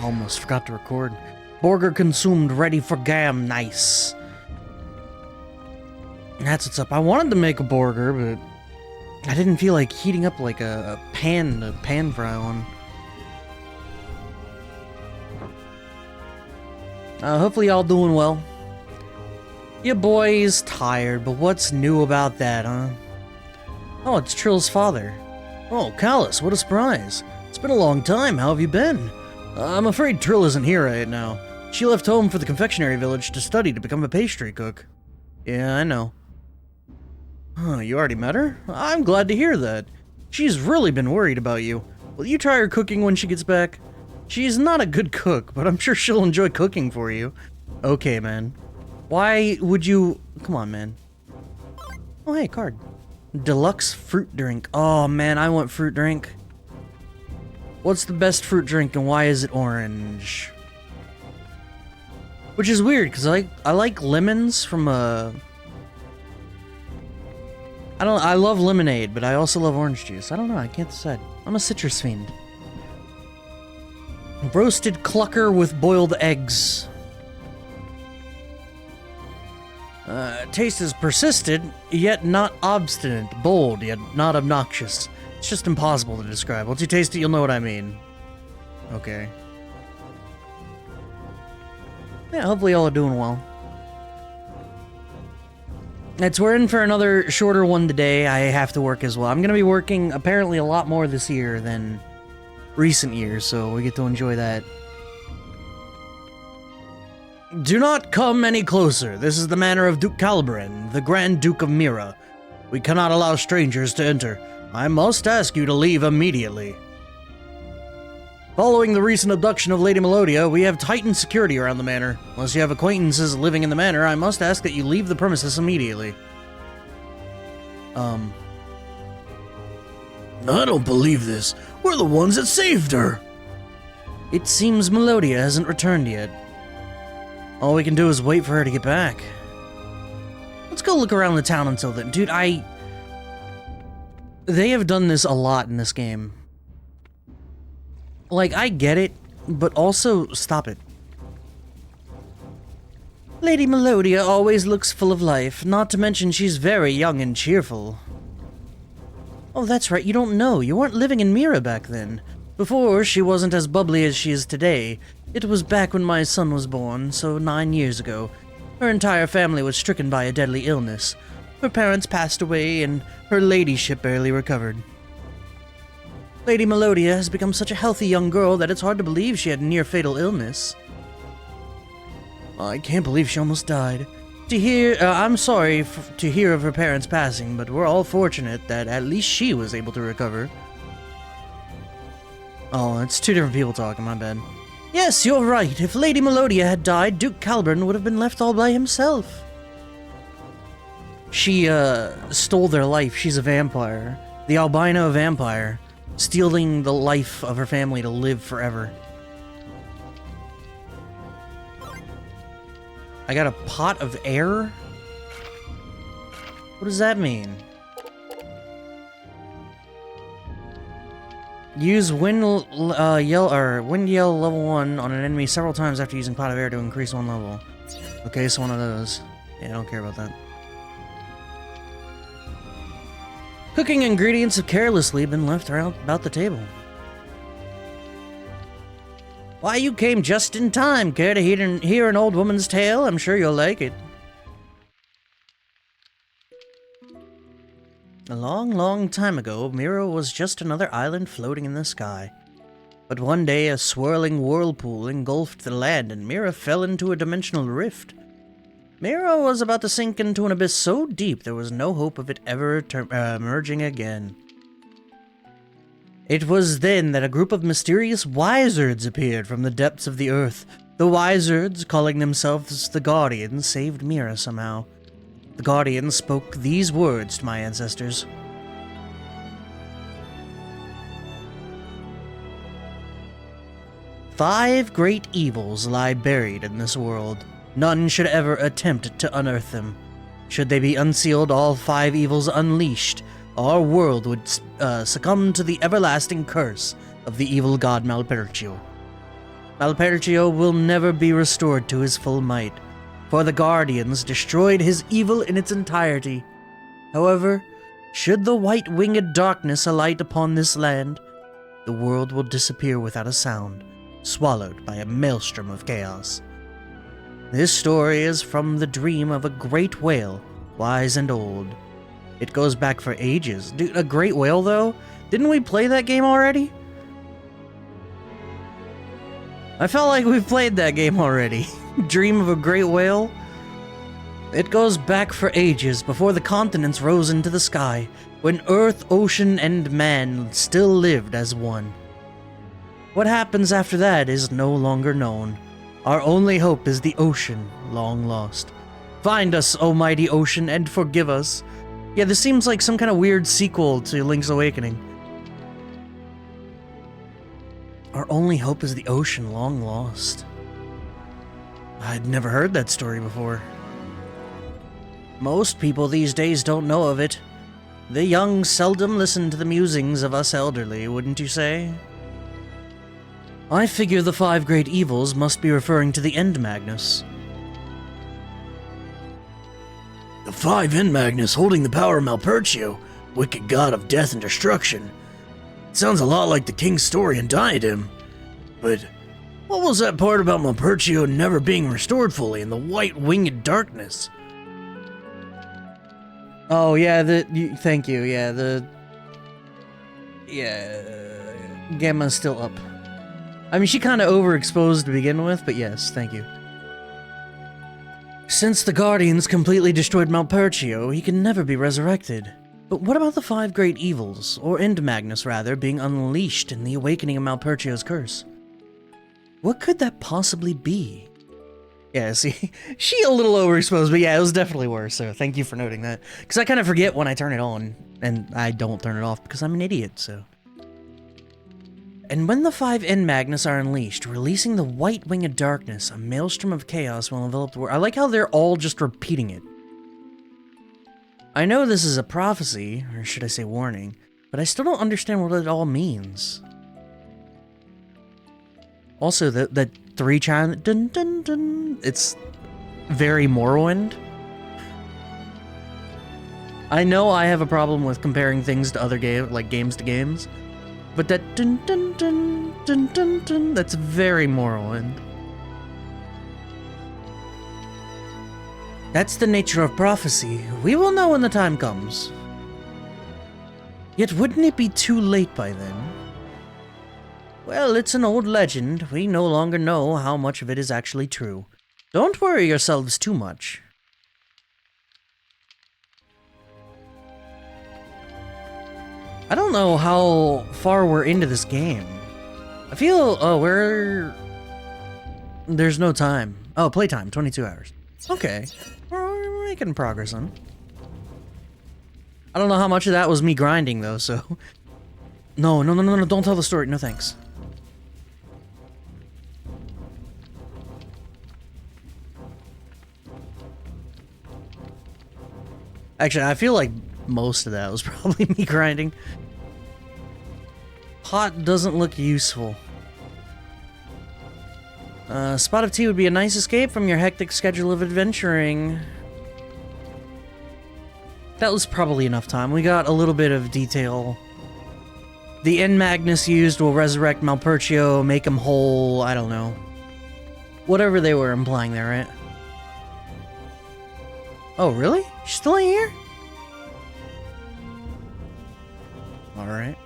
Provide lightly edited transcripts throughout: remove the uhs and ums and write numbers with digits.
almost forgot to record. Burger consumed, ready for gam, nice. That's what's up. I wanted to make a burger, but I didn't feel like heating up like a pan fry one. Hopefully y'all doing well. Your boy is tired, but what's new about that, huh? Oh, it's Trill's father. Oh, Callus, what a surprise. It's been a long time, how have you been? I'm afraid Trill isn't here right now. She left home for the confectionery village to study to become a pastry cook. Yeah, I know. Huh, you already met her? I'm glad to hear that. She's really been worried about you. Will you try her cooking when she gets back? She's not a good cook, but I'm sure she'll enjoy cooking for you. Okay, man. Why would you... Come on, man. Oh, hey, card. Deluxe fruit drink. Oh, man, I want fruit drink. What's the best fruit drink and why is it orange? Which is weird, because I like lemons from a... I love lemonade, but I also love orange juice. I don't know, I can't decide. I'm a citrus fiend. Roasted clucker with boiled eggs. Taste is persistent, yet not obstinate. Bold, yet not obnoxious. It's just impossible to describe. Once you taste it, you'll know what I mean. Okay. Yeah, hopefully y'all are doing well. We're in for another shorter one today. I have to work as well. I'm gonna be working apparently a lot more this year than recent years, so we get to enjoy that. Do not come any closer. This is the manor of Duke Calibran, the Grand Duke of Mira. We cannot allow strangers to enter. I must ask you to leave immediately. Following the recent abduction of Lady Melodia, we have tightened security around the manor. Unless you have acquaintances living in the manor, I must ask that you leave the premises immediately. I don't believe this. We're the ones that saved her. It seems Melodia hasn't returned yet. All we can do is wait for her to get back. Let's go look around the town until then. Dude, they have done this a lot in this game. Like, I get it, but also, stop it. Lady Melodia always looks full of life, not to mention she's very young and cheerful. Oh, that's right, you don't know. You weren't living in Mira back then. Before, she wasn't as bubbly as she is today. It was back when my son was born, so 9 years ago. Her entire family was stricken by a deadly illness. Her parents passed away, and her ladyship barely recovered. Lady Melodia has become such a healthy young girl that it's hard to believe she had near-fatal illness. I can't believe she almost died. I'm sorry to hear of her parents passing, but we're all fortunate that at least she was able to recover. Oh, it's two different people talking, my bad. Yes, you're right. If Lady Melodia had died, Duke Calibran would have been left all by himself. She, stole their life. She's a vampire. The albino vampire. Stealing the life of her family to live forever. I got a pot of air? What does that mean? Use wind yell level 1 on an enemy several times after using pot of air to increase one level. Okay, so one of those. Yeah, I don't care about that. Cooking ingredients have carelessly been left around about the table. Why, you came just in time. Care to hear an old woman's tale? I'm sure you'll like it. A long, long time ago, Mira was just another island floating in the sky. But one day, a swirling whirlpool engulfed the land, and Mira fell into a dimensional rift. Mira was about to sink into an abyss so deep there was no hope of it ever emerging again. It was then that a group of mysterious wizards appeared from the depths of the earth. The wizards, calling themselves the Guardians, saved Mira somehow. The Guardians spoke these words to my ancestors. "5 great evils lie buried in this world. None should ever attempt to unearth them. Should they be unsealed, all 5 evils unleashed, our world would succumb to the everlasting curse of the evil god Malpercio." Malpercio will never be restored to his full might, for the Guardians destroyed his evil in its entirety. However, should the white-winged darkness alight upon this land, the world will disappear without a sound, swallowed by a maelstrom of chaos. This story is from the dream of a great whale, wise and old. It goes back for ages. Dude, a great whale, though? Didn't we play that game already? I felt like we played that game already. Dream of a great whale? It goes back for ages, before the continents rose into the sky, when Earth, ocean, and man still lived as one. What happens after that is no longer known. Our only hope is the ocean, long lost. Find us, O mighty ocean, and forgive us. Yeah, this seems like some kind of weird sequel to Link's Awakening. Our only hope is the ocean, long lost. I'd never heard that story before. Most people these days don't know of it. The young seldom listen to the musings of us elderly, wouldn't you say? I figure the 5 great evils must be referring to the End Magnus. The 5 End Magnus holding the power of Malpercio, wicked god of death and destruction. It sounds a lot like the king's story in Diadem. But what was that part about Malpercio never being restored fully in the white-winged darkness? Oh, yeah, thank you, yeah, Gamma's still up. I mean, she kind of overexposed to begin with, but yes, thank you. Since the Guardians completely destroyed Malpercio, he can never be resurrected. But what about the 5 great evils, or End Magnus rather, being unleashed in the awakening of Malpercio's curse? What could that possibly be? Yeah, see, she a little overexposed, but yeah, it was definitely worse, so thank you for noting that. Because I kind of forget when I turn it on, and I don't turn it off because I'm an idiot, so. And when the 5 End Magnus are unleashed, releasing the white-winged darkness, a maelstrom of chaos will envelop the world. I like how they're all just repeating it. I know this is a prophecy, or should I say warning, but I still don't understand what it all means. Also, the 3 chime dun dun dun, it's very Morrowind. I know I have a problem with comparing things to other games to games, but that dun dun dun dun dun dun, that's very Morrowind. That's the nature of prophecy. We will know when the time comes. Yet wouldn't it be too late by then? Well, it's an old legend. We no longer know how much of it is actually true. Don't worry yourselves too much. I don't know how far we're into this game. I feel, there's no time. Oh, playtime, 22 hours. Okay, we're making progress on it. I don't know how much of that was me grinding though, so. No, don't tell the story, no thanks. Actually, I feel like most of that was probably me grinding. Pot doesn't look useful. Spot of tea would be a nice escape from your hectic schedule of adventuring. That was probably enough time. We got a little bit of detail. The End Magnus used will resurrect Malpercio, make him whole, I don't know. Whatever they were implying there, right? Oh, really? She's still in here? Alright.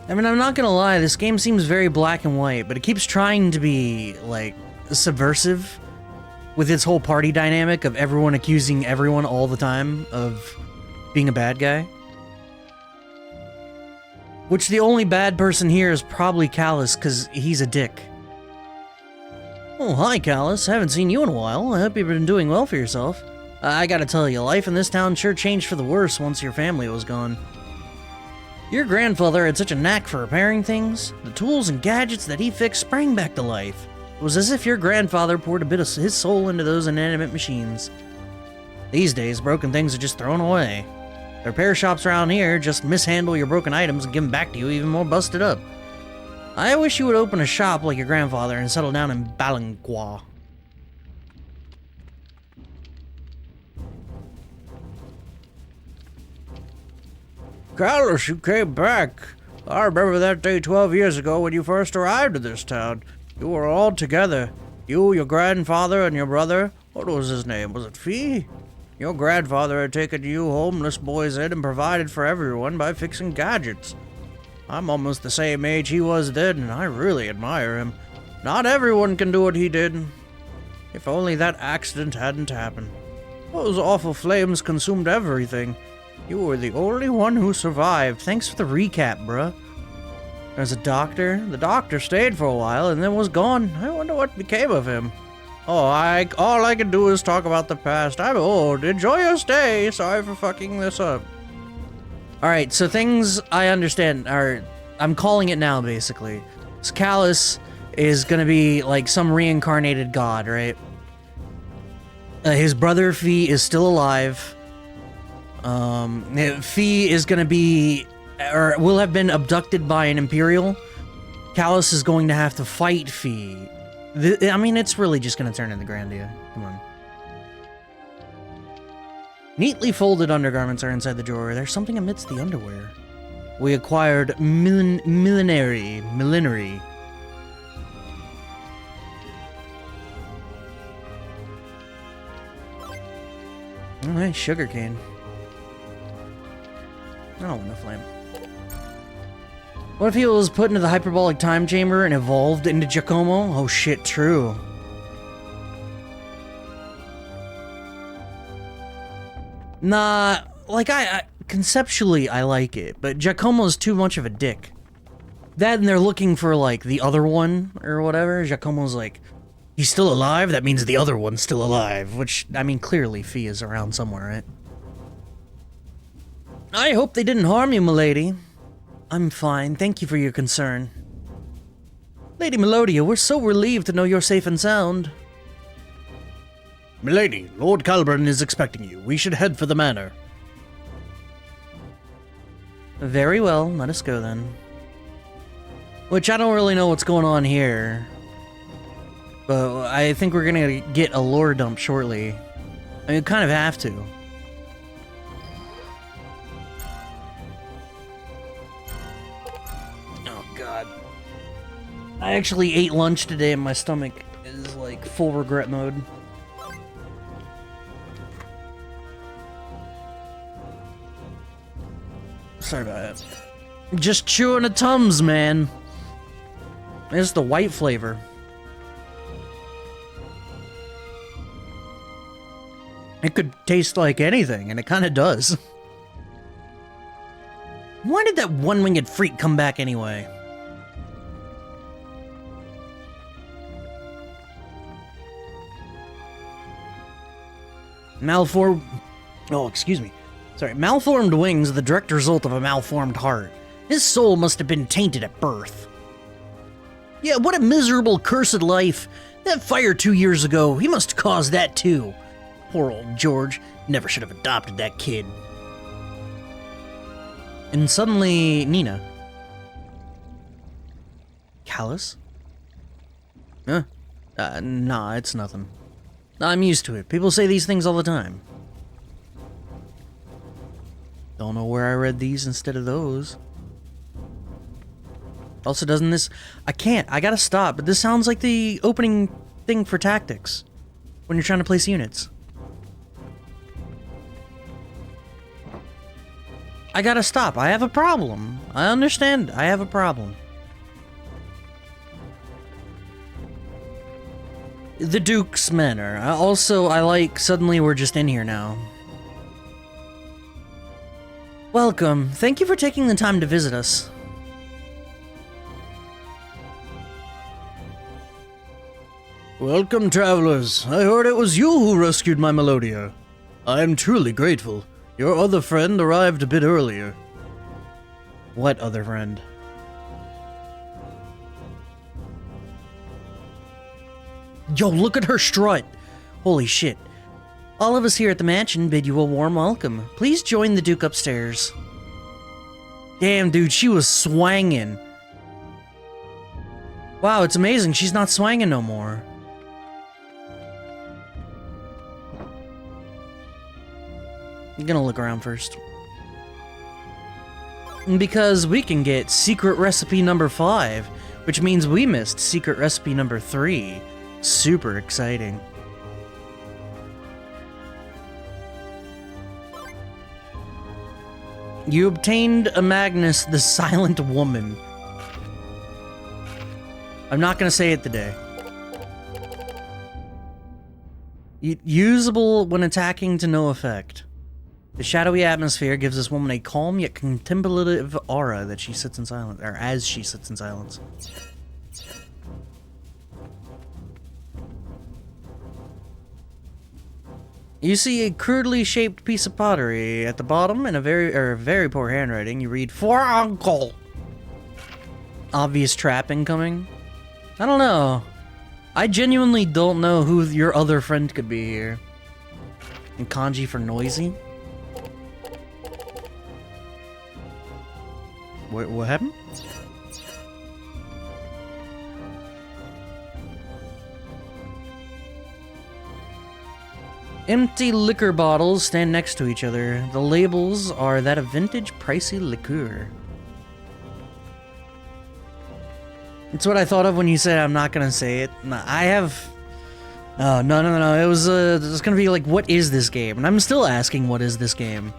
I mean, I'm not gonna lie, this game seems very black and white, but it keeps trying to be, like, subversive with its whole party dynamic of everyone accusing everyone all the time of being a bad guy. Which the only bad person here is probably Callus, because he's a dick. Oh, hi, Callus. Haven't seen you in a while. I hope you've been doing well for yourself. I gotta tell you, life in this town sure changed for the worse once your family was gone. Your grandfather had such a knack for repairing things. The tools and gadgets that he fixed sprang back to life. It was as if your grandfather poured a bit of his soul into those inanimate machines. These days, broken things are just thrown away. The repair shops around here just mishandle your broken items and give them back to you even more busted up. I wish you would open a shop like your grandfather and settle down in Balangua. Carlos, you came back. I remember that day 12 years ago when you first arrived in this town. You were all together. You, your grandfather, and your brother. What was his name? Was it Fee? Your grandfather had taken you homeless boys in and provided for everyone by fixing gadgets. I'm almost the same age he was then, and I really admire him. Not everyone can do what he did. If only that accident hadn't happened. Those awful flames consumed everything. You were the only one who survived. Thanks for the recap, bruh. There's a doctor. The doctor stayed for a while and then was gone. I wonder what became of him. Oh, all I can do is talk about the past. I'm old. Enjoy your stay. Sorry for fucking this up. Alright, so things I understand are... I'm calling it now, basically. So Callus is gonna be like some reincarnated god, right? His brother Fee is still alive. Fee is gonna be... or will have been abducted by an Imperial. Callus is going to have to fight Fee. I mean, it's really just gonna turn into Grandia. Come on. Neatly folded undergarments are inside the drawer. There's something amidst the underwear. We acquired millenary. Oh, nice sugarcane. I don't want a flame. What if he was put into the hyperbolic time chamber and evolved into Giacomo? Oh shit, true. Nah, like conceptually I like it, but Giacomo's too much of a dick. That and they're looking for like the other one or whatever. Giacomo's like, he's still alive? That means the other one's still alive, which, I mean, clearly Fee is around somewhere, right? I hope they didn't harm you, milady. I'm fine, thank you for your concern. Lady Melodia, we're so relieved to know you're safe and sound. Milady, Lord Calbran is expecting you. We should head for the manor. Very well, let us go then. Which I don't really know what's going on here. But I think we're gonna get a lore dump shortly. I mean, we kind of have to. Oh god. I actually ate lunch today and my stomach is like full regret mode. Sorry about that. Just chewing a Tums, man. It's the white flavor. It could taste like anything, and it kind of does. Why did that one-winged freak come back anyway? Excuse me. Sorry, malformed wings are the direct result of a malformed heart. His soul must have been tainted at birth. Yeah, what a miserable, cursed life. That fire 2 years ago, he must have caused that too. Poor old George. Never should have adopted that kid. And suddenly, Nina. Callus? Huh? Nah, it's nothing. I'm used to it. People say these things all the time. Don't know where I read these instead of those. Also, doesn't this... I can't. I gotta stop. But this sounds like the opening thing for tactics. When you're trying to place units. I gotta stop. I have a problem. I understand. I have a problem. The Duke's Manor. Also, I like... Suddenly we're just in here now. Welcome. Thank you for taking the time to visit us. Welcome, travelers. I heard it was you who rescued my Melodia. I am truly grateful. Your other friend arrived a bit earlier. What other friend? Yo, look at her strut. Holy shit. All of us here at the mansion bid you a warm welcome. Please join the Duke upstairs. Damn, dude, she was swanging. Wow, it's amazing. She's not swanging no more. I'm gonna look around first. Because we can get secret recipe number 5, which means we missed secret recipe number 3. Super exciting. You obtained a Magnus, the Silent Woman. I'm not gonna say it today. Usable when attacking to no effect. The shadowy atmosphere gives this woman a calm yet contemplative aura that she sits in silence, or as she sits in silence. You see a crudely shaped piece of pottery at the bottom in a very poor handwriting. You read, "For uncle." Obvious trap incoming. I don't know. I genuinely don't know who your other friend could be here. And kanji for noisy? What happened? Empty liquor bottles stand next to each other. The labels are that of vintage pricey liqueur. It's what I thought of when you said I'm not gonna say it. I have... Oh, no. It was gonna be like, what is this game? And I'm still asking, what is this game?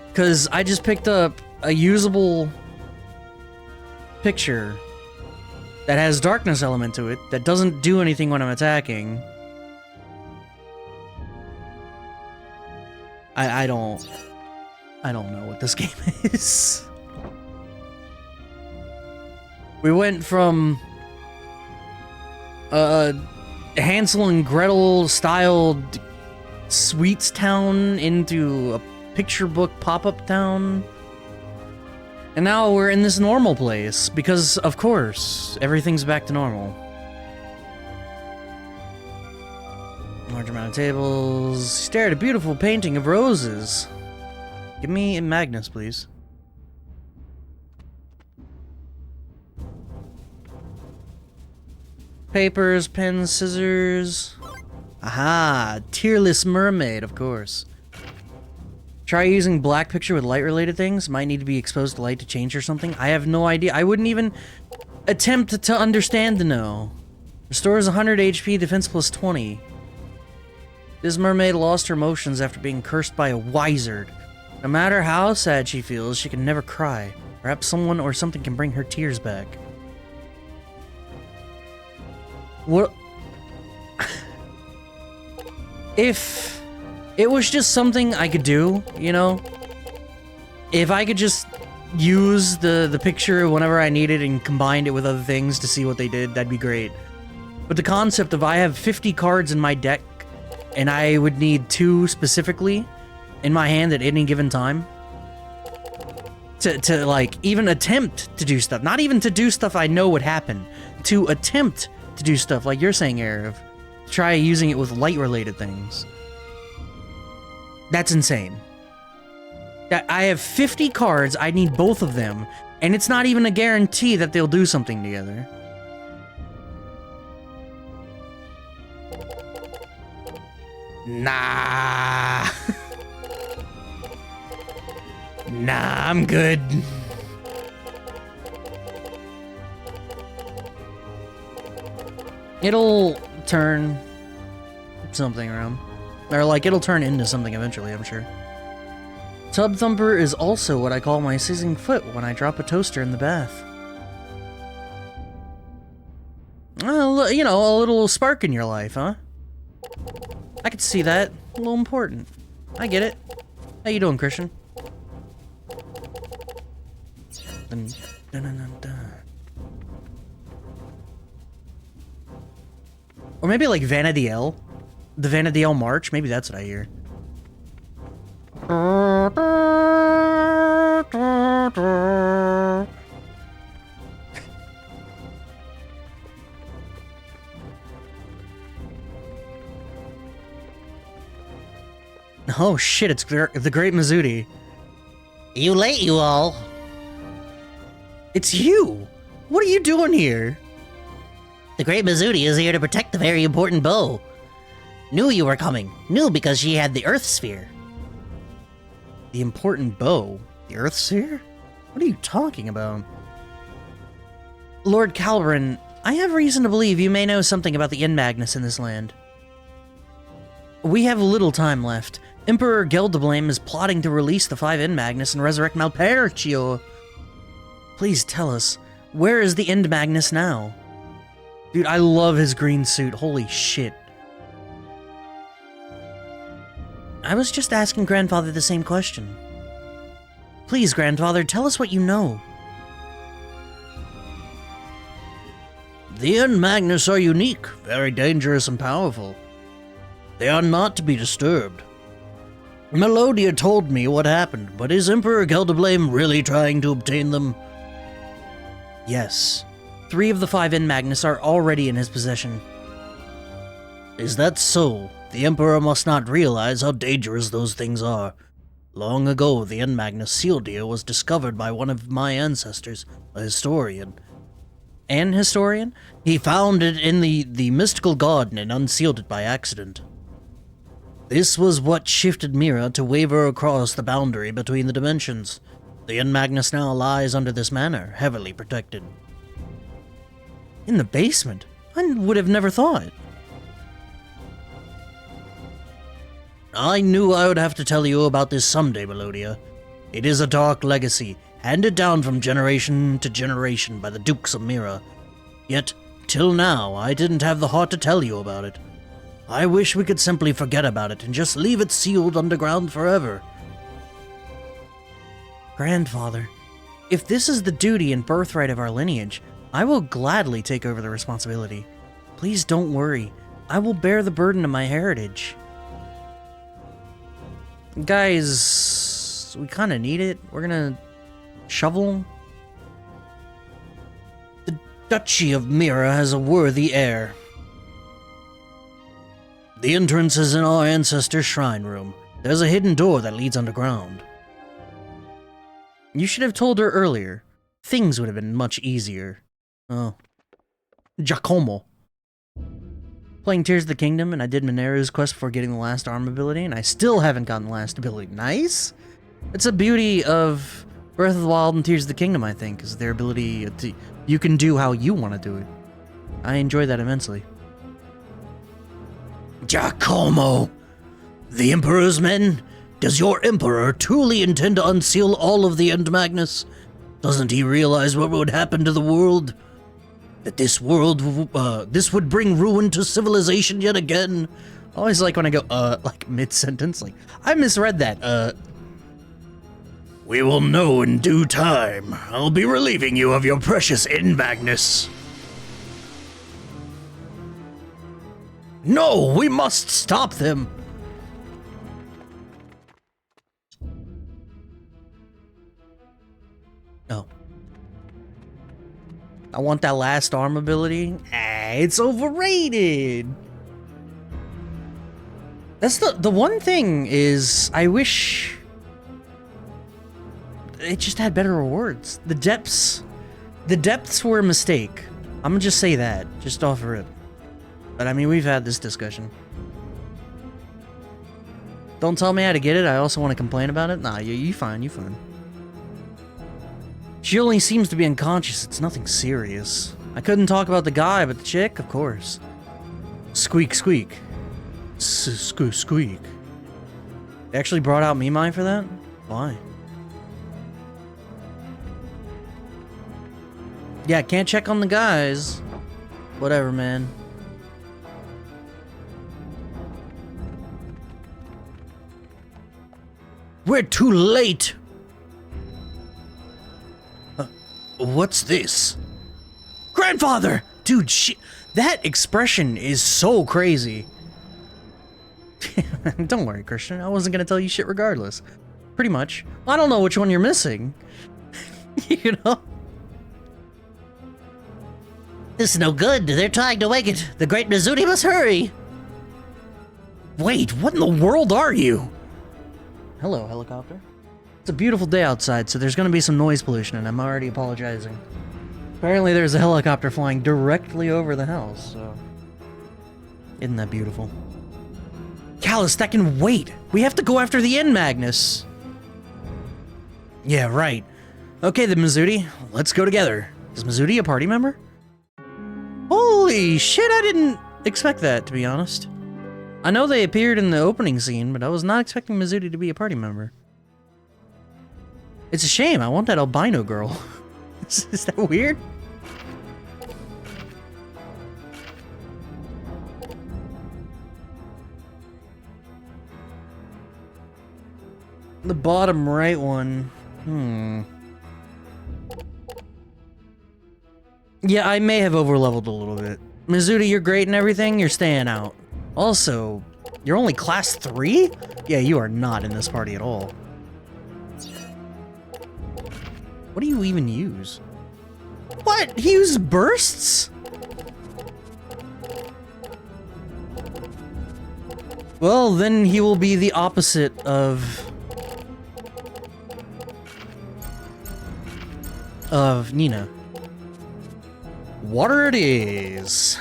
Because I just picked up a usable picture that has darkness element to it, that doesn't do anything when I'm attacking. I don't know what this game is. We went from Hansel and Gretel styled Sweets Town into a picture book pop-up town. And now we're in this normal place because, of course, everything's back to normal. Large amount of tables. Stare at a beautiful painting of roses. Give me a Magnus, please. Papers, pens, scissors. Aha! Tearless mermaid, of course. Try using black picture with light-related things. Might need to be exposed to light to change or something. I have no idea. I wouldn't even attempt to understand to know. Restores 100 HP, defense plus 20. This mermaid lost her emotions after being cursed by a wizard. No matter how sad she feels, she can never cry. Perhaps someone or something can bring her tears back. What? If it was just something I could do, you know? If I could just use the picture whenever I needed and combined it with other things to see what they did, that'd be great. But the concept of I have 50 cards in my deck and I would need 2 specifically in my hand at any given time to like even attempt to do stuff. Not even to do stuff I know would happen. To attempt to do stuff like you're saying, Arif. Try using it with light-related things. That's insane. I have 50 cards, I need both of them, and it's not even a guarantee that they'll do something together. Nah. Nah, I'm good. It'll turn something around. Or like, it'll turn into something eventually, I'm sure. Tub Thumper is also what I call my seizing foot when I drop a toaster in the bath. Well, you know, a little spark in your life, huh? I could see that. A little important. I get it. How you doing, Christian? Dun, dun, dun, dun, dun. Or maybe like Vanadiel. The Vanadiel March. Maybe that's what I hear. Oh shit, it's the Great Mizudi. You late, you all. It's you! What are you doing here? The Great Mizudi is here to protect the very important bow. Knew you were coming. Knew because she had the Earth Sphere. The important bow? The Earth Sphere? What are you talking about? Lord Calvin, I have reason to believe you may know something about the Magnus in this land. We have little time left. Emperor Geldeblame is plotting to release the 5 Magnus and resurrect Malpercio. Please tell us, where is the Magnus now? Dude, I love his green suit. Holy shit. I was just asking Grandfather the same question. Please, Grandfather, tell us what you know. The Magnus are unique, very dangerous and powerful. They are not to be disturbed. Melodia told me what happened, but is Emperor Geldeblame really trying to obtain them? Yes. 3 of the 5 Magnus are already in his possession. Is that so? The Emperor must not realize how dangerous those things are. Long ago, the Magnus seal deer was discovered by one of my ancestors, a historian. An historian? He found it in the mystical garden and unsealed it by accident. This was what shifted Mira to waver across the boundary between the dimensions. The Magnus now lies under this manor, heavily protected. In the basement? I would have never thought. I knew I would have to tell you about this someday, Melodia. It is a dark legacy, handed down from generation to generation by the Dukes of Mira. Yet, till now, I didn't have the heart to tell you about it. I wish we could simply forget about it and just leave it sealed underground forever. Grandfather, if this is the duty and birthright of our lineage, I will gladly take over the responsibility. Please don't worry. I will bear the burden of my heritage. Guys, we kind of need it. We're gonna shovel. The Duchy of Mira has a worthy heir. The entrance is in our ancestor's shrine room. There's a hidden door that leads underground. You should have told her earlier. Things would have been much easier. Oh. Giacomo. Playing Tears of the Kingdom, and I did Mineru's quest before getting the last arm ability, and I still haven't gotten the last ability. Nice! It's a beauty of Breath of the Wild and Tears of the Kingdom, I think, is their ability to... You can do how you want to do it. I enjoy that immensely. Giacomo! The Emperor's men? Does your Emperor truly intend to unseal all of the Magnus? Doesn't he realize what would happen to the world? That this would bring ruin to civilization yet again? I always like when I go, like mid-sentence, like, I misread that, We will know in due time. I'll be relieving you of your precious Magnus. No, we must stop them! Oh. I want that last arm ability. It's overrated. That's the one thing is I wish it just had better rewards. The depths were a mistake. I'm gonna just say that, just off rip. But I mean, we've had this discussion. Don't tell me how to get it. I also want to complain about it. Nah, you fine, you fine. She only seems to be unconscious. It's nothing serious. I couldn't talk about the guy, but the chick, of course. Squeak, squeak. Squeak, squeak. They actually brought out Mimai for that? Why? Yeah, can't check on the guys. Whatever, man. We're too late! What's this? Grandfather! Dude, that expression is so crazy. Don't worry, Christian. I wasn't gonna tell you shit regardless. Pretty much. I don't know which one you're missing. You know? This is no good. They're trying to wake it. The Great Mizudi must hurry. Wait, what in the world are you? Hello, helicopter. It's a beautiful day outside, so there's gonna be some noise pollution, and I'm already apologizing. Apparently there's a helicopter flying directly over the house, so... Isn't that beautiful? Callus, that can wait! We have to go after the end, Magnus! Yeah, right. Okay then, Mizuti, let's go together. Is Mizuti a party member? Holy shit, I didn't expect that, to be honest. I know they appeared in the opening scene, but I was not expecting Mizuti to be a party member. It's a shame, I want that albino girl. Is that weird? The bottom right one. Yeah, I may have overleveled a little bit. Mizuti, you're great and everything, you're staying out. Also, you're only class 3? Yeah, you are not in this party at all. What do you even use? What? He uses bursts? Well, then he will be the opposite of Nina. Water it is.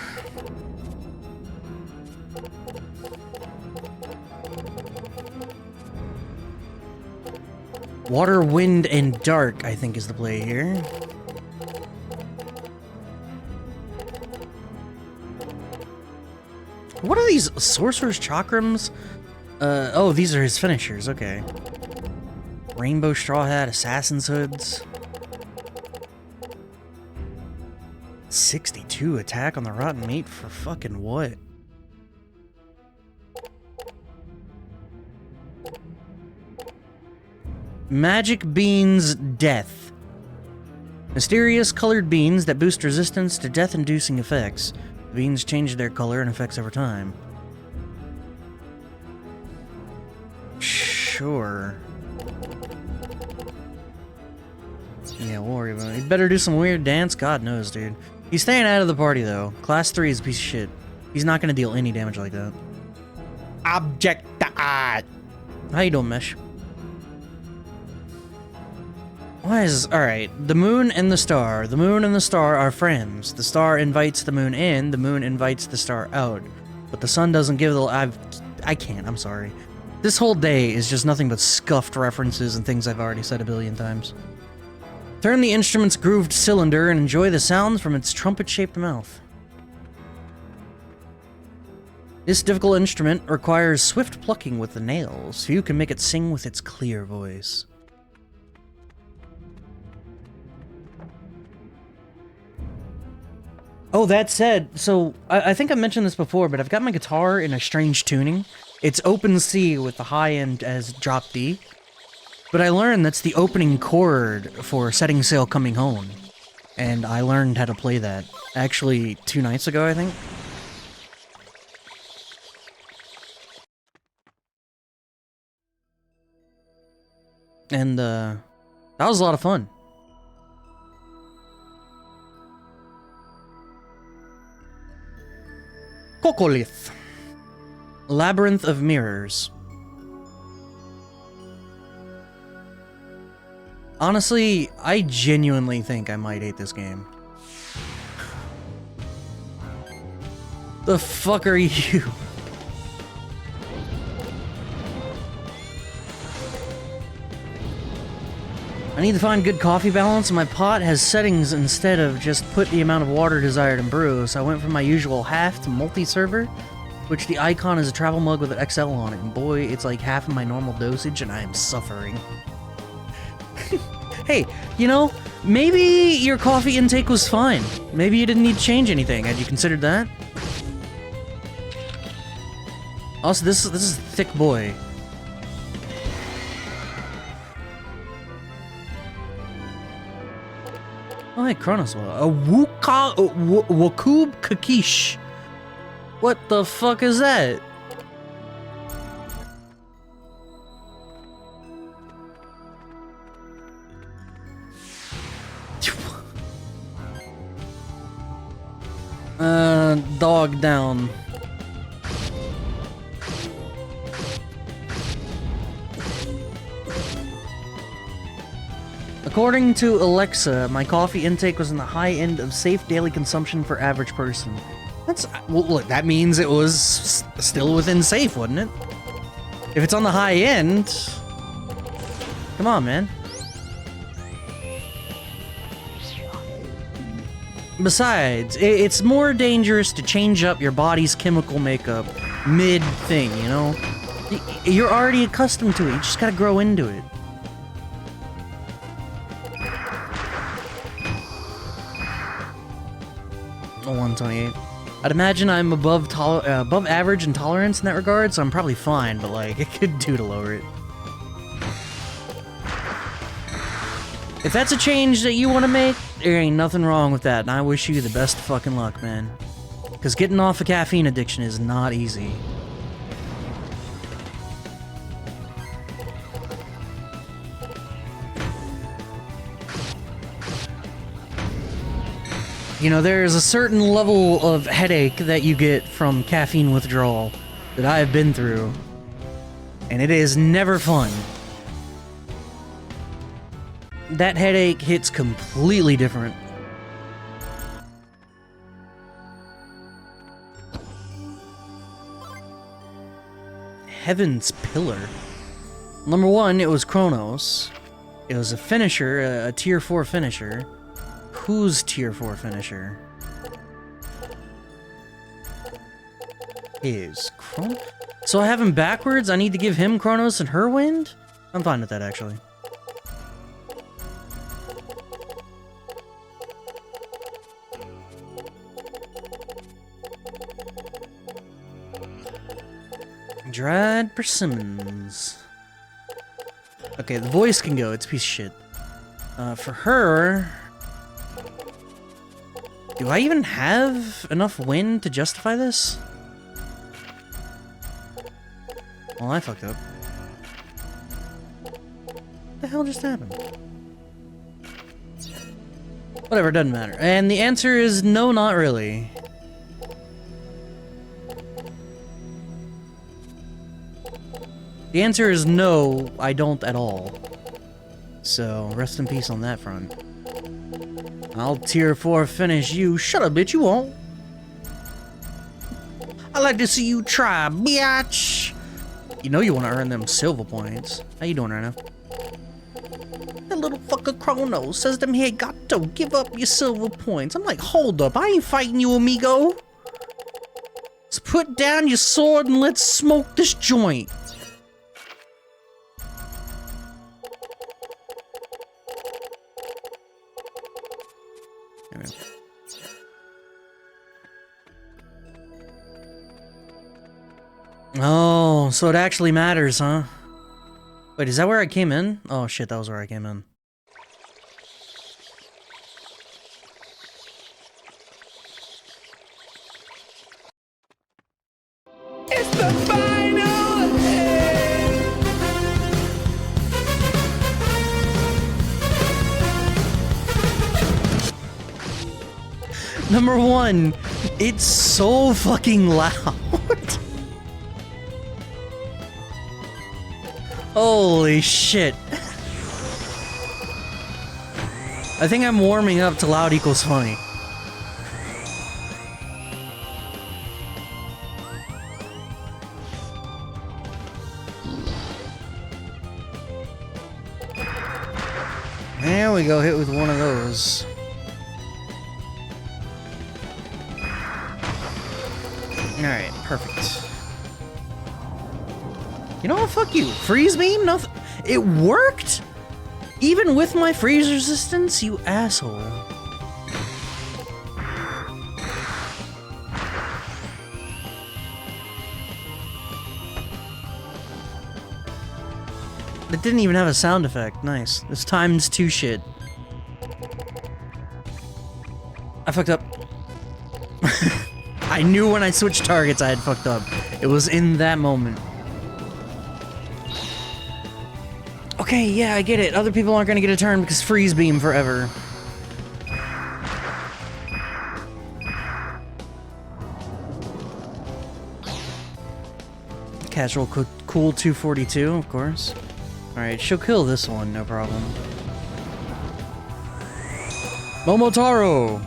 Water, wind, and dark, I think is the play here. What are these sorcerer's chakrams? Oh, these are his finishers, okay. Rainbow straw hat, assassin's hoods. 62 attack on the rotten meat for fucking what? Magic beans death. Mysterious colored beans that boost resistance to death-inducing effects. The beans change their color and effects over time. Sure. Yeah, we'll worry about it. He'd better do some weird dance, God knows, dude. He's staying out of the party, though. Class 3 is a piece of shit. He's not gonna deal any damage like that. Object. How you doing, Mesh? Why is... Alright, the moon and the star. The moon and the star are friends. The star invites the moon in, the moon invites the star out. But the sun doesn't give the... I can't, I'm sorry. This whole day is just nothing but scuffed references and things I've already said a billion times. Turn the instrument's grooved cylinder and enjoy the sounds from its trumpet-shaped mouth. This difficult instrument requires swift plucking with the nails. Few can make it sing with its clear voice. Oh, that said, so I think I mentioned this before, but I've got my guitar in a strange tuning. It's open C with the high end as drop D. But I learned that's the opening chord for Setting Sail Coming Home. And I learned how to play that, actually 2 nights ago, I think. And, that was a lot of fun. Kokolith. Labyrinth of Mirrors. Honestly, I genuinely think I might hate this game. The fuck are you? I need to find good coffee balance, and my pot has settings instead of just put the amount of water desired in brew, so I went from my usual half to multi-server, which the icon is a travel mug with an XL on it, and boy, it's like half of my normal dosage, and I am suffering. Hey, you know, maybe your coffee intake was fine. Maybe you didn't need to change anything. Had you considered that? Also, this is a thick boy. Oh, hey, Kronoswell. A Wakub Kakish. What the fuck is that? Dog down. According to Alexa, my coffee intake was in the high end of safe daily consumption for average person. That's, well, look, that means it was still within safe, wasn't it? If it's on the high end, come on, man. Besides, it's more dangerous to change up your body's chemical makeup mid-thing, you know? You're already accustomed to it, you just gotta grow into it. Oh, 128. I'd imagine I'm above average in tolerance in that regard, so I'm probably fine, but like, it could do to lower it. If that's a change that you want to make, there ain't nothing wrong with that, and I wish you the best fucking luck, man. Because getting off a caffeine addiction is not easy. You know, there's a certain level of headache that you get from caffeine withdrawal that I have been through, and it is never fun. That headache hits completely different. Heaven's Pillar. Number 1, it was Chronos. It was a finisher, a tier 4 finisher. Who's tier 4 finisher? Is Chronos? So I have him backwards? I need to give him Chronos and her Wind? I'm fine with that, actually. Dried persimmons. Okay, the voice can go. It's a piece of shit. For her... Do I even have enough wind to justify this? Well, I fucked up. What the hell just happened? Whatever, doesn't matter. And the answer is no, not really. The answer is no, I don't at all. So, rest in peace on that front. I'll tier 4 finish you. Shut up, bitch, you won't. I like to see you try, bitch. You know you want to earn them silver points. How you doing right now? That little fucker Chrono says them here got to give up your silver points. I'm like, hold up, I ain't fighting you, amigo. Let's put down your sword and let's smoke this joint. Oh, so it actually matters, huh? Wait, is that where I came in? Oh shit, that was where I came in. It's the final day. Number 1, it's so fucking loud. Holy shit. I think I'm warming up to loud equals funny. There we go, hit with one of those. Alright, perfect. You know what? Fuck you. Freeze beam? No, it worked? Even with my freeze resistance, you asshole. It didn't even have a sound effect. Nice. This times 2 shit. I fucked up. I knew when I switched targets I had fucked up. It was in that moment. Okay, yeah, I get it. Other people aren't gonna get a turn because freeze beam forever. Casual cool 242, of course. Alright, she'll kill this one, no problem. Momotaro!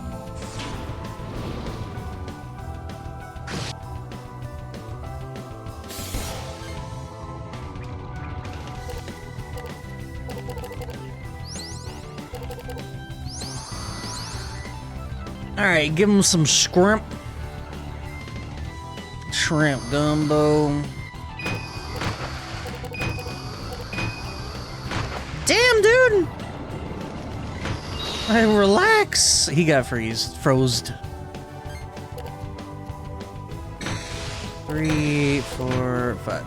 Alright, give him some shrimp. Shrimp gumbo. Damn, dude! Hey, relax! He got frozed. 3, 4, 5.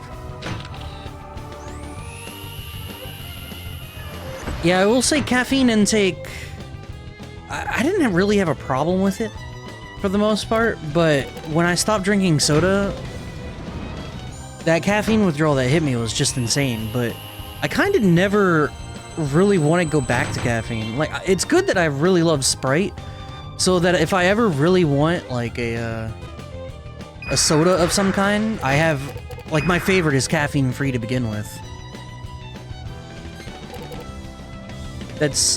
Yeah, I will say caffeine intake, I didn't really have a problem with it for the most part, but when I stopped drinking soda, that caffeine withdrawal that hit me was just insane, but I kind of never really want to go back to caffeine. Like, it's good that I really love Sprite, so that if I ever really want, like, a soda of some kind, I have, like, my favorite is caffeine-free to begin with.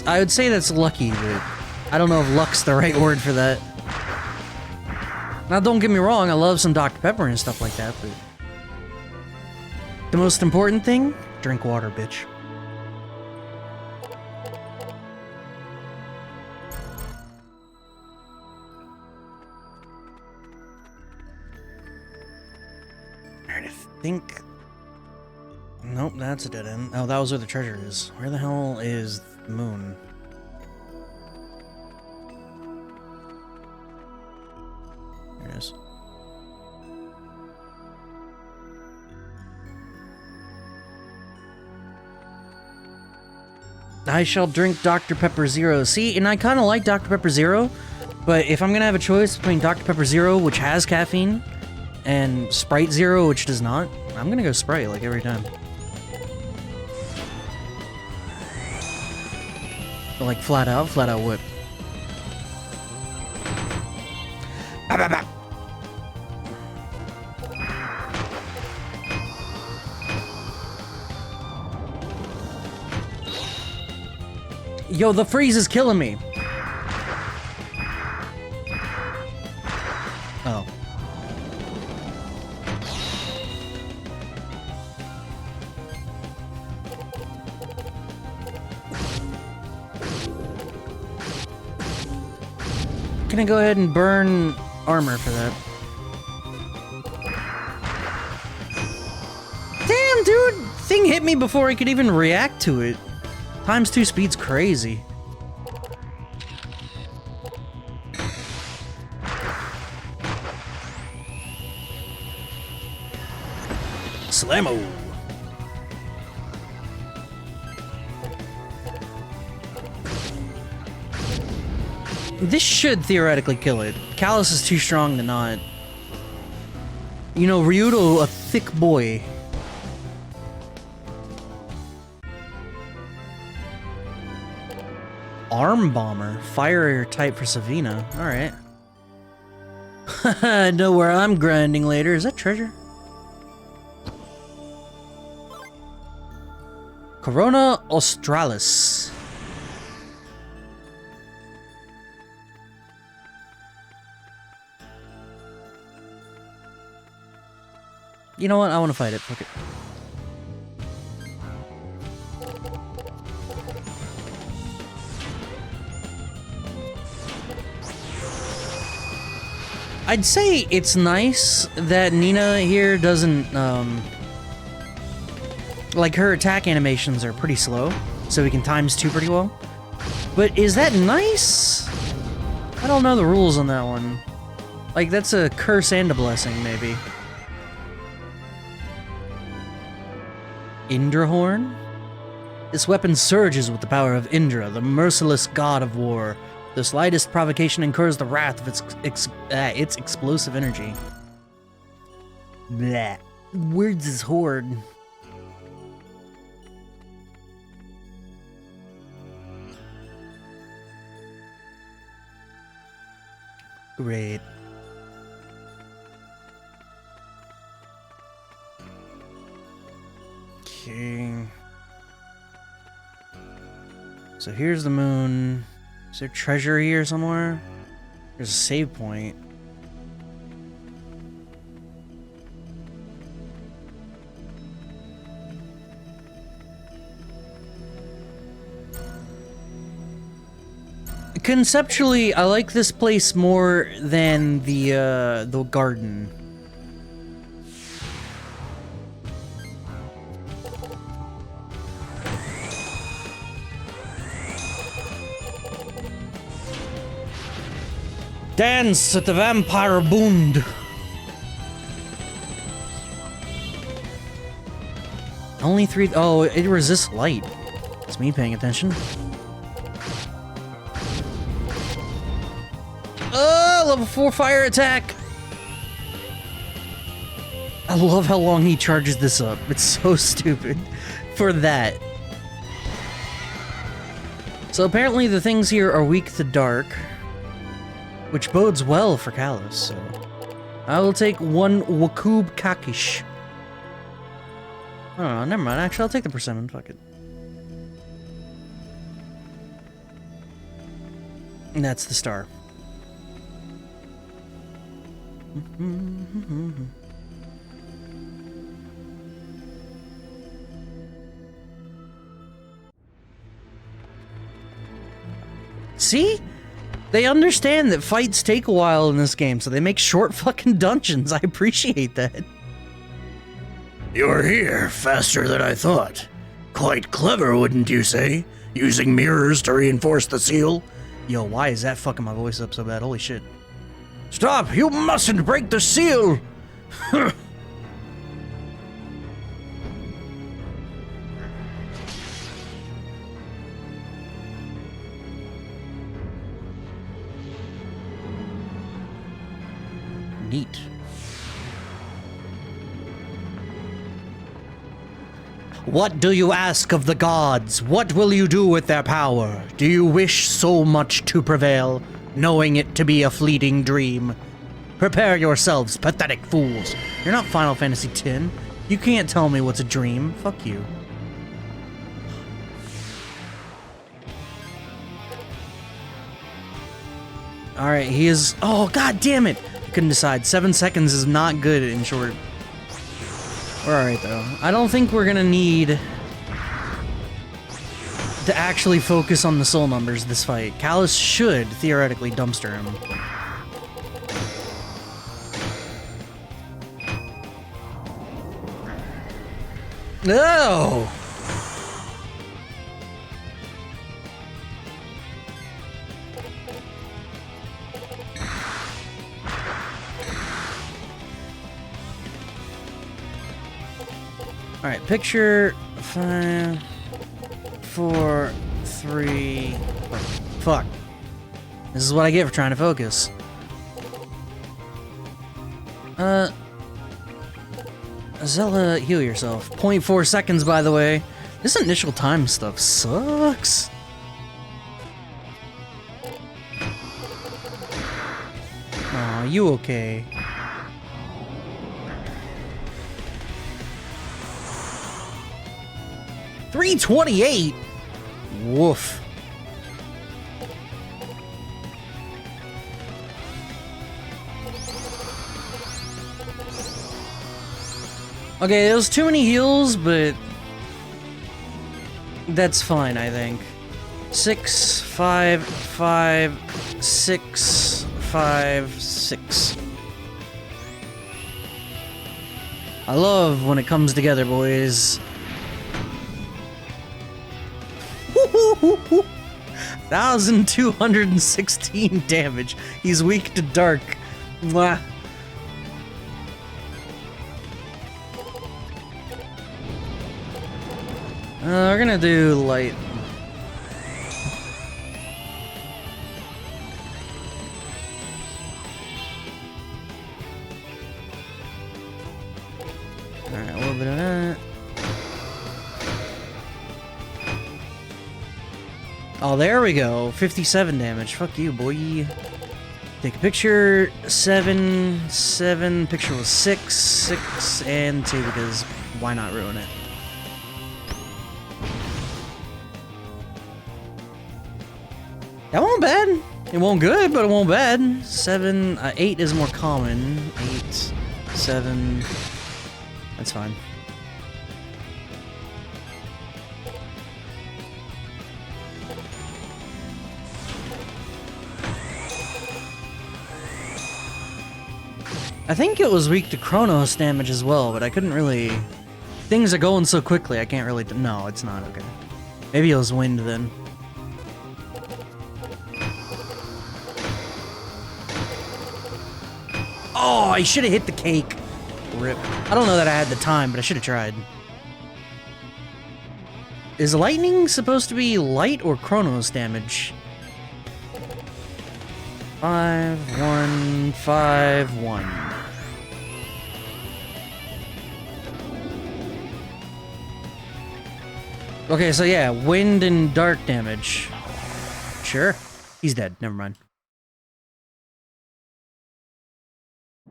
I would say that's lucky, but I don't know if luck's the right word for that. Now, don't get me wrong, I love some Dr. Pepper and stuff like that, but the most important thing, drink water, bitch. Alright, I think... Nope, that's a dead end. Oh, that was where the treasure is. Where the hell is the moon? There it is. I shall drink Dr. Pepper Zero. See, and I kind of like Dr. Pepper Zero, but if I'm gonna have a choice between Dr. Pepper Zero, which has caffeine, and Sprite Zero, which does not, I'm gonna go Sprite, like, every time. But, like, flat out whip. Bah, bah, bah. Yo, the freeze is killing me. Oh. Can I go ahead and burn armor for that? Damn, dude! Thing hit me before I could even react to it. ×2 speed's crazy. Slammo! This should theoretically kill it. Callus is too strong to not. You know, Ryudo, a thick boy. Arm bomber, fire type for Savina. All right. I know where I'm grinding later. Is that treasure? Corona Australis. You know what? I want to fight it. Fuck it. I'd say it's nice that Nina here doesn't, like, her attack animations are pretty slow, so we can ×2 pretty well. But is that nice? I don't know the rules on that one. Like, that's a curse and a blessing, maybe. Indrahorn? This weapon surges with the power of Indra, the merciless god of war. The slightest provocation incurs the wrath of its explosive energy. Blah. Words is horde. Great. Okay. So here's the moon. Is there treasure here somewhere? There's a save point. Conceptually, I like this place more than the garden. Dance at the vampire bund. Only 3. Oh, it resists light. It's me paying attention. Oh, level 4 fire attack. I love how long he charges this up. It's so stupid for that. So apparently the things here are weak to dark, which bodes well for Kalos, so I will take 1 Wakub Kakish. Oh, never mind. Actually, I'll take the persimmon. Fuck it. And that's the star. See? They understand that fights take a while in this game, so they make short fucking dungeons. I appreciate that. You're here faster than I thought. Quite clever, wouldn't you say? Using mirrors to reinforce the seal? Yo, why is that fucking my voice up so bad? Holy shit. Stop! You mustn't break the seal! Neat. What do you ask of the gods? What will you do with their power? Do you wish so much to prevail, knowing it to be a fleeting dream? Prepare yourselves, pathetic fools. You're not Final Fantasy X. You can't tell me what's a dream. Fuck you. Alright, he is... Oh, god damn it! I couldn't decide. 7 seconds is not good in short. We're alright, though. I don't think we're gonna need to actually focus on the soul numbers this fight. Kalos should, theoretically, dumpster him. No! Alright, picture 5, 4, 3. Fuck. This is what I get for trying to focus. Zella, heal yourself. 0.4 seconds, by the way. This initial time stuff sucks. Aw, you okay? $328? Woof. Okay, there was too many heals, but that's fine, I think. 6, 5, 5, 6, 5, 6. I love when it comes together, boys. 1,216 damage. He's weak to dark. Mwah. We're gonna do light. Alright, a little bit of that. Oh, there we go. 57 damage. Fuck you, boy. Take a picture. 7, 7. Picture was 6, 6, and 2, because why not ruin it? That won't bad. It won't good, but it won't bad. 7, 8 is more common. 8, 7. That's fine. I think it was weak to Chronos damage as well, but I couldn't really... Things are going so quickly, I can't really... No, it's not, okay. Maybe it was wind then. Oh, I should have hit the cake. Rip. I don't know that I had the time, but I should have tried. Is lightning supposed to be light or Chronos damage? 5, 1, 5, 1. Okay, so yeah, wind and dark damage. Sure. He's dead. Never mind.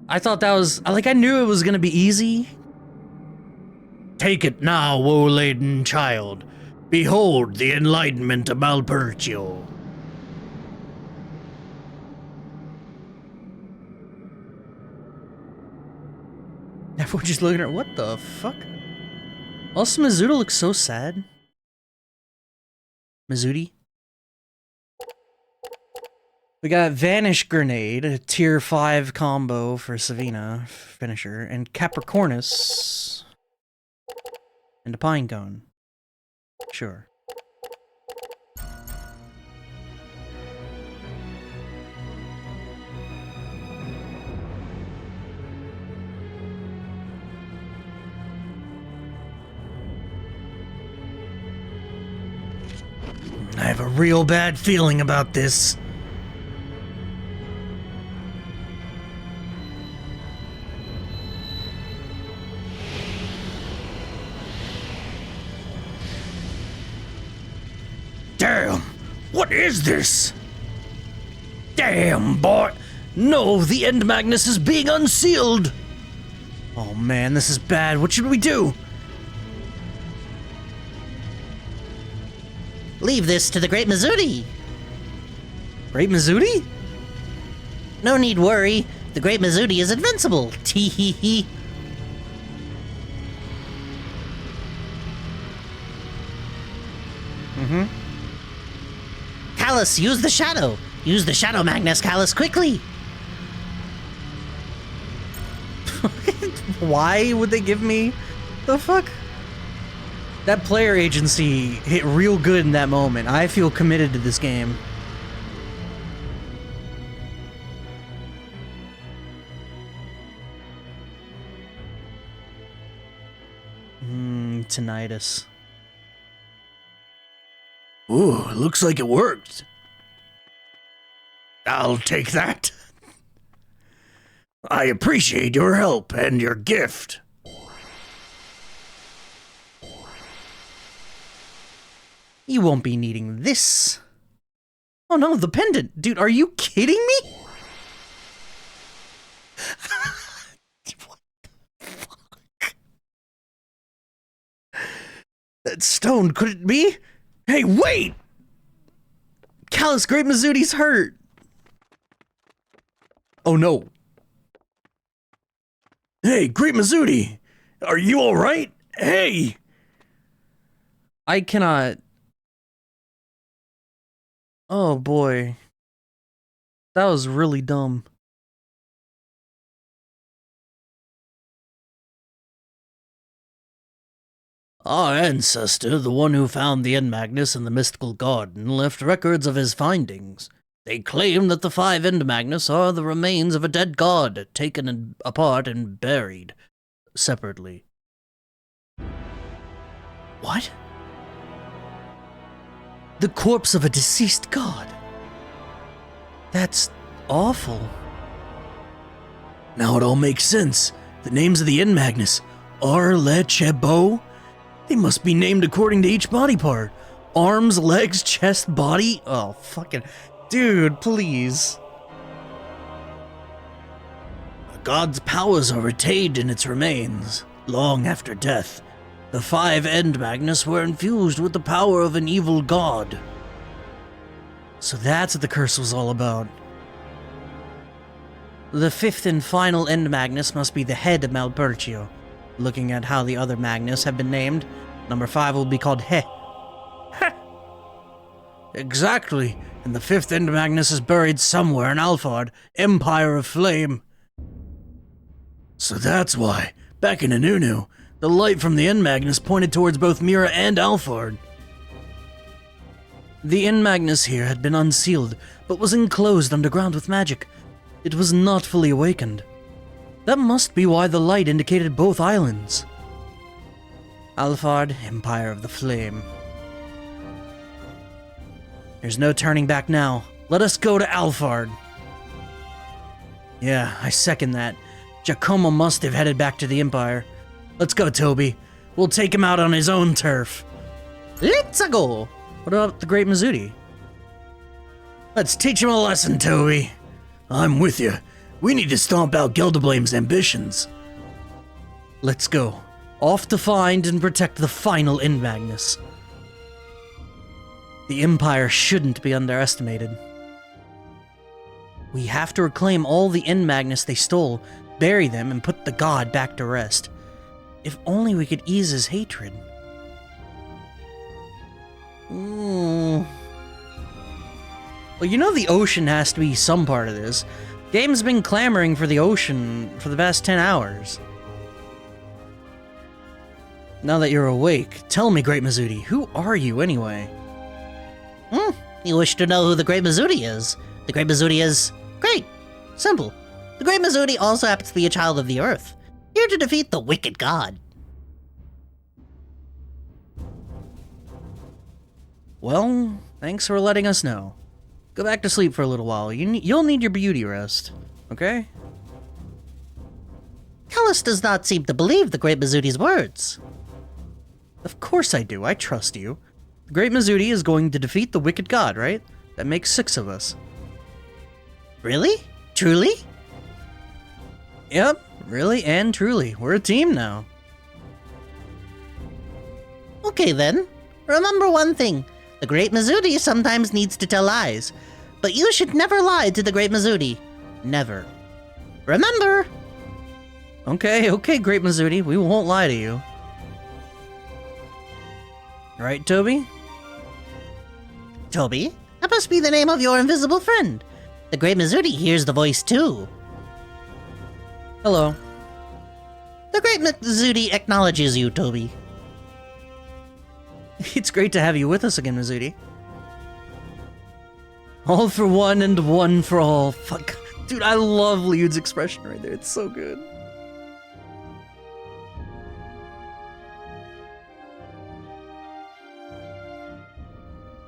I thought that was... Like, I knew it was gonna be easy. Take it now, woe-laden child. Behold the enlightenment of Malpercio. Everyone's just looking at... What the fuck? Also, Mizuta looks so sad. Mizuti. We got Vanish Grenade, a tier 5 combo for Savina, finisher, and Capricornus, and a Pine Cone. Sure. I have a real bad feeling about this. Damn! What is this? Damn, boy! No, the End Magnus is being unsealed! Oh man, this is bad. What should we do? Leave this to the Great Mizuti. Great Mizuti? No need worry. The Great Mizuti is invincible. Tee hee hee. Callus, use the shadow. Use the Shadow Magnus, Callus, quickly. Why would they give me the fuck? That player agency hit real good in that moment. I feel committed to this game. Tinnitus. Ooh, looks like it worked. I'll take that. I appreciate your help and your gift. You won't be needing this. Oh no, the pendant. Dude, are you kidding me? What the fuck? That stone, could it be? Hey, wait! Callus, Great Mizuti's hurt. Oh no. Hey, Great Mizuti! Are you alright? Hey! I cannot... Oh boy. That was really dumb. Our ancestor, the one who found the End Magnus in the mystical garden, left records of his findings. They claim that the 5 End Magnus are the remains of a dead god, taken apart and buried separately. What? The corpse of a deceased god. That's awful. Now it all makes sense. The names of the End Magnus, Lechebo, they must be named according to each body part. Arms, legs, chest, body. Oh, fucking... Dude, please. A god's powers are retained in its remains. Long after death, the 5 End Magnus were infused with the power of an evil god. So that's what the curse was all about. The fifth and final End Magnus must be the head of Malpercio. Looking at how the other Magnus have been named, number 5 will be called He. Heh! Exactly, and the fifth End Magnus is buried somewhere in Alphard, Empire of Flame. So that's why, back in Anunu, the light from the End Magnus pointed towards both Mira and Alphard. The End Magnus here had been unsealed, but was enclosed underground with magic. It was not fully awakened. That must be why the light indicated both islands. Alphard, Empire of the Flame. There's no turning back now. Let us go to Alphard. Yeah, I second that. Giacomo must have headed back to the Empire. Let's go, Toby. We'll take him out on his own turf. Let's go! What about the Great Mazzuti? Let's teach him a lesson, Toby. I'm with you. We need to stomp out Geldablame's ambitions. Let's go. Off to find and protect the final End Magnus. The Empire shouldn't be underestimated. We have to reclaim all the End Magnus they stole, bury them, and put the god back to rest. If only we could ease his hatred. Well, you know the ocean has to be some part of this. Game's been clamoring for the ocean for the past 10 hours. Now that you're awake, tell me, Great Mazzuti, who are you anyway? You wish to know who the Great Mazzuti is? The Great Mazzuti is... great. Simple. The Great Mazzuti also happens to be a child of the Earth, here to defeat the wicked god. Well, thanks for letting us know. Go back to sleep for a little while. You'll need your beauty rest, okay? Callus does not seem to believe the Great Mazzuti's words. Of course I do. I trust you. The Great Mazzuti is going to defeat the wicked god, right? That makes 6 of us. Really? Truly? Yep, really and truly. We're a team now. Okay then. Remember one thing. The Great Mazzuti sometimes needs to tell lies. But you should never lie to the Great Mazzuti. Never. Remember! Okay, Great Mazzuti. We won't lie to you. Right, Toby? Toby, that must be the name of your invisible friend. The Great Mazzuti hears the voice too. Hello. The Great Mazzuti acknowledges you, Toby. It's great to have you with us again, Mazzuti. All for one and one for all. Fuck. Dude, I love Liud's expression right there. It's so good.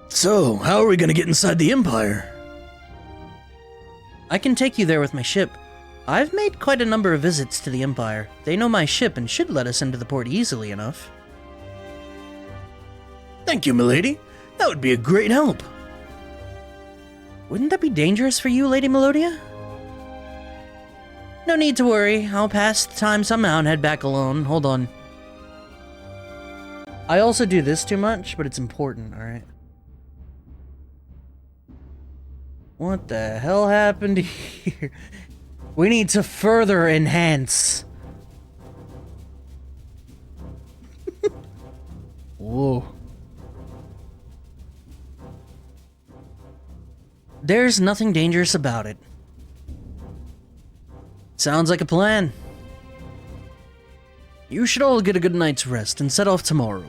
So, how are we gonna get inside the Empire? I can take you there with my ship. I've made quite a number of visits to the Empire. They know my ship and should let us into the port easily enough. Thank you, milady. That would be a great help. Wouldn't that be dangerous for you, Lady Melodia? No need to worry. I'll pass the time somehow and head back alone. Hold on. I also do this too much, but it's important, alright? What the hell happened here? We need to further enhance. Whoa. There's nothing dangerous about it. Sounds like a plan. You should all get a good night's rest and set off tomorrow.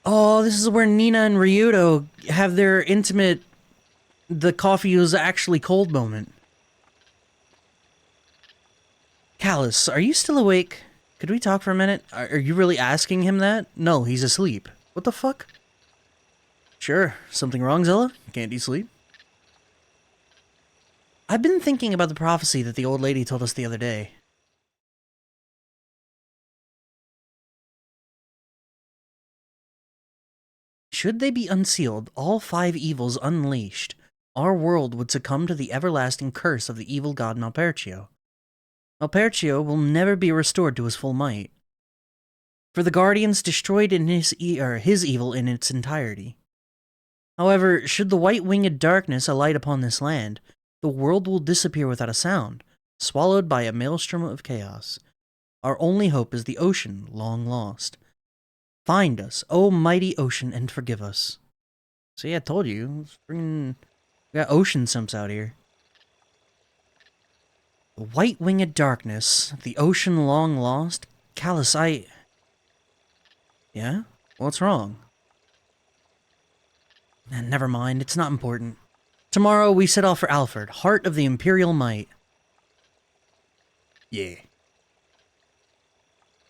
Oh, this is where Nina and Ryudo have their intimate, the coffee was actually cold moment. Callus, are you still awake? Could we talk for a minute? Are you really asking him that? No, he's asleep. What the fuck? Sure. Something wrong, Zella? Can't you sleep? I've been thinking about the prophecy that the old lady told us the other day. Should they be unsealed, all 5 evils unleashed, our world would succumb to the everlasting curse of the evil god Malpercio. Malpercio will never be restored to his full might, for the Guardians destroyed in his evil in its entirety. However, should the white-winged darkness alight upon this land, the world will disappear without a sound, swallowed by a maelstrom of chaos. Our only hope is the ocean, long lost. Find us, O mighty ocean, and forgive us. See, I told you. We got ocean simps out here. The white-winged darkness, the ocean long lost. Callus, Yeah? What's wrong? Never mind, it's not important. Tomorrow we set off for Alfred, heart of the Imperial Might. Yeah.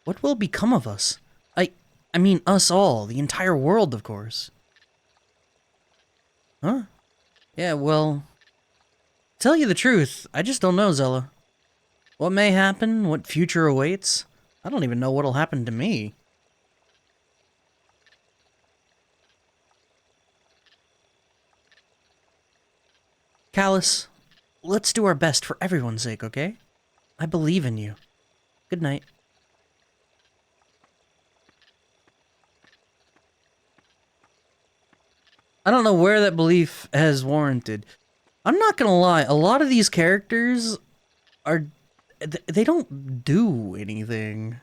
What will become of us? I mean us all, the entire world, of course. Huh? Yeah, well... Tell you the truth, I just don't know, Zella. What may happen, what future awaits, I don't even know what'll happen to me. Callus, let's do our best for everyone's sake, okay? I believe in you. Good night. I don't know where that belief has warranted. I'm not gonna lie, a lot of these characters are... they don't do anything.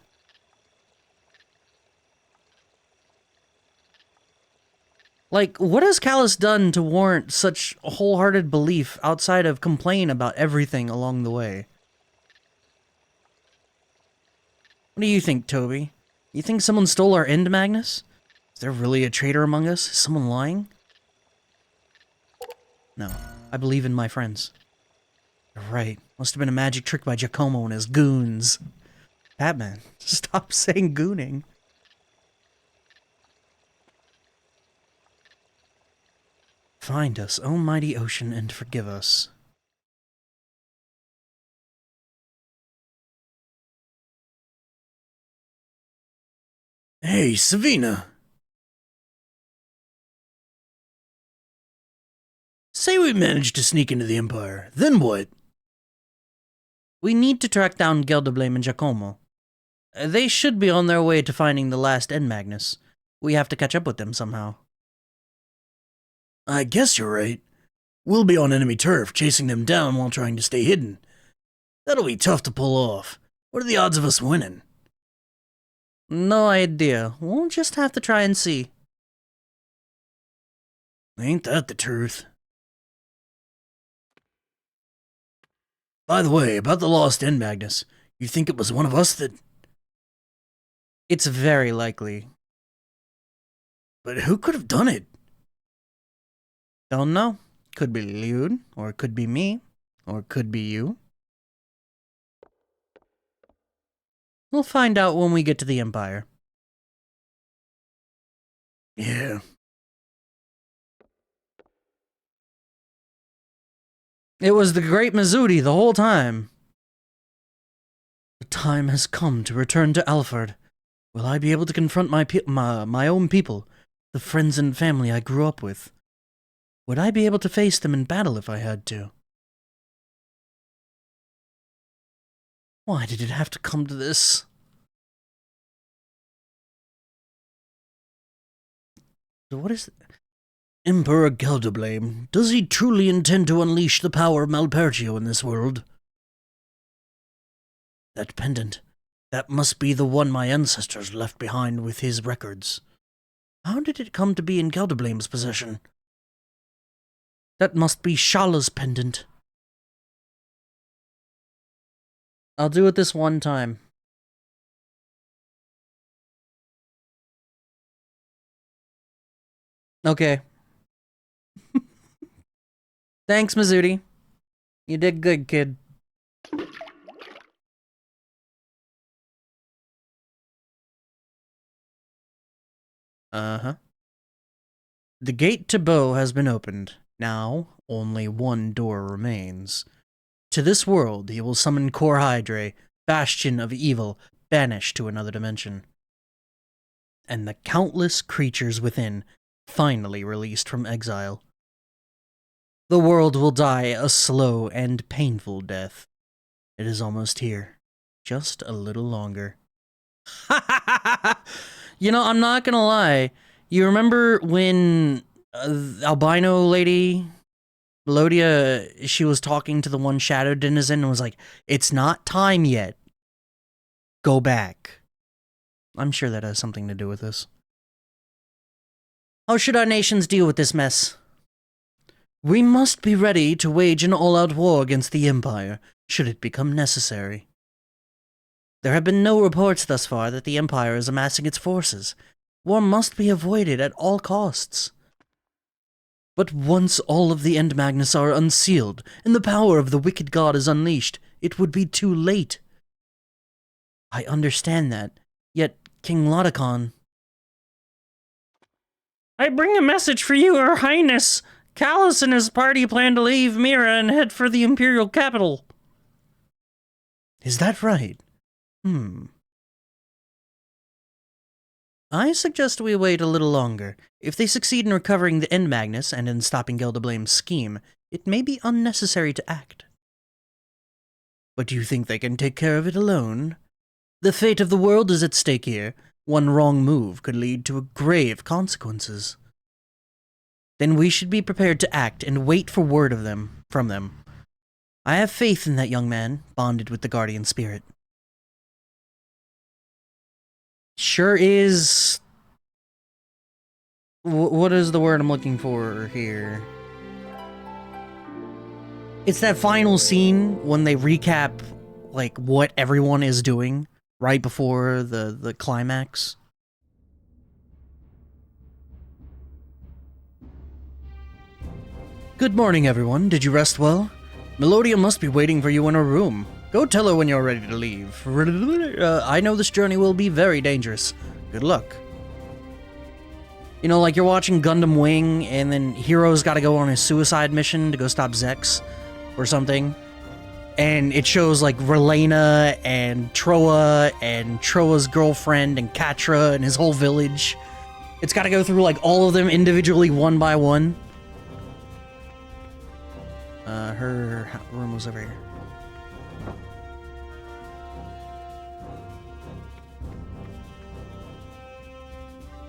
Like, what has Callus done to warrant such wholehearted belief outside of complain about everything along the way? What do you think, Toby? You think someone stole our end, Magnus? Is there really a traitor among us? Is someone lying? No, I believe in my friends. You're right. Must have been a magic trick by Giacomo and his goons. Batman, stop saying gooning. Find us, O mighty ocean, and forgive us. Hey, Savina! Say we managed to sneak into the Empire, then what? We need to track down Gelderblame and Giacomo. They should be on their way to finding the last End Magnus. We have to catch up with them somehow. I guess you're right. We'll be on enemy turf, chasing them down while trying to stay hidden. That'll be tough to pull off. What are the odds of us winning? No idea. We'll just have to try and see. Ain't that the truth? By the way, about the lost End Magnus, you think it was one of us that... It's very likely. But who could have done it? Don't know. Could be Liud, or it could be me, or it could be you. We'll find out when we get to the Empire. Yeah. It was the Great Mizudi the whole time. The time has come to return to Alfred. Will I be able to confront my own people, the friends and family I grew up with? Would I be able to face them in battle if I had to? Why did it have to come to this? So what is it? Emperor Gelderblame, does he truly intend to unleash the power of Malpercio in this world? That pendant, that must be the one my ancestors left behind with his records. How did it come to be in Gelderblame's possession? That must be Shala's pendant. I'll do it this one time. Okay. Thanks, Mizudi. You did good, kid. Uh-huh. The gate to Bo has been opened. Now, only one door remains. To this world, he will summon Cor Hydre, bastion of evil, banished to another dimension. And the countless creatures within, finally released from exile. The world will die a slow and painful death. It is almost here. Just a little longer. You know, I'm not gonna lie. You remember when albino lady, Melodia, she was talking to the one shadow denizen and was like, "It's not time yet. Go back." I'm sure that has something to do with this. How should our nations deal with this mess? We must be ready to wage an all-out war against the Empire, should it become necessary. There have been no reports thus far that the Empire is amassing its forces. War must be avoided at all costs. But once all of the End Magnus are unsealed, and the power of the wicked god is unleashed, it would be too late. I understand that, yet King Lotacon... I bring a message for you, Her Highness! Callus and his party plan to leave Mira and head for the Imperial capital. Is that right? I suggest we wait a little longer. If they succeed in recovering the End Magnus and in stopping Geldablame's scheme, it may be unnecessary to act. But do you think they can take care of it alone? The fate of the world is at stake here. One wrong move could lead to grave consequences. Then we should be prepared to act and wait for word from them. I have faith in that young man, bonded with the guardian spirit. Sure is... What is the word I'm looking for here? It's that final scene when they recap, like, what everyone is doing right before the climax. Good morning, everyone. Did you rest well? Melodia must be waiting for you in her room. Go tell her when you're ready to leave. I know this journey will be very dangerous. Good luck. You know, like you're watching Gundam Wing, and then Hero's gotta go on a suicide mission to go stop Zex, or something. And it shows, like, Relena, and Troa's girlfriend, and Katra, and his whole village. It's gotta go through, like, all of them individually, one by one. Her room was over here.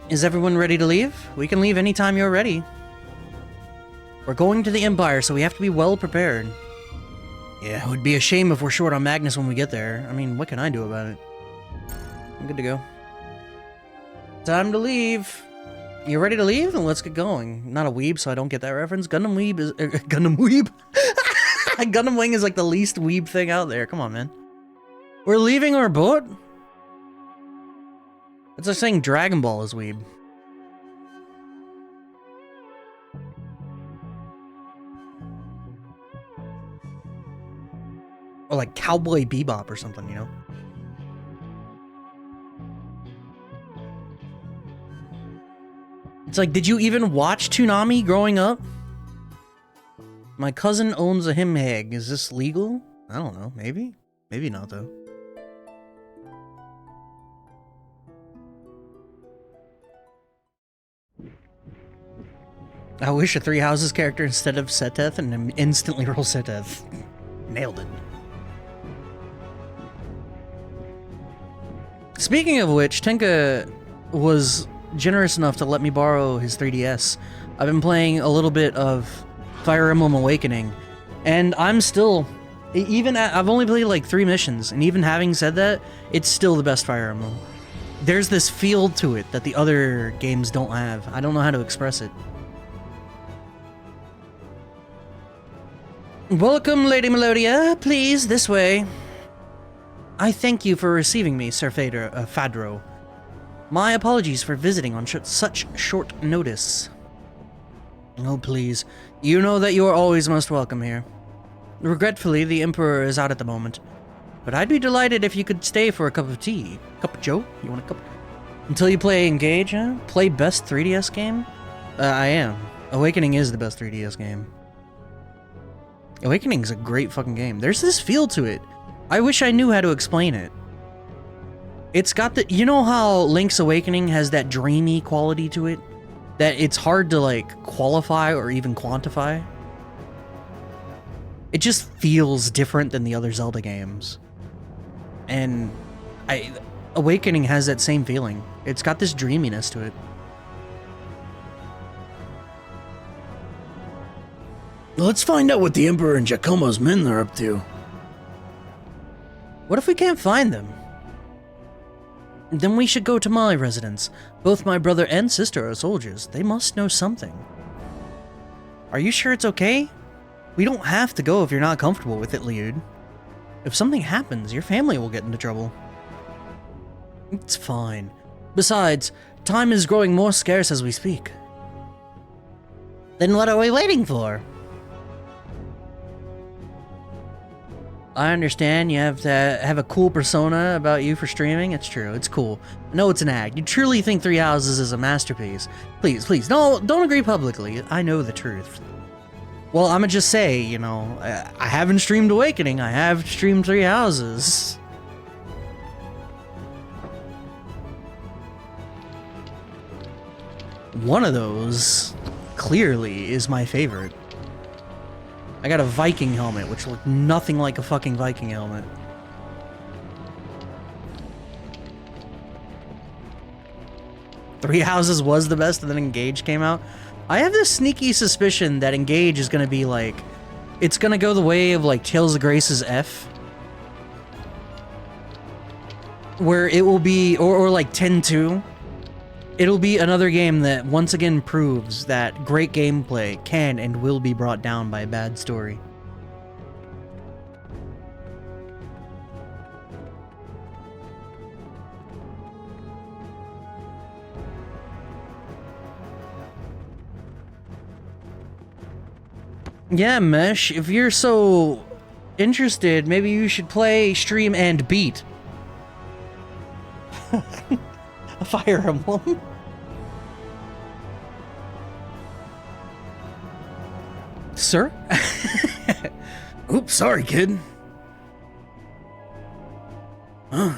Is everyone ready to leave? We can leave anytime you're ready. We're going to the Empire, so we have to be well prepared. Yeah, it would be a shame if we're short on Magnus when we get there. I mean, what can I do about it? I'm good to go. Time to leave. You ready to leave? Then let's get going. Not a weeb, so I don't get that reference. Gundam weeb is... Gundam weeb? Gundam Wing is like the least weeb thing out there. Come on, man. We're leaving our boat? It's like saying Dragon Ball is weeb. Or like Cowboy Bebop or something, you know? It's like, did you even watch Toonami growing up? My cousin owns a him hag. Is this legal? I don't know. Maybe? Maybe not, though. I wish a Three Houses character instead of Seteth and instantly roll Seteth. Nailed it. Speaking of which, Tenka was generous enough to let me borrow his 3DS. I've been playing a little bit of Fire Emblem Awakening, and I'm still, I've only played like 3 missions, and even having said that, it's still the best Fire Emblem. There's this feel to it that the other games don't have. I don't know how to express it. Welcome, Lady Melodia. Please, this way. I thank you for receiving me, Sir Fadro. My apologies for visiting on such short notice. Oh, please. You know that you are always most welcome here. Regretfully, the Emperor is out at the moment. But I'd be delighted if you could stay for a cup of tea. Cup of joe? You want a cup? Until you play Engage, huh? Play best 3DS game? I am. Awakening is the best 3DS game. Awakening's a great fucking game. There's this feel to it. I wish I knew how to explain it. It's got the... You know how Link's Awakening has that dreamy quality to it? That it's hard to, like, qualify or even quantify? It just feels different than the other Zelda games. And Awakening has that same feeling. It's got this dreaminess to it. Let's find out what the Emperor and Giacomo's men are up to. What if we can't find them? Then we should go to my residence. Both my brother and sister are soldiers. They must know something. Are you sure it's okay? We don't have to go if you're not comfortable with it, Liud. If something happens, your family will get into trouble. It's fine. Besides, time is growing more scarce as we speak. Then what are we waiting for? I understand you have to have a cool persona about you for streaming. It's true. It's cool. I know it's an act. You truly think Three Houses is a masterpiece. Please, please, no, don't agree publicly. I know the truth. Well, I'ma just say, you know, I haven't streamed Awakening. I have streamed Three Houses. One of those, clearly, is my favorite. I got a Viking helmet, which looked nothing like a fucking Viking helmet. Three Houses was the best, and then Engage came out. I have this sneaky suspicion that Engage is gonna be like... It's gonna go the way of, like, Tales of Grace's F. Where it will be... Or like 10-2. It'll be another game that once again proves that great gameplay can and will be brought down by a bad story. Yeah, Mesh, if you're so interested, maybe you should play, stream, and beat. A Fire Emblem. Sir? Oops, sorry, kid.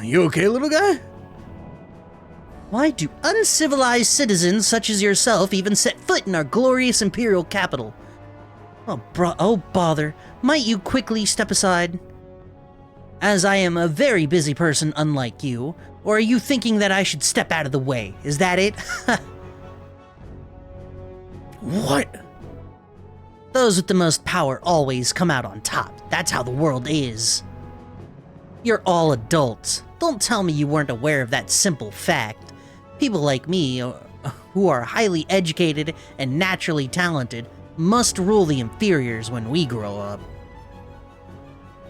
You okay, little guy? Why do uncivilized citizens such as yourself even set foot in our glorious imperial capital? Oh, bother. Might you quickly step aside? As I am a very busy person unlike you, or are you thinking that I should step out of the way? Is that it? What? Those with the most power always come out on top. That's how the world is. You're all adults. Don't tell me you weren't aware of that simple fact. People like me, who are highly educated and naturally talented, must rule the inferiors when we grow up.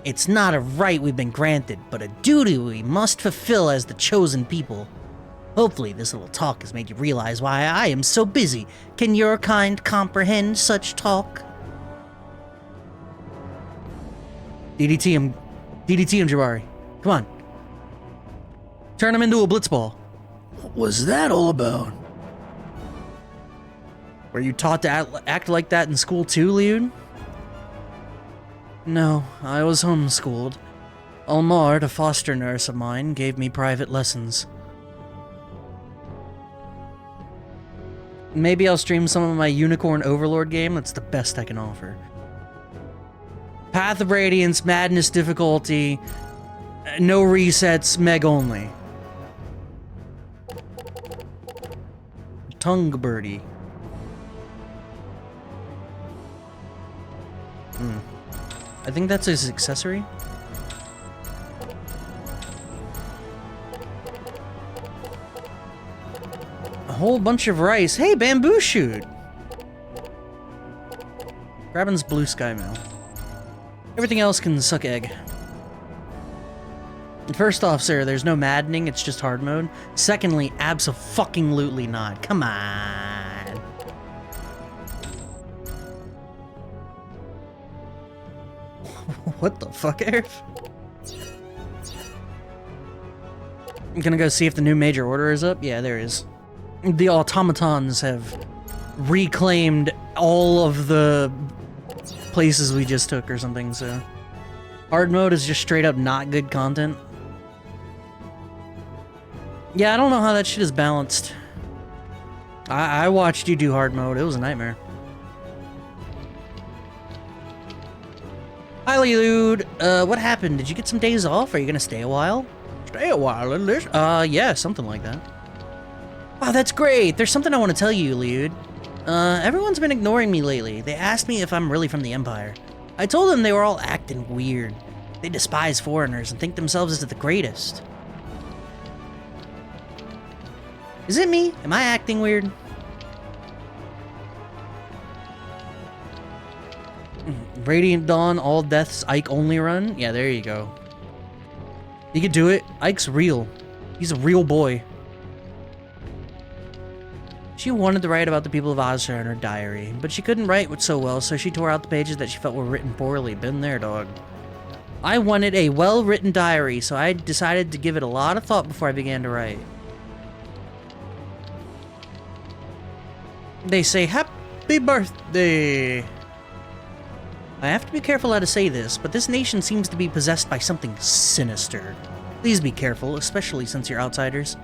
It's not a right we've been granted, but a duty we must fulfill as the chosen people. Hopefully this little talk has made you realize why I am so busy. Can your kind comprehend such talk? DDT him, Jabari. Come on. Turn him into a blitzball. What was that all about? Were you taught to act like that in school too, Liud? No, I was homeschooled. Almard, a foster nurse of mine, gave me private lessons. Maybe I'll stream some of my Unicorn Overlord game. That's the best I can offer. Path of Radiance, Madness difficulty, no resets, Meg only. Tongue Birdie. I think that's his accessory. A whole bunch of rice. Hey, bamboo shoot! Grabbin's blue sky mail. Everything else can suck egg. First off, sir, there's no maddening, it's just hard mode. Secondly, abso-fucking-lutely not. Come on. What the fuck, Aerith? I'm gonna go see if the new major order is up. Yeah, there is. The automatons have reclaimed all of the places we just took or something, so... Hard mode is just straight up not good content. Yeah, I don't know how that shit is balanced. I watched you do hard mode. It was a nightmare. Hi, Lelude. What happened? Did you get some days off? Are you gonna stay a while? Stay a while, at least? Yeah, something like that. Wow, that's great. There's something I want to tell you, Lelude. Everyone's been ignoring me lately. They asked me if I'm really from the Empire. I told them they were all acting weird. They despise foreigners and think themselves as the greatest. Is it me? Am I acting weird? Radiant Dawn, All Deaths, Ike only run? Yeah, there you go. You could do it. Ike's real. He's a real boy. She wanted to write about the people of Ozra in her diary, but she couldn't write so well, so she tore out the pages that she felt were written poorly. Been there, dog. I wanted a well-written diary, so I decided to give it a lot of thought before I began to write. They say, happy birthday! I have to be careful how to say this, but this nation seems to be possessed by something sinister. Please be careful, especially since you're outsiders.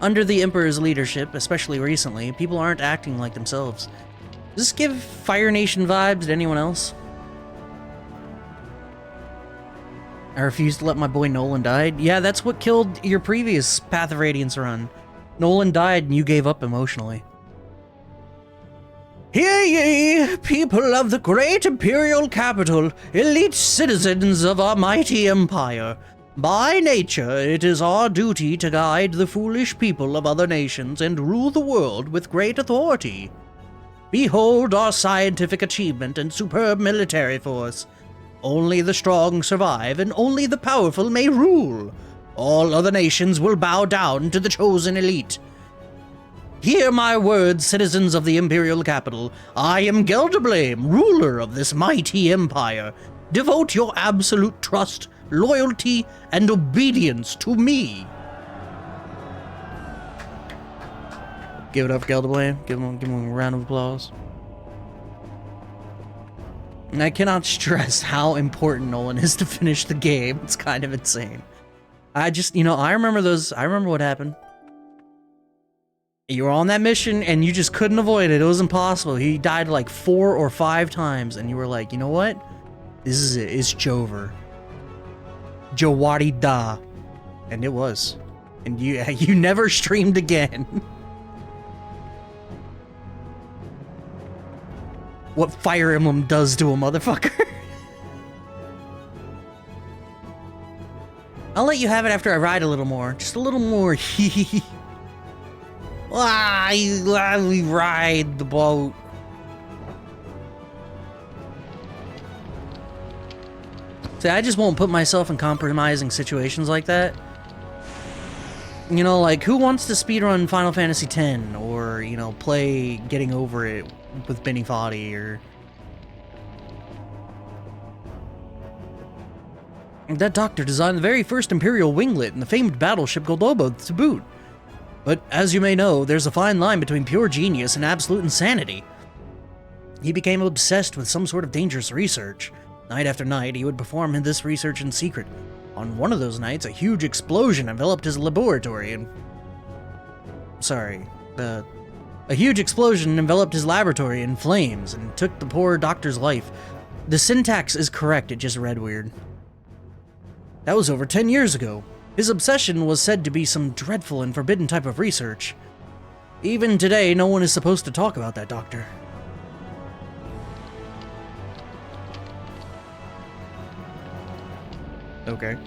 Under the Emperor's leadership, especially recently, people aren't acting like themselves. Does this give Fire Nation vibes to anyone else? I refuse to let my boy Nolan die. Yeah, that's what killed your previous Path of Radiance run. Nolan died and you gave up emotionally. Hear ye, people of the great imperial capital, elite citizens of our mighty empire. By nature, it is our duty to guide the foolish people of other nations and rule the world with great authority. Behold our scientific achievement and superb military force. Only the strong survive, and only the powerful may rule. All other nations will bow down to the chosen elite. Hear my words, citizens of the imperial capital. I am Gelderblame, ruler of this mighty empire. Devote your absolute trust, loyalty, and obedience to me. Give it up, Gelderblame. Give him a round of applause. And I cannot stress how important Nolan is to finish the game. It's kind of insane. I just, I remember what happened. You were on that mission and you just couldn't avoid it. It was impossible. He died like 4 or 5 times and you were like, you know what? This is it. It's Jover. Jawadi Da. And it was. And you never streamed again. What Fire Emblem does to a motherfucker. I'll let you have it after I ride a little more. Just a little more. We ride the boat. See, I just won't put myself in compromising situations like that. Like, who wants to speedrun Final Fantasy X? Or, play Getting Over It with Benny Foddy, or... That doctor designed the very first Imperial winglet and the famed battleship Goldobo to boot. But, as you may know, there's a fine line between pure genius and absolute insanity. He became obsessed with some sort of dangerous research. Night after night, he would perform this research in secret. On one of those nights, a huge explosion enveloped his laboratory and... A huge explosion enveloped his laboratory in flames and took the poor doctor's life. The syntax is correct, it just read weird. That was over 10 years ago. His obsession was said to be some dreadful and forbidden type of research. Even today, no one is supposed to talk about that doctor. Okay.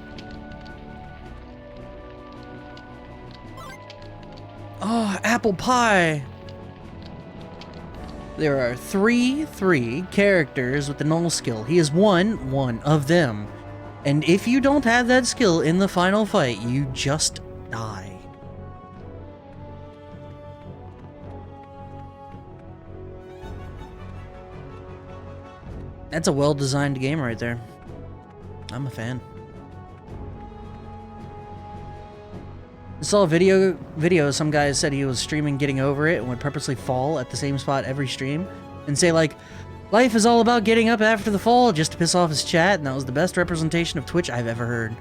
Oh, apple pie! There are three characters with the null skill. He is one of them. And if you don't have that skill in the final fight, you just die. That's a well-designed game right there. I'm a fan. I saw a video some guy said he was streaming Getting Over It and would purposely fall at the same spot every stream and say like, life is all about getting up after the fall just to piss off his chat, and that was the best representation of Twitch I've ever heard.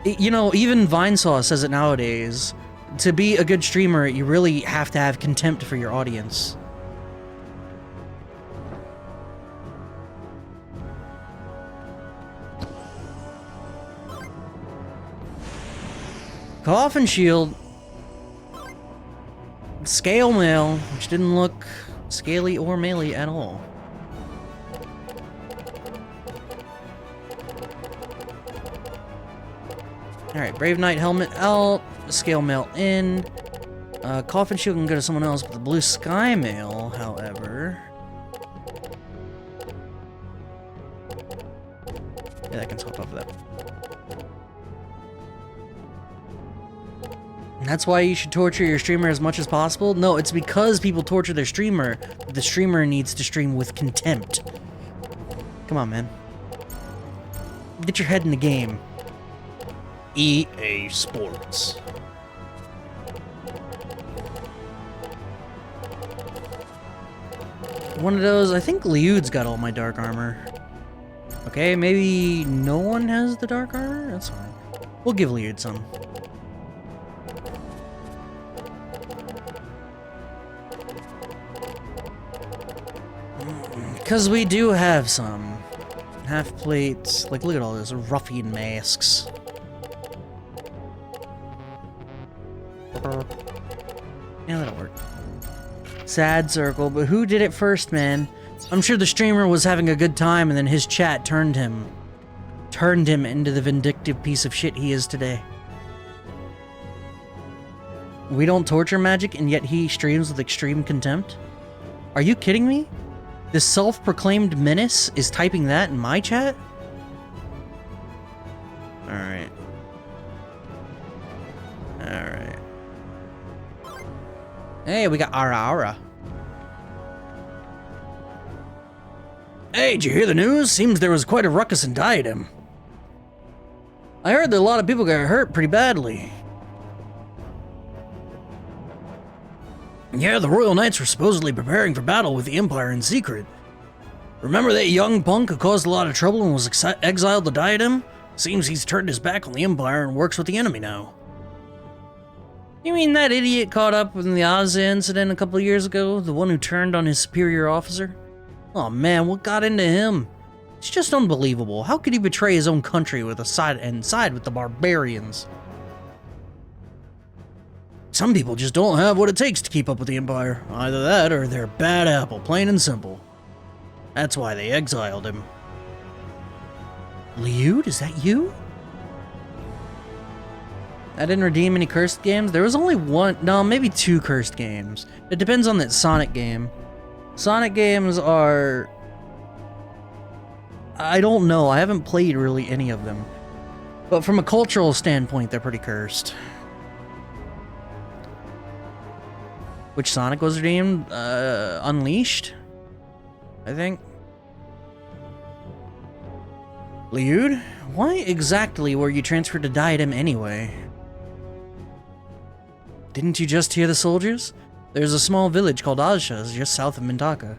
Even Vinesaw says it nowadays. To be a good streamer, you really have to have contempt for your audience. Coffin shield. Scale mail, which didn't look scaly or maily at all. Alright, Brave Knight helmet out, scale mail in. Coffin shield can go to someone else, but the blue sky mail, however... Yeah, that can swap off of that. That's why you should torture your streamer as much as possible? No, it's because people torture their streamer. The streamer needs to stream with contempt. Come on, man. Get your head in the game. EA Sports. One of those, I think Liud's got all my dark armor. Okay, maybe no one has the dark armor? That's fine. We'll give Liud some. Because we do have some. Half plates. Like, look at all those ruffian masks. Yeah, that'll work. Sad circle, but who did it first, man? I'm sure the streamer was having a good time and then his chat turned him into the vindictive piece of shit he is today. We don't torture Magic and yet he streams with extreme contempt? Are you kidding me? This self-proclaimed menace is typing that in my chat? Alright. Alright. Hey, we got Ara. Hey, did you hear the news? Seems there was quite a ruckus in Diadem. I heard that a lot of people got hurt pretty badly. Yeah, the Royal Knights were supposedly preparing for battle with the Empire in secret. Remember that young punk who caused a lot of trouble and was exiled to Diadem? Seems he's turned his back on the Empire and works with the enemy now. You mean that idiot caught up in the Oz incident a couple of years ago? The one who turned on his superior officer? Oh man, what got into him? It's just unbelievable. How could he betray his own country with side with the barbarians? Some people just don't have what it takes to keep up with the Empire. Either that or they're a bad apple, plain and simple. That's why they exiled him. Liud, is that you? I didn't redeem any cursed games. There was only one, no, maybe two cursed games. It depends on that Sonic game. Sonic games are... I don't know, I haven't played really any of them. But from a cultural standpoint, they're pretty cursed. Which Sonic was redeemed? Unleashed? I think. Liud? Why exactly were you transferred to Diadem anyway? Didn't you just hear the soldiers? There's a small village called Azshas just south of Mintaka.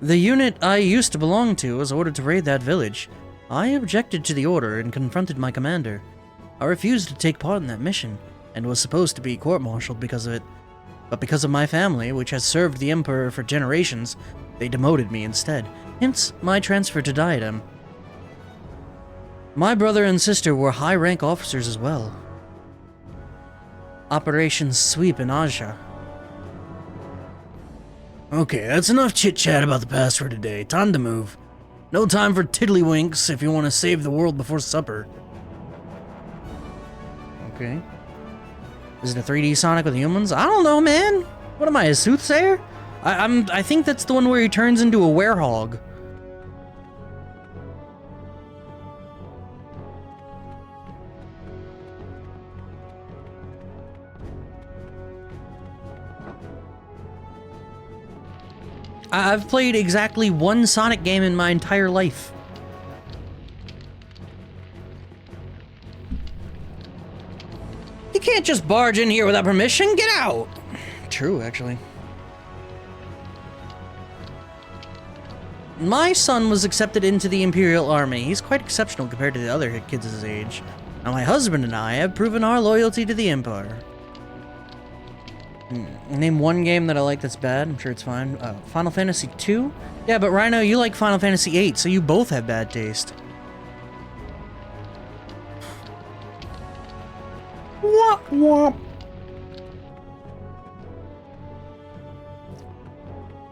The unit I used to belong to was ordered to raid that village. I objected to the order and confronted my commander. I refused to take part in that mission, and was supposed to be court-martialed because of it. But because of my family, which has served the Emperor for generations, they demoted me instead, hence my transfer to Diadem. My brother and sister were high-rank officers as well. Operation Sweep in Azsha. Okay, that's enough chit-chat about the past for today. Time to move. No time for tiddlywinks if you want to save the world before supper. Okay. Is it a 3D Sonic with humans? I don't know, man. What am I, a soothsayer? I think that's the one where he turns into a werehog. I've played exactly one Sonic game in my entire life. You can't just barge in here without permission. Get out! True, actually. My son was accepted into the Imperial Army. He's quite exceptional compared to the other kids his age. Now my husband and I have proven our loyalty to the Empire. Name one game that I like that's bad. I'm sure it's fine. Final Fantasy 2? Yeah, but Rhino, you like Final Fantasy 8, so you both have bad taste. Womp womp.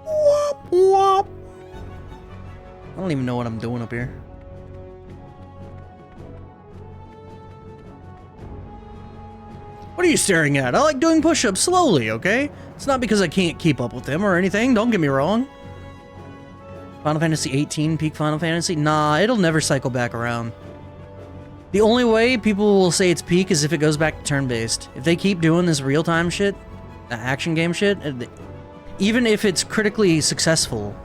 Womp womp. I don't even know what I'm doing up here. What are you staring at? I like doing push-ups slowly, okay? It's not because I can't keep up with them or anything, don't get me wrong. Final Fantasy 18, peak Final Fantasy? Nah, it'll never cycle back around. The only way people will say it's peak is if it goes back to turn-based. If they keep doing this real-time shit, action game shit, even if it's critically successful,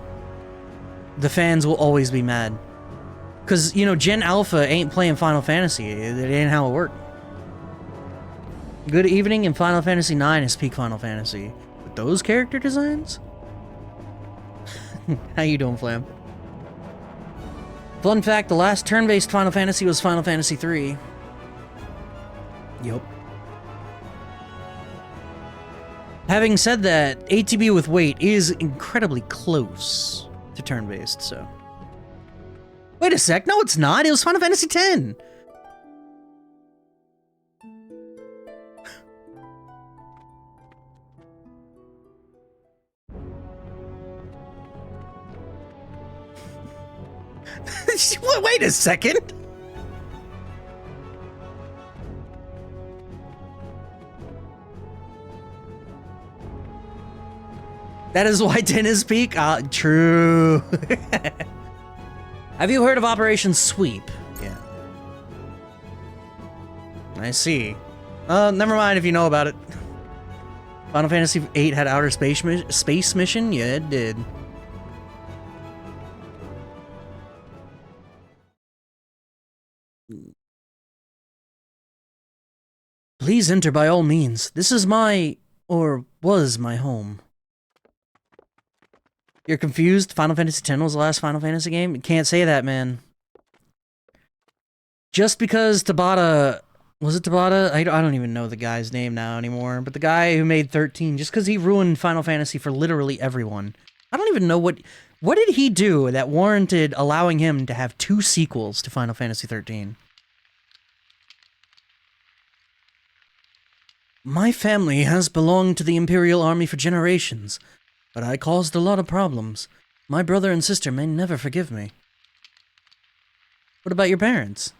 the fans will always be mad. Because, you know, Gen Alpha ain't playing Final Fantasy. It ain't how it worked. Good Evening in Final Fantasy IX is peak Final Fantasy. But those character designs? How you doing, Flam? Fun fact, the last turn-based Final Fantasy was Final Fantasy III. Yup. Having said that, ATB with weight is incredibly close to turn-based, so... Wait a sec, no it's not, it was Final Fantasy X! Wait a second! That is why 10 is peak? True. Have you heard of Operation Sweep? Yeah. I see. Never mind if you know about it. Final Fantasy VIII had outer space mission? Yeah, it did. Please enter by all means. This is my... or was my home. You're confused? Final Fantasy X was the last Final Fantasy game? You can't say that, man. Just because Tabata... Was it Tabata? I don't even know the guy's name now anymore. But the guy who made 13, just because he ruined Final Fantasy for literally everyone. I don't even know what... What did he do that warranted allowing him to have 2 sequels to Final Fantasy 13? My family has belonged to the Imperial Army for generations, but I caused a lot of problems. My brother and sister may never forgive me. What about your parents?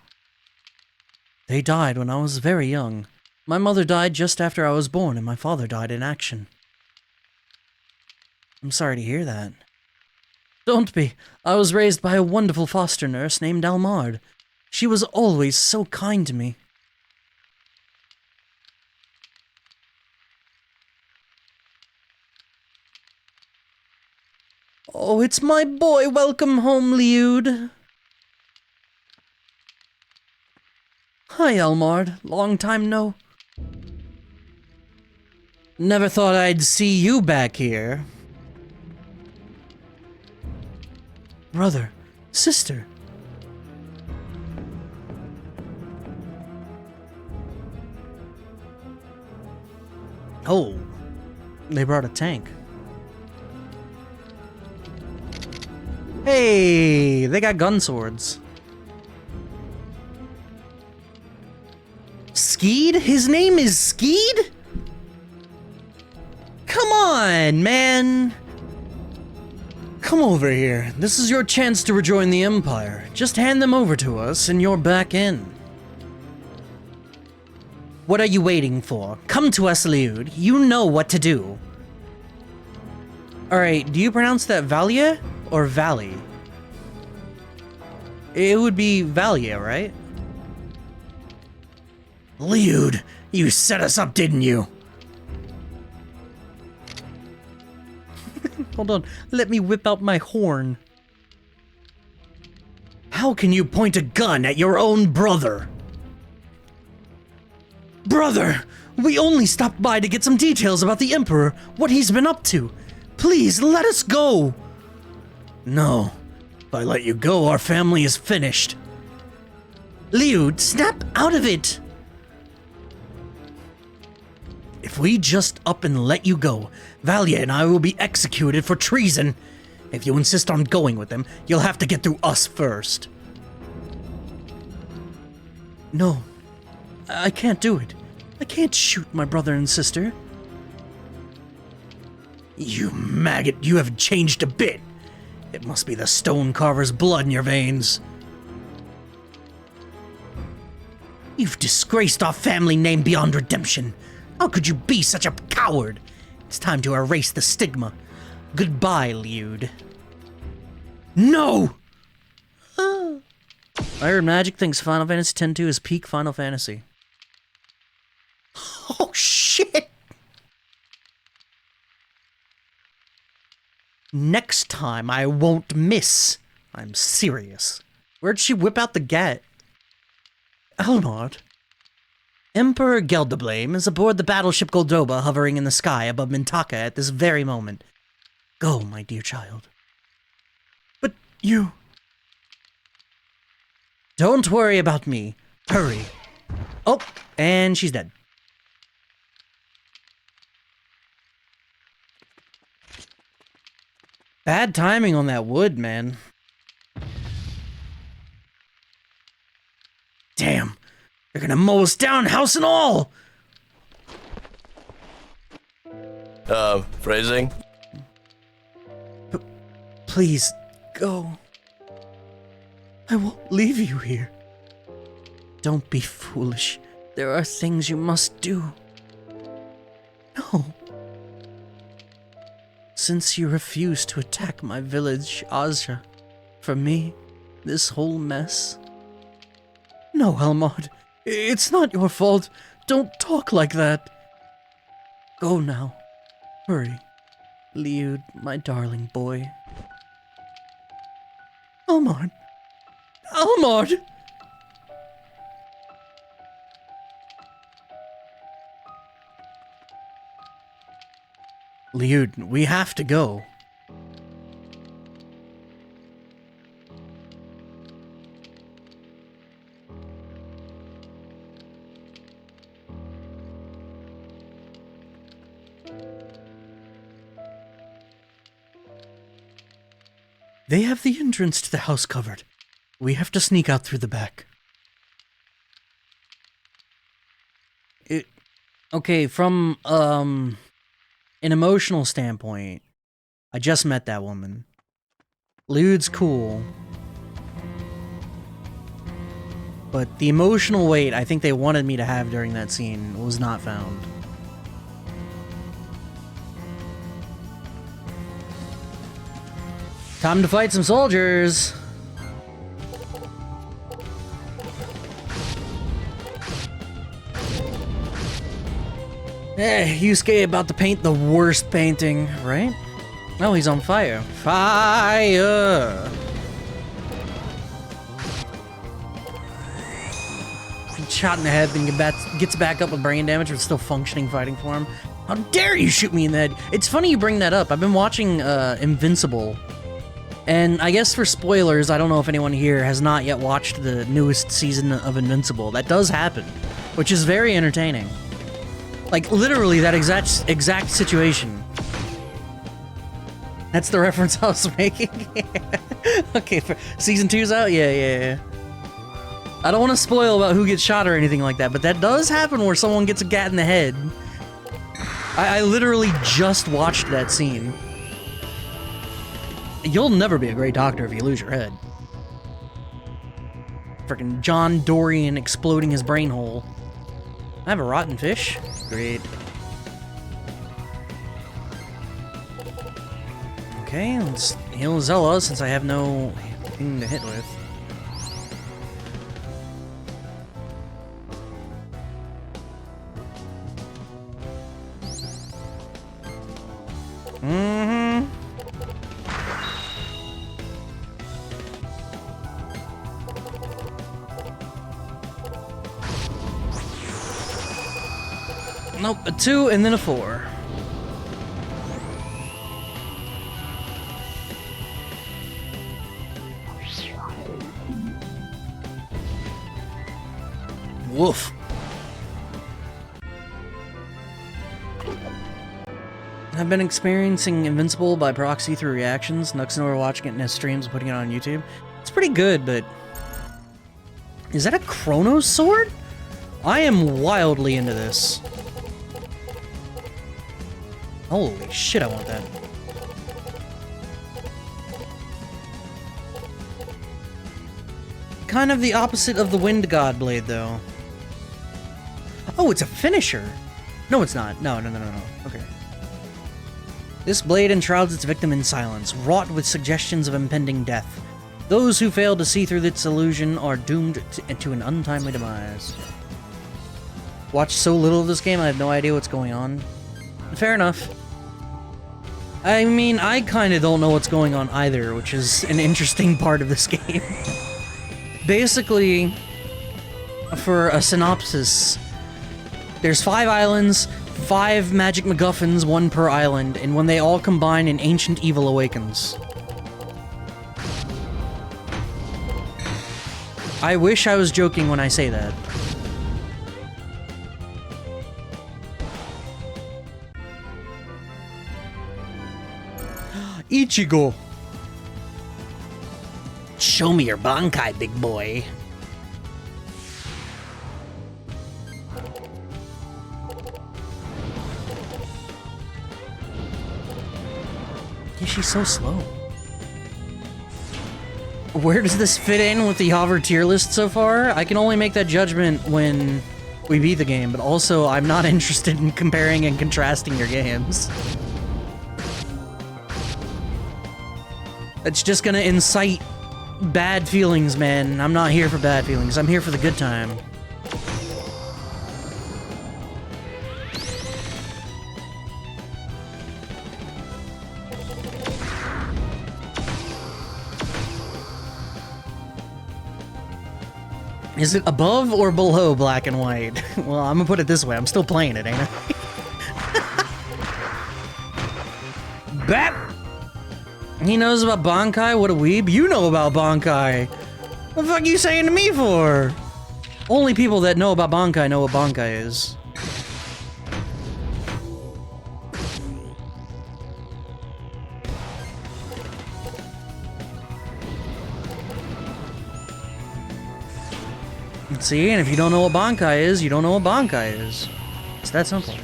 They died when I was very young. My mother died just after I was born, and my father died in action. I'm sorry to hear that. Don't be. I was raised by a wonderful foster nurse named Almard. She was always so kind to me. Oh, it's my boy. Welcome home, Liud. Hi, Almard. Long time no. Never thought I'd see you back here. Brother, sister. Oh, they brought a tank. Hey, they got gun swords. Skeed? His name is Skeed? Come on, man. Come over here. This is your chance to rejoin the Empire. Just hand them over to us and you're back in. What are you waiting for? Come to us, Liud. You know what to do. Alright, do you pronounce that Valia or Valley? It would be Valia, right? Liud, you set us up, didn't you? Hold on, let me whip out my horn. How can you point a gun at your own brother? Brother, we only stopped by to get some details about the Emperor, what he's been up to. Please, let us go. No, if I let you go, our family is finished. Liud, snap out of it. If we just up and let you go, Valia and I will be executed for treason. If you insist on going with them, you'll have to get through us first. No, I can't do it. I can't shoot my brother and sister. You maggot, you haven't changed a bit. It must be the stone carver's blood in your veins. You've disgraced our family name beyond redemption. How could you be such a coward? It's time to erase the stigma. Goodbye, Liud. No! I heard Magic thinks Final Fantasy X-2 is peak Final Fantasy. Oh, shit! Next time, I won't miss. I'm serious. Where'd she whip out the gat? Almod. Emperor Gelderblame is aboard the battleship Goldoba hovering in the sky above Mintaka at this very moment. Go, my dear child. But you... Don't worry about me. Hurry. Oh, and she's dead. Bad timing on that wood, man. Damn. They're gonna mow us down, house and all! Phrasing? Please, go. I won't leave you here. Don't be foolish. There are things you must do. No. Since you refused to attack my village, Azra, for me, this whole mess... No, Almod. It's not your fault. Don't talk like that. Go now. Hurry. Liud, my darling boy. Almod. Almod! Liud, we have to go. They have the entrance to the house covered. We have to sneak out through the back. Okay, from, an emotional standpoint, I just met that woman. Liud's cool. But the emotional weight I think they wanted me to have during that scene was not found. Time to fight some soldiers! Eh, Yusuke about to paint the worst painting, right? Oh, he's on fire. Fire! Shot in the head, then gets back up with brain damage, but still functioning fighting form. How dare you shoot me in the head? It's funny you bring that up. I've been watching Invincible. And I guess for spoilers, I don't know if anyone here has not yet watched the newest season of Invincible. That does happen, which is very entertaining. Like, literally that exact situation. That's the reference I was making? Okay, for season 2's out? Yeah. I don't want to spoil about who gets shot or anything like that, but that does happen where someone gets a gat in the head. I literally just watched that scene. You'll never be a great doctor if you lose your head. Freaking John Dorian exploding his brain hole. I have a rotten fish? Great. Okay, let's heal Zella since I have no thing to hit with. Nope, a 2 and then a 4. Woof. I've been experiencing Invincible by proxy through reactions. Nux and I were watching it in his streams and putting it on YouTube. It's pretty good, but... Is that a Chronos sword? I am wildly into this. Holy shit, I want that. Kind of the opposite of the Wind God Blade, though. Oh, it's a finisher. No, it's not. No. Okay. This blade enshrouds its victim in silence, wrought with suggestions of impending death. Those who fail to see through its illusion are doomed to an untimely demise. Watched so little of this game, I have no idea what's going on. Fair enough. I mean, I kind of don't know what's going on either, which is an interesting part of this game. Basically, for a synopsis, there's 5 islands, 5 magic MacGuffins, 1 per island, and when they all combine, an ancient evil awakens. I wish I was joking when I say that. Ichigo! Show me your Bankai, big boy. Yeah, she's so slow. Where does this fit in with the YoVR tier list so far? I can only make that judgment when we beat the game, but also I'm not interested in comparing and contrasting your games. It's just gonna incite bad feelings, man. I'm not here for bad feelings. I'm here for the good time. Is it above or below Black and White? Well, I'm gonna put it this way. I'm still playing it, ain't I? Bap! He knows about Bankai? What a weeb. You know about Bankai. What the fuck are you saying to me for? Only people that know about Bankai know what Bankai is. See, and if you don't know what Bankai is, you don't know what Bankai is. It's that simple.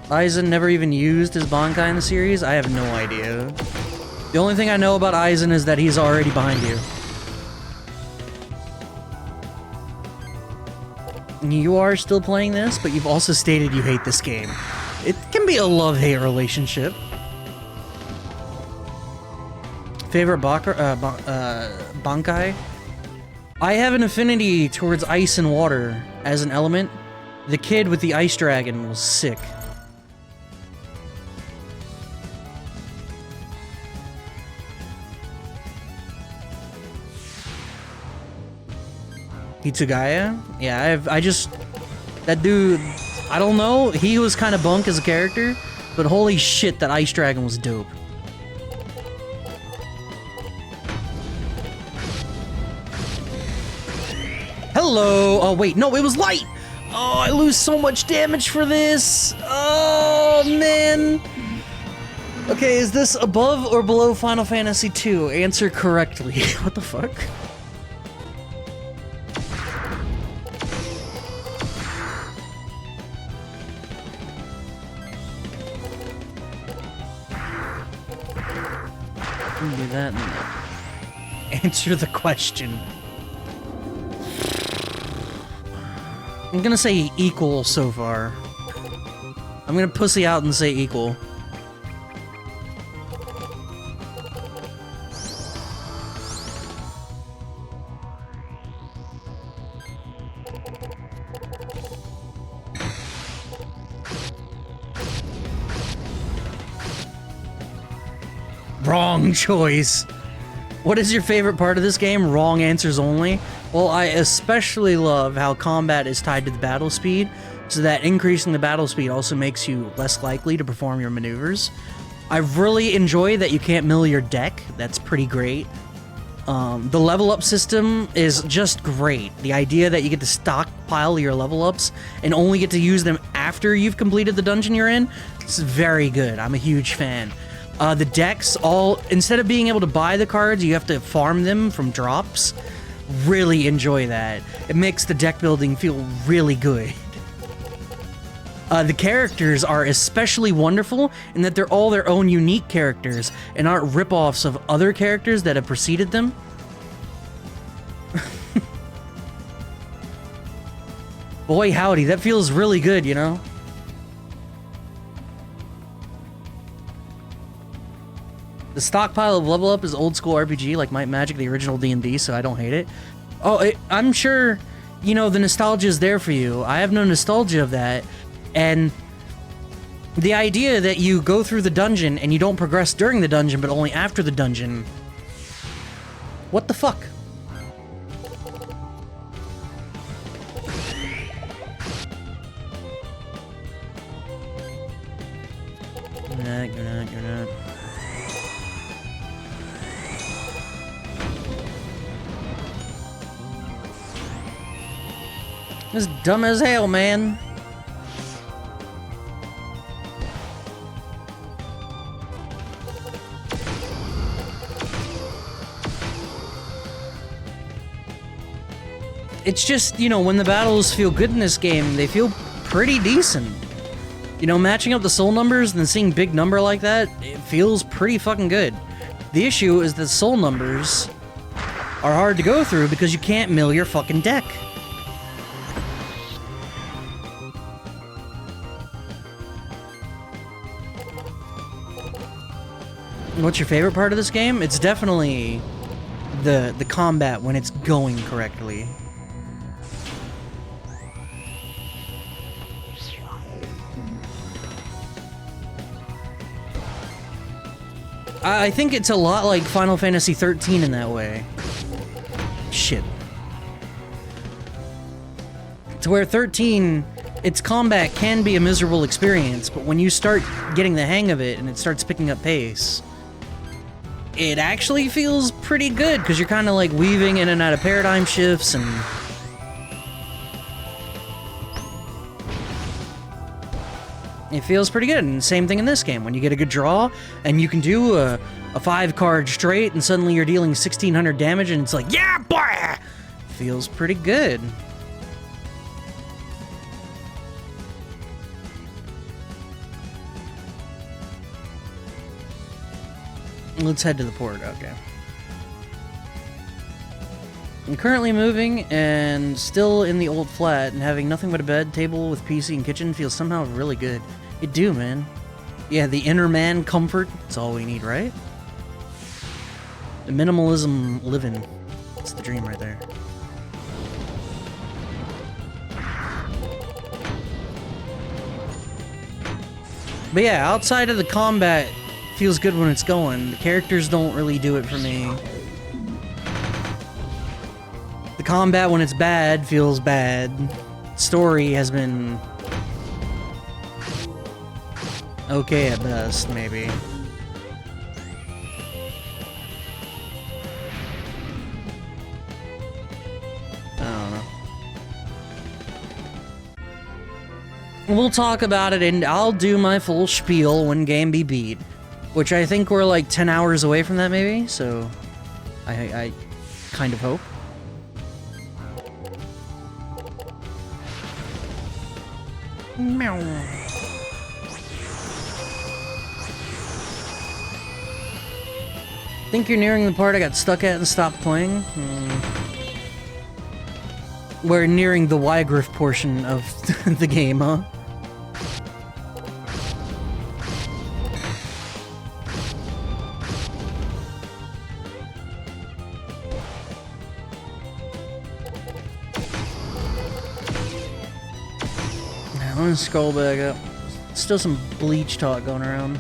Aizen never even used his Bankai in the series? I have no idea. The only thing I know about Aizen is that he's already behind you. You are still playing this, but you've also stated you hate this game. It can be a love-hate relationship. Favorite Bankai? I have an affinity towards ice and water as an element. The kid with the ice dragon was sick. Hitsugaya? Yeah, that dude, I don't know, he was kind of bunk as a character, but holy shit, that ice dragon was dope. Hello! Oh, wait, no, it was light! Oh, I lose so much damage for this! Oh, man! Okay, is this above or below Final Fantasy II? Answer correctly. What the fuck? Do that and answer the question. I'm gonna say equal so far. I'm gonna pussy out and say equal. Wrong choice. What is your favorite part of this game? Wrong answers only. Well, I especially love how combat is tied to the battle speed, so that increasing the battle speed also makes you less likely to perform your maneuvers. I really enjoy that you can't mill your deck. That's pretty great. The level up system is just great. The idea that you get to stockpile your level ups and only get to use them after you've completed the dungeon you're in, it's very good. I'm a huge fan. The decks, instead of being able to buy the cards, you have to farm them from drops. really enjoy that. It makes the deck building feel really good. The characters are especially wonderful in that they're all their own unique characters and aren't rip-offs of other characters that have preceded them. Boy howdy, that feels really good, you know? The stockpile of Level Up is old school RPG, like Might and Magic, the original D&D, so I don't hate it. Oh, I'm sure, you know, the nostalgia is there for you. I have no nostalgia of that. And the idea that you go through the dungeon and you don't progress during the dungeon, but only after the dungeon. What the fuck? You're not. This is dumb as hell, man. It's just, you know, when the battles feel good in this game, they feel pretty decent. You know, matching up the soul numbers and then seeing big number like that, it feels pretty fucking good. The issue is that soul numbers are hard to go through because you can't mill your fucking deck. What's your favorite part of this game? It's definitely the combat when it's going correctly. I think it's a lot like Final Fantasy 13 in that way. Shit. To where 13, its combat can be a miserable experience, but when you start getting the hang of it and it starts picking up pace, it actually feels pretty good, because you're kind of like weaving in and out of paradigm shifts and... It feels pretty good, and same thing in this game. When you get a good draw, and you can do a 5-card straight, and suddenly you're dealing 1,600 damage, and it's like, yeah, boy! Feels pretty good. Let's head to the port, okay. I'm currently moving, and still in the old flat, and having nothing but a bed, table with PC and kitchen feels somehow really good. It do, man. Yeah, the inner man comfort, it's all we need, right? The minimalism living. It's the dream right there. But yeah, outside of the combat, feels good when it's going. The characters don't really do it for me. The combat, when it's bad, feels bad. Story has been... okay at best, maybe. I don't know. We'll talk about it, and I'll do my full spiel when game be beat. Which I think we're like 10 hours away from that, maybe, so... I kind of hope. Meow. Think you're nearing the part I got stuck at and stopped playing? We're nearing the Y-Griff portion of the game, huh? Now, let me scroll back up. Still some Bleach talk going around.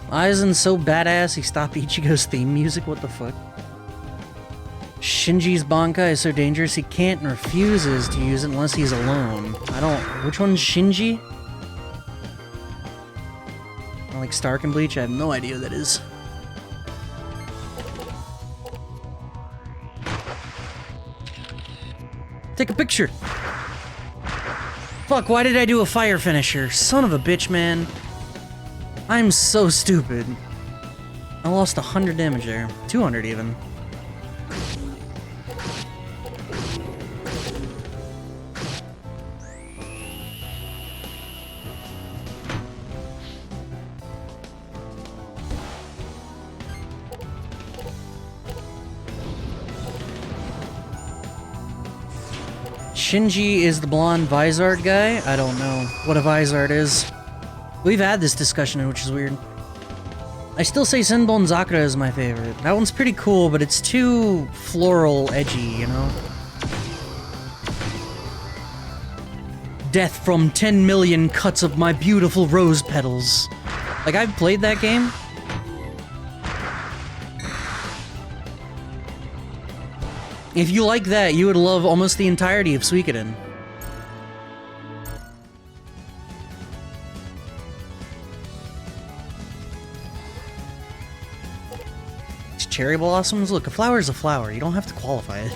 Aizen's so badass he stopped Ichigo's theme music, what the fuck? Shinji's Bankai is so dangerous he can't and refuses to use it unless he's alone. I don't... which one's Shinji? Like Stark and Bleach? I have no idea who that is. Take a picture! Fuck, why did I do a fire finisher? Son of a bitch, man. I'm so stupid. I lost 100 damage there. 200 even. Shinji is the blonde Vizard guy? I don't know what a Vizard is. We've had this discussion, which is weird. I still say Senbon Zakura is my favorite. That one's pretty cool, but it's too floral edgy, you know? Death from 10 million cuts of my beautiful rose petals. Like, I've played that game. If you like that, you would love almost the entirety of Suikoden. It's cherry blossoms. Look, a flower is a flower. You don't have to qualify it.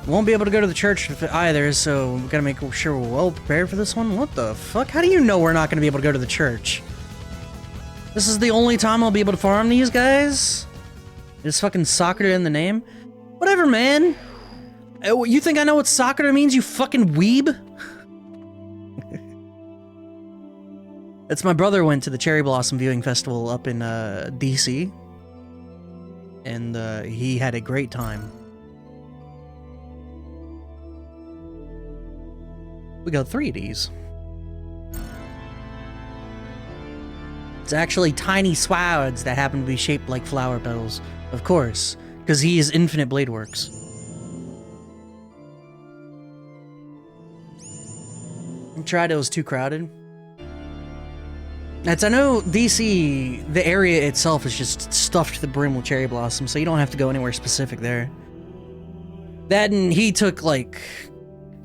Won't be able to go to the church either, so we gotta make sure we're well prepared for this one. What the fuck? How do you know we're not gonna be able to go to the church? This is the only time I'll be able to farm these guys? Is fucking Sakura in the name? Whatever, man. You think I know what Sakura means, you fucking weeb? That's my brother went to the Cherry Blossom Viewing Festival up in DC. And he had a great time. We got 3 of these. It's actually tiny swords that happen to be shaped like flower petals. Of course, because he is Infinite Blade Works. Trido's too crowded. I know DC, the area itself is just stuffed to the brim with cherry blossoms, so you don't have to go anywhere specific there. That and he took like...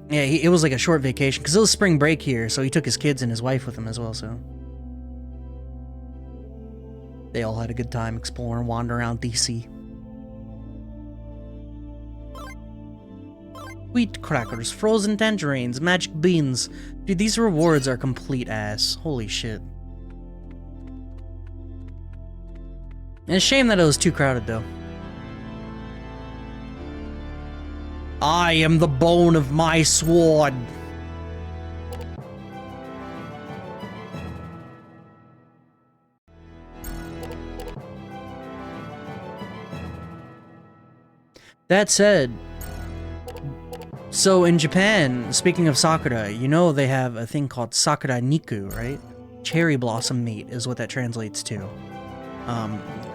Yeah, it was like a short vacation, because it was spring break here, so he took his kids and his wife with him as well, so... They all had a good time exploring, wandering around DC. Wheat crackers, frozen tangerines, magic beans. Dude, these rewards are complete ass. Holy shit. And it's a shame that it was too crowded, though. I am the bone of my sword. That said, so in Japan, speaking of Sakura, you know they have a thing called Sakura Niku, right? Cherry blossom meat is what that translates to.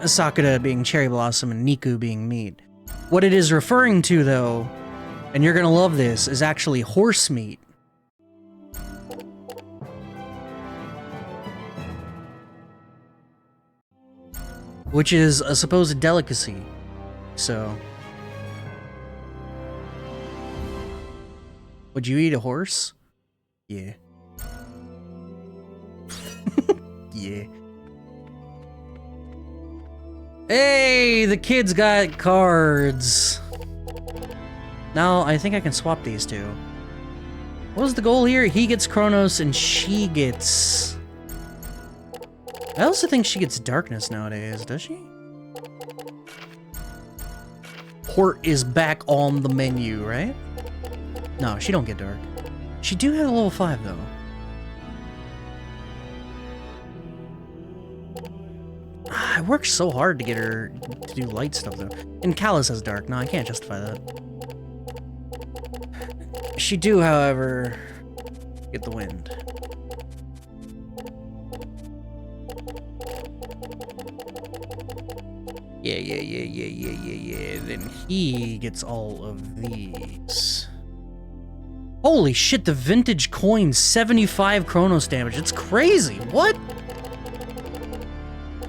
Sakura being cherry blossom and Niku being meat. What it is referring to, though, and you're gonna love this, is actually horse meat. Which is a supposed delicacy, so... Would you eat a horse? Yeah. Yeah. Hey, the kids got cards. Now, I think I can swap these two. What was the goal here? He gets Kronos and she gets... I also think she gets Darkness nowadays, does she? Port is back on the menu, right? No, she don't get Dark. She do have a level 5, though. I worked so hard to get her to do light stuff, though. And Callus has Dark. No, I can't justify that. She do, however, get the Wind. Yeah. Then he gets all of these. Holy shit, the vintage coin, 75 Chronos damage. It's crazy. What?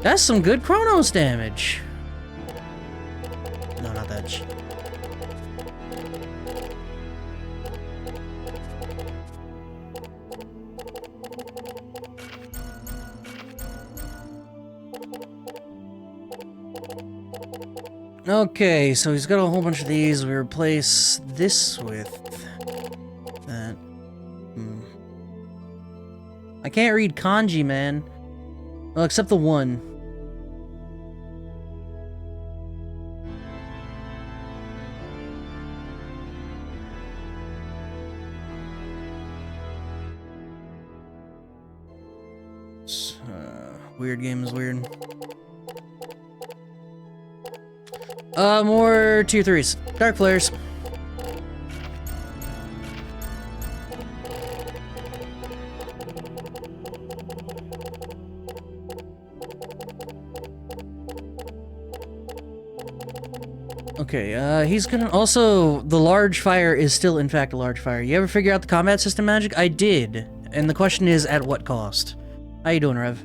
That's some good Chronos damage. No, not that shit. Okay, so he's got a whole bunch of these. We replace this with that. I can't read kanji, man. Well, except the one. Weird game is weird. More tier 3s. Dark Flares. Okay, he's gonna... Also, the large fire is still, in fact, a large fire. You ever figure out the combat system magic? I did. And the question is, at what cost? How you doing, Rev?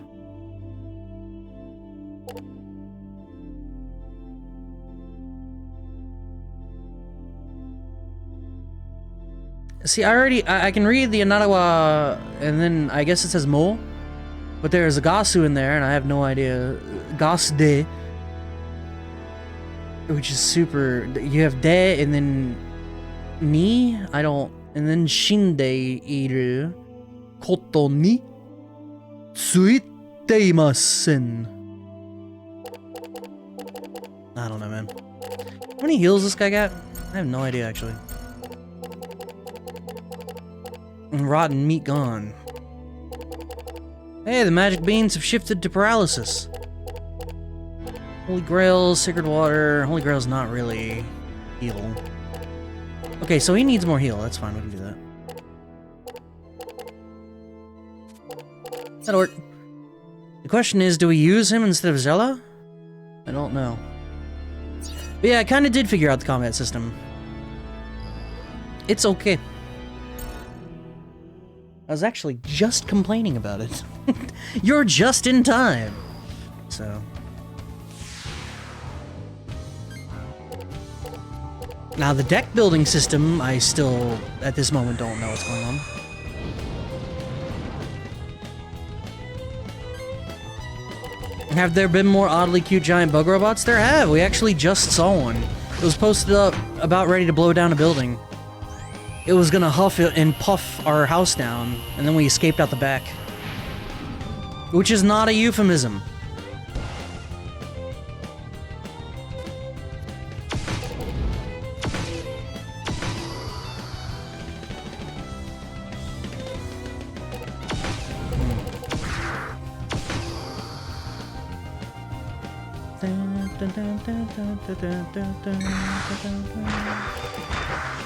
See, I can read the Anarawa, and then I guess it says Mo. But there's a Gasu in there, and I have no idea. Gasde. Which is super... You have De, and then... Ni? I don't... And then Shinde iru. Koto ni tsuiteimasen. I don't know, man. How many heals this guy got? I have no idea, actually. And rotten meat gone. Hey, the magic beans have shifted to paralysis. Holy Grail, Sacred Water. Holy Grail's not really heal. Okay, so he needs more heal. That's fine, we can do that. That'll work. The question is, do we use him instead of Zella? I don't know. But yeah, I kind of did figure out the combat system. It's okay. I was actually just complaining about it. You're just in time. So... Now, the deck building system, I still, at this moment, don't know what's going on. Have there been more oddly cute giant bug robots? There have! We actually just saw one. It was posted up, about ready to blow down a building. It was gonna huff it and puff our house down, and then we escaped out the back. Which is not a euphemism.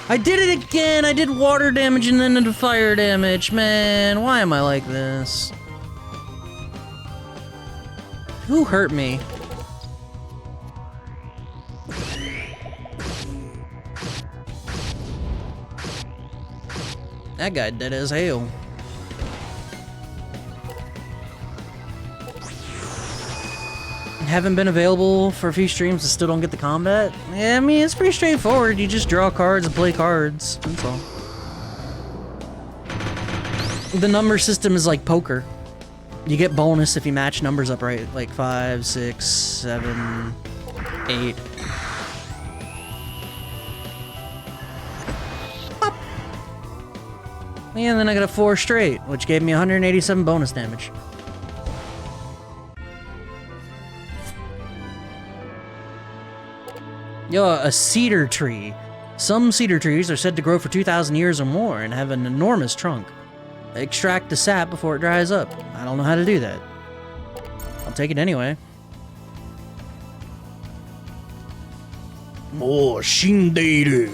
I did it again! I did water damage and then into fire damage, man. Why am I like this? Who hurt me? That guy dead as hell. Haven't been available for a few streams and still don't get the combat? Yeah, I mean, it's pretty straightforward. You just draw cards and play cards. That's all. The number system is like poker. You get bonus if you match numbers up right. Like 5, 6, 7, 8. Pop. And then I got a 4 straight, which gave me 187 bonus damage. Yo, a cedar tree. Some cedar trees are said to grow for 2,000 years or more and have an enormous trunk. Extract the sap before it dries up. I don't know how to do that. I'll take it anyway. Oh, Shindeiru.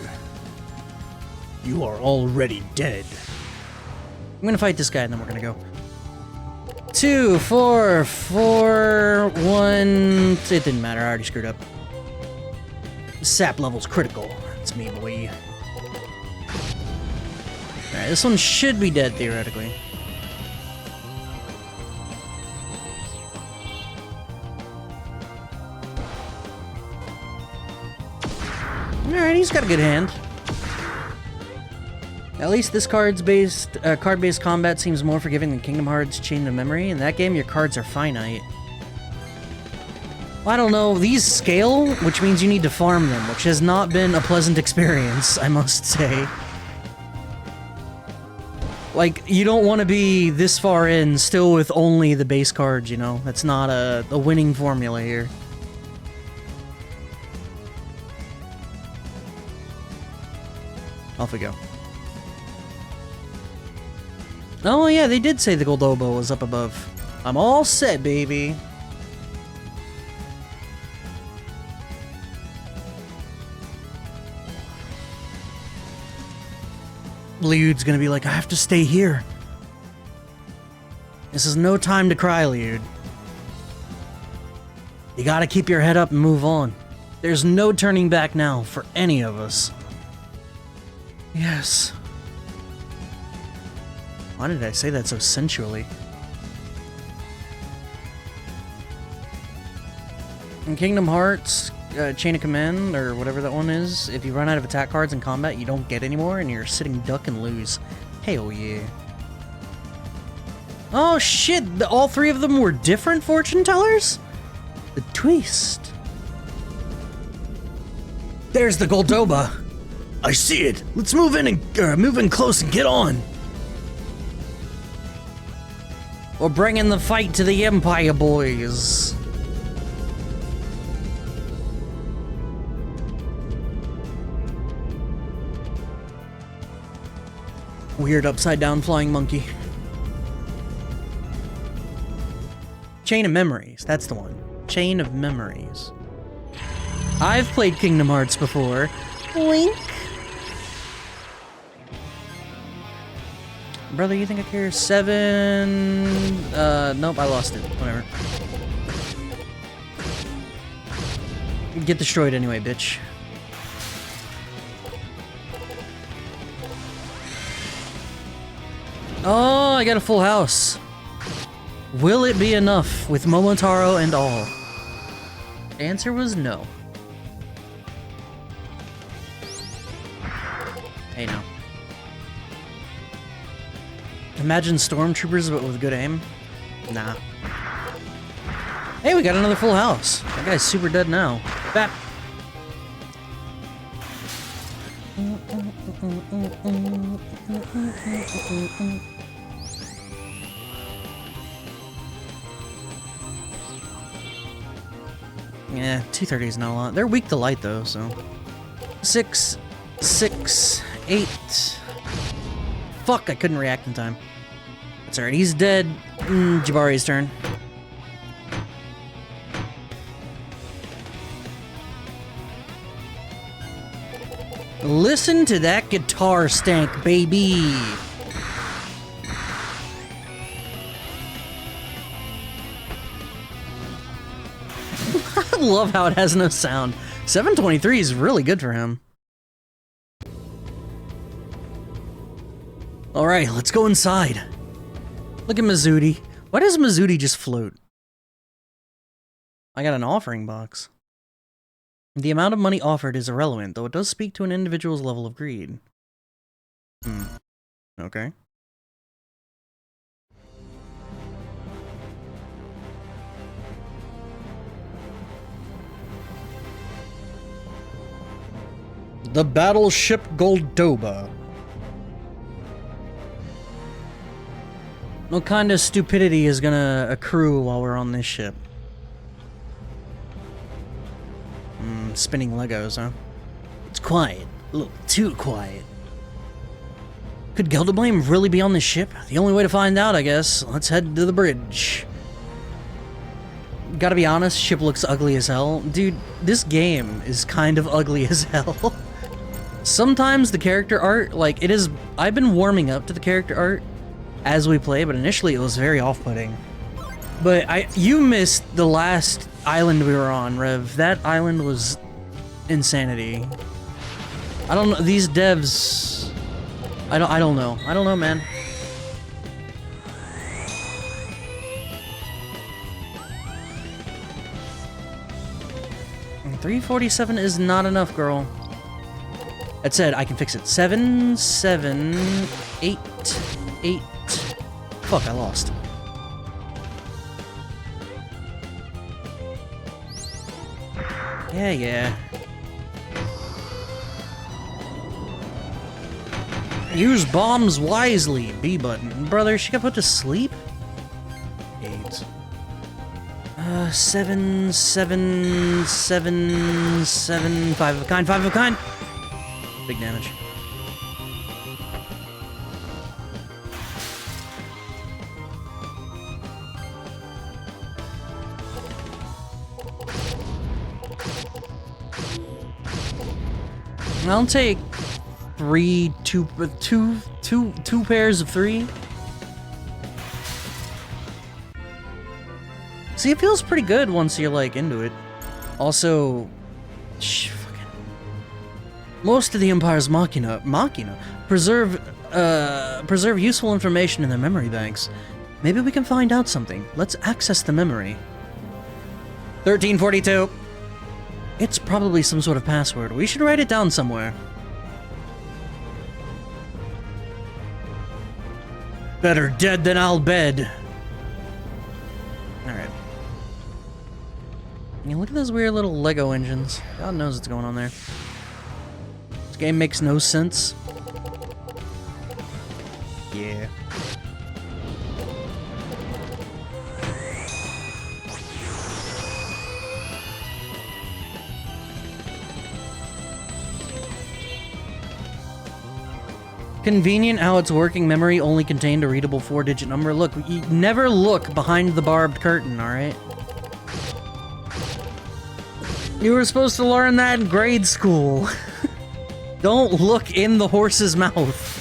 You are already dead. I'm gonna fight this guy and then we're gonna go. 2, 4, 4, 1... It didn't matter, I already screwed up. Sap level's critical. That's me, boy. Alright, this one should be dead, theoretically. Alright, he's got a good hand. At least this card-based combat seems more forgiving than Kingdom Hearts Chain of Memory. In that game, your cards are finite. Well, I don't know, these scale, which means you need to farm them, which has not been a pleasant experience, I must say. Like, you don't want to be this far in still with only the base cards, you know? That's not a winning formula here. Off we go. Oh yeah, they did say the Goldobo was up above. I'm all set, baby. Liud's gonna be like, I have to stay here. This is no time to cry, Liud. You gotta keep your head up and move on. There's no turning back now for any of us. Yes. Why did I say that so sensually? In Kingdom Hearts, Chain of Command, or whatever that one is, if you run out of attack cards in combat, you don't get any more, and you're sitting duck and lose. Hell yeah. Oh shit, all three of them were different fortune tellers? The twist. There's the Goldoba. I see it. Let's move in and move in close and get on. We're bringing the fight to the Empire, boys. Weird upside down flying monkey. Chain of Memories, that's the one. Chain of Memories. I've played Kingdom Hearts before. Wink. Brother, you think I care? 7... nope, I lost it. Whatever. Get destroyed anyway, bitch. Oh, I got a full house. Will it be enough with Momotaro and all? The answer was no. Hey, no. Imagine stormtroopers, but with good aim? Nah. Hey, we got another full house. That guy's super dead now. Bap. Yeah, 230 is not a lot. They're weak to light, though, so... 6, 6, 8... Fuck, I couldn't react in time. That's alright, he's dead. Jabari's turn. Listen to that guitar stank, baby! I love how it has no sound. 723 is really good for him. Alright, let's go inside. Look at Mizuti. Why does Mizuti just float? I got an offering box. The amount of money offered is irrelevant, though it does speak to an individual's level of greed. Okay. The battleship Goldoba. What kind of stupidity is gonna accrue while we're on this ship? Spinning Legos, huh? It's quiet. A little too quiet. Could Gelderblame really be on this ship? The only way to find out, I guess. Let's head to the bridge. Gotta be honest, ship looks ugly as hell. Dude, this game is kind of ugly as hell. Sometimes the character art, like, it is... I've been warming up to the character art as we play, but initially it was very off-putting. But you missed the last island we were on, Rev. That island was insanity. I don't know, these devs... I don't know. I don't know, man. $347 is not enough, girl. That said, I can fix it. 7, 7, 8, 8. Fuck, I lost. Yeah. Use bombs wisely. B button. Brother, she got put to sleep? 8. 7, 7, 7, 7. 5 of a kind, 5 of a kind. Big damage. I'll take two pairs of 3. See, it feels pretty good once you're like into it. Also, most of the Empire's machina preserve useful information in their memory banks. Maybe we can find out something. Let's access the memory. 1342. It's probably some sort of password. We should write it down somewhere. Better dead than I'll bed. Alright. Yeah, look at those weird little Lego engines. God knows what's going on there. This game makes no sense. Yeah. Convenient how its working memory only contained a readable 4-digit number. Look, you never look behind the barbed curtain, alright? You were supposed to learn that in grade school. Don't look in the horse's mouth.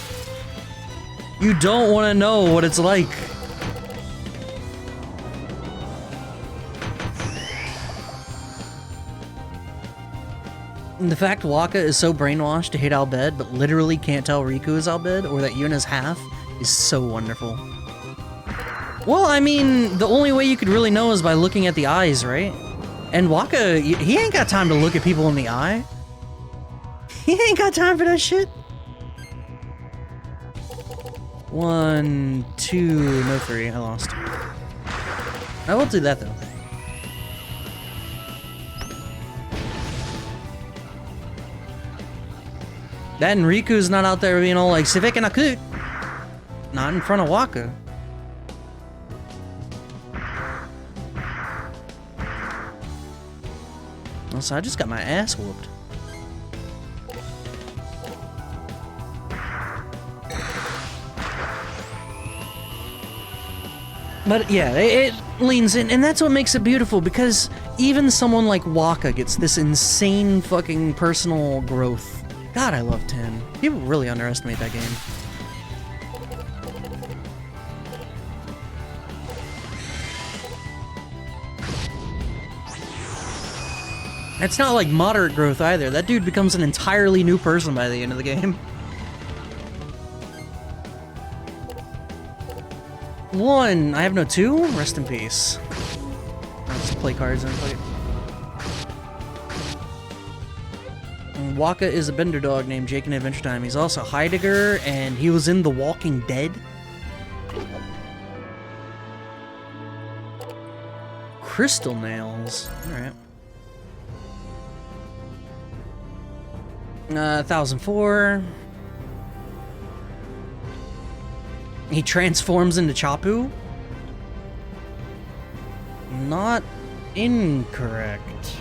You don't want to know what it's like. And the fact Wakka is so brainwashed to hate Al Bhed, but literally can't tell Riku is Al Bhed, or that Yuna's half, is so wonderful. Well, I mean, the only way you could really know is by looking at the eyes, right? And Wakka, he ain't got time to look at people in the eye. He ain't got time for that shit. 1, 2, no 3, I lost. I will do that though. That and Riku's not out there being all like, Sivik and Akut. Not in front of Wakka. So I just got my ass whooped. But yeah, it leans in, and that's what makes it beautiful, because even someone like Wakka gets this insane fucking personal growth. God, I love 10. People really underestimate that game. It's not like moderate growth either. That dude becomes an entirely new person by the end of the game. 1. I have no 2? Rest in peace. I'll just play cards and play. Wakka is a bender dog named Jake in Adventure Time. He's also Heidegger, and he was in The Walking Dead. Crystal nails. Alright. 1004. He transforms into Chapu? Not incorrect.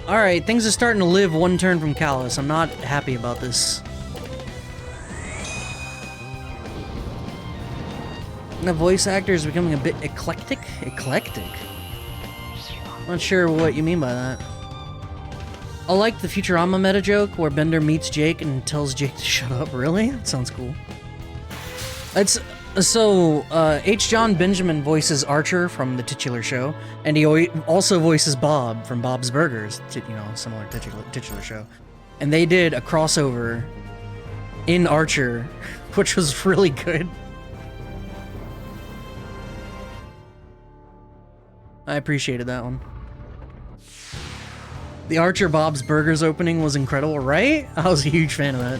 Alright, things are starting to live one turn from Callus. I'm not happy about this. The voice actor is becoming a bit eclectic? Eclectic? Not sure what you mean by that. I like the Futurama meta joke where Bender meets Jake and tells Jake to shut up. Really? That sounds cool. It's... So, H. John Benjamin voices Archer from the titular show, and he also voices Bob from Bob's Burgers, you know, similar titular show. And they did a crossover in Archer, which was really good. I appreciated that one. The Archer Bob's Burgers opening was incredible, right? I was a huge fan of that.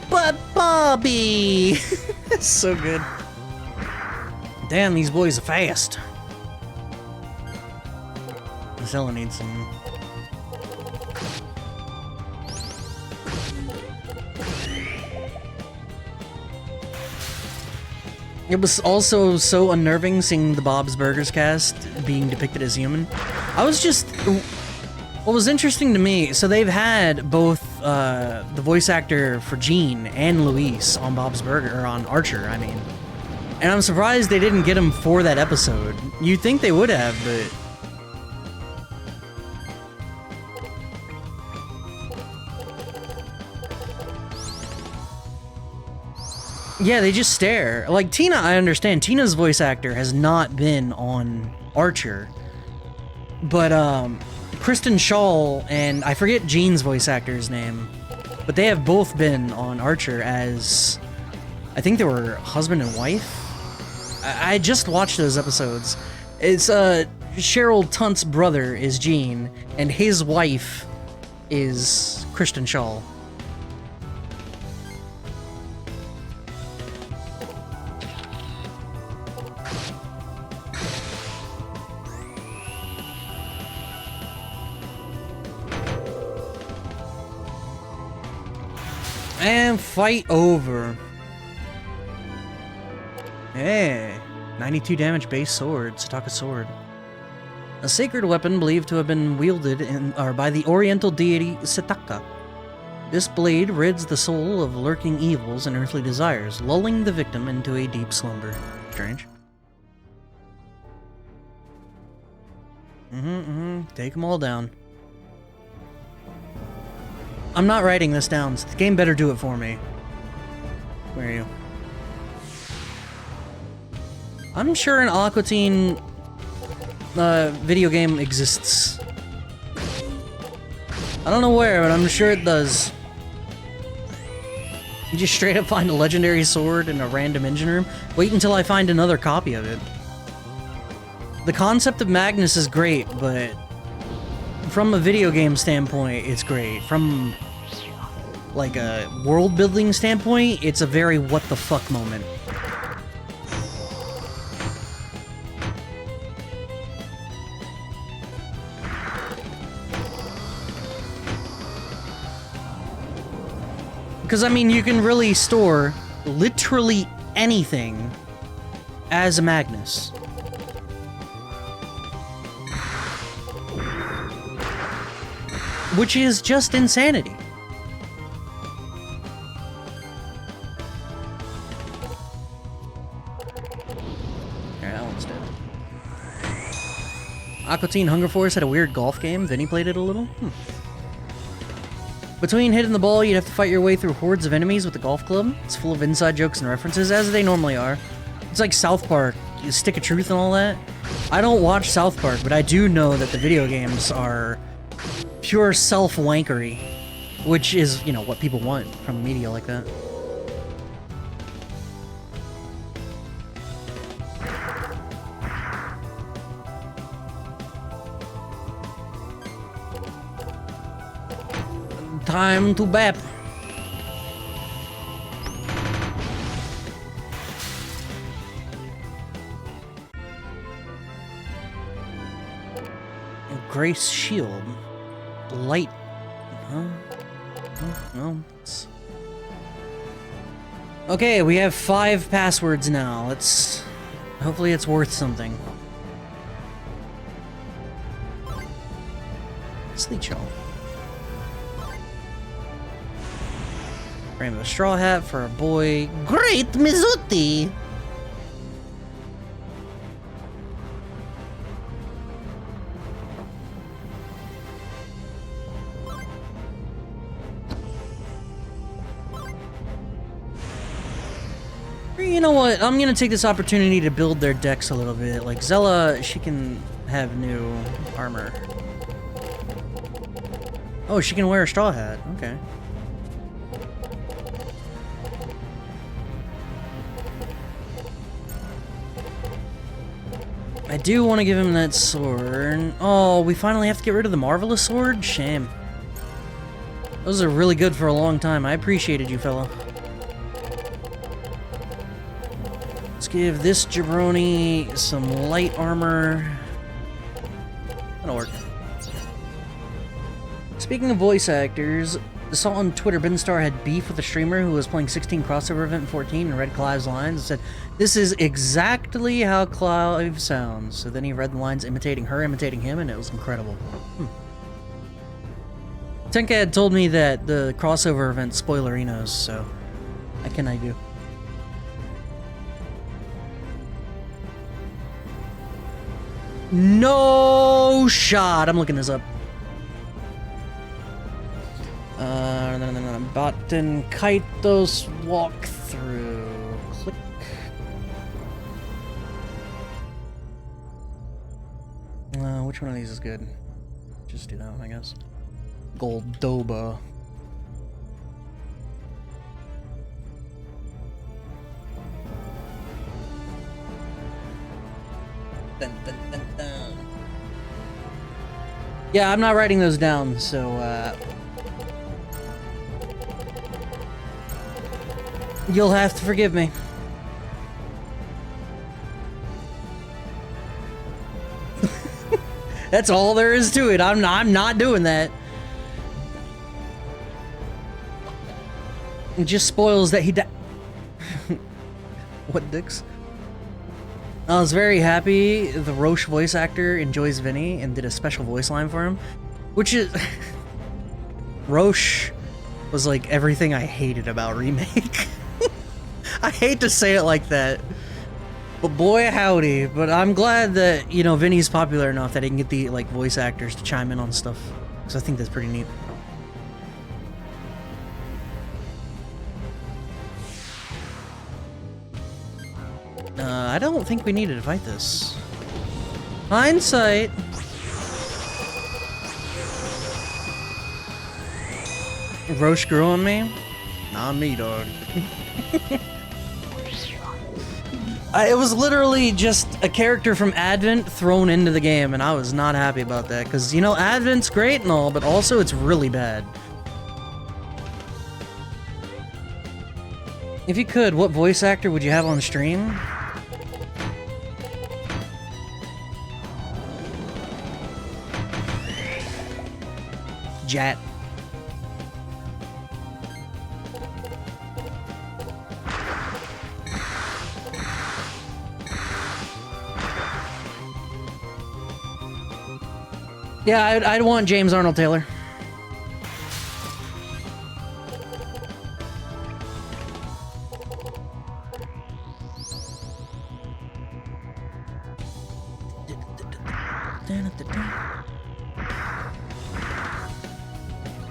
But Bobby! That's so good. Damn, these boys are fast. Priscilla needs some... It was also so unnerving seeing the Bob's Burgers cast being depicted as human. What was interesting to me, so they've had both the voice actor for Gene and Luis on Bob's Burger, or on Archer, I mean. And I'm surprised they didn't get him for that episode. You'd think they would have, but... yeah, they just stare. Like, Tina, I understand. Tina's voice actor has not been on Archer. But, Kristen Schaal and I forget Gene's voice actor's name, but they have both been on Archer as, I think they were husband and wife. I just watched those episodes. It's Cheryl Tunt's brother is Gene, and his wife is Kristen Schaal. And fight over. Hey, 92 damage base sword, Sataka sword. A sacred weapon believed to have been wielded by the oriental deity Sataka. This blade rids the soul of lurking evils and earthly desires, lulling the victim into a deep slumber. Strange. Take them all down. I'm not writing this down, so the game better do it for me. Where are you? I'm sure an Aqua Teen video game exists. I don't know where, but I'm sure it does. You just straight up find a legendary sword in a random engine room? Wait until I find another copy of it. The concept of Magnus is great, but from a video game standpoint, it's great. From like a world building standpoint, it's a very what the fuck moment. Because, I mean, you can really store literally anything as a Magnus. Which is just insanity. Alright, that one's dead. Aqua Teen Hunger Force had a weird golf game. Vinny played it a little. Between hitting the ball, you'd have to fight your way through hordes of enemies with the golf club. It's full of inside jokes and references, as they normally are. It's like South Park, Stick of Truth and all that. I don't watch South Park, but I do know that the video games are pure self-wankery, which is, you know, what people want from media like that. Time to bap. Grace Shield. Light. Huh? No. Okay, we have 5 passwords now. Let's... hopefully it's worth something. Sleet Shawl. Rainbow straw hat for our boy, Great Mizuti! You know what? I'm gonna take this opportunity to build their decks a little bit. Like, Zella, she can have new armor. Oh, she can wear a straw hat. Okay. I do want to give him that sword. Oh, we finally have to get rid of the Marvelous Sword? Shame. Those are really good for a long time. I appreciated you, fella. Let's give this jabroni some light armor. That'll work. Speaking of voice actors, I saw on Twitter Binstar had beef with a streamer who was playing 16 crossover event in 14 and read Clive's lines and said, "This is exactly how Clive sounds." So then he read the lines imitating her, imitating him, and it was incredible. Tenka had told me that the crossover event spoilerinos, so what can I do? No shot! I'm looking this up. Baten Kaitos walkthrough. Click. Which one of these is good? Just do that one, I guess. Goldoba. Dun, dun, dun, dun. Yeah, I'm not writing those down, so you'll have to forgive me. That's all there is to it. I'm not doing that. It just spoils that he died. What dicks? I was very happy the Roche voice actor enjoys Vinny and did a special voice line for him, which is Roche was like everything I hated about Remake. I hate to say it like that, but boy howdy. But I'm glad that, you know, Vinny's popular enough that he can get the like voice actors to chime in on stuff, because I think that's pretty neat. I don't think we needed to fight this. Hindsight. Roche grew on me? Not me, dog. It was literally just a character from Advent thrown into the game, and I was not happy about that, because, you know, Advent's great and all, but also it's really bad. If you could, what voice actor would you have on stream? Jat. Yeah, I'd want James Arnold Taylor.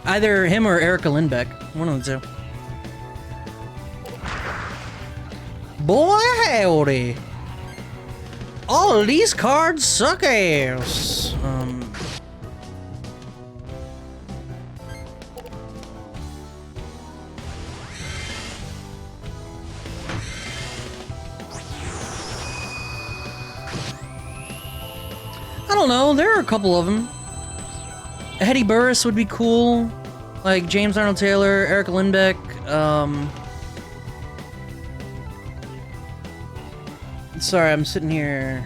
Either him or Erica Lindbeck. One of the two. Boy howdy. All of these cards suck ass. I don't know, there are a couple of them. Hetty Burris would be cool. Like James Arnold Taylor, Erica Lindbeck, sorry, I'm sitting here.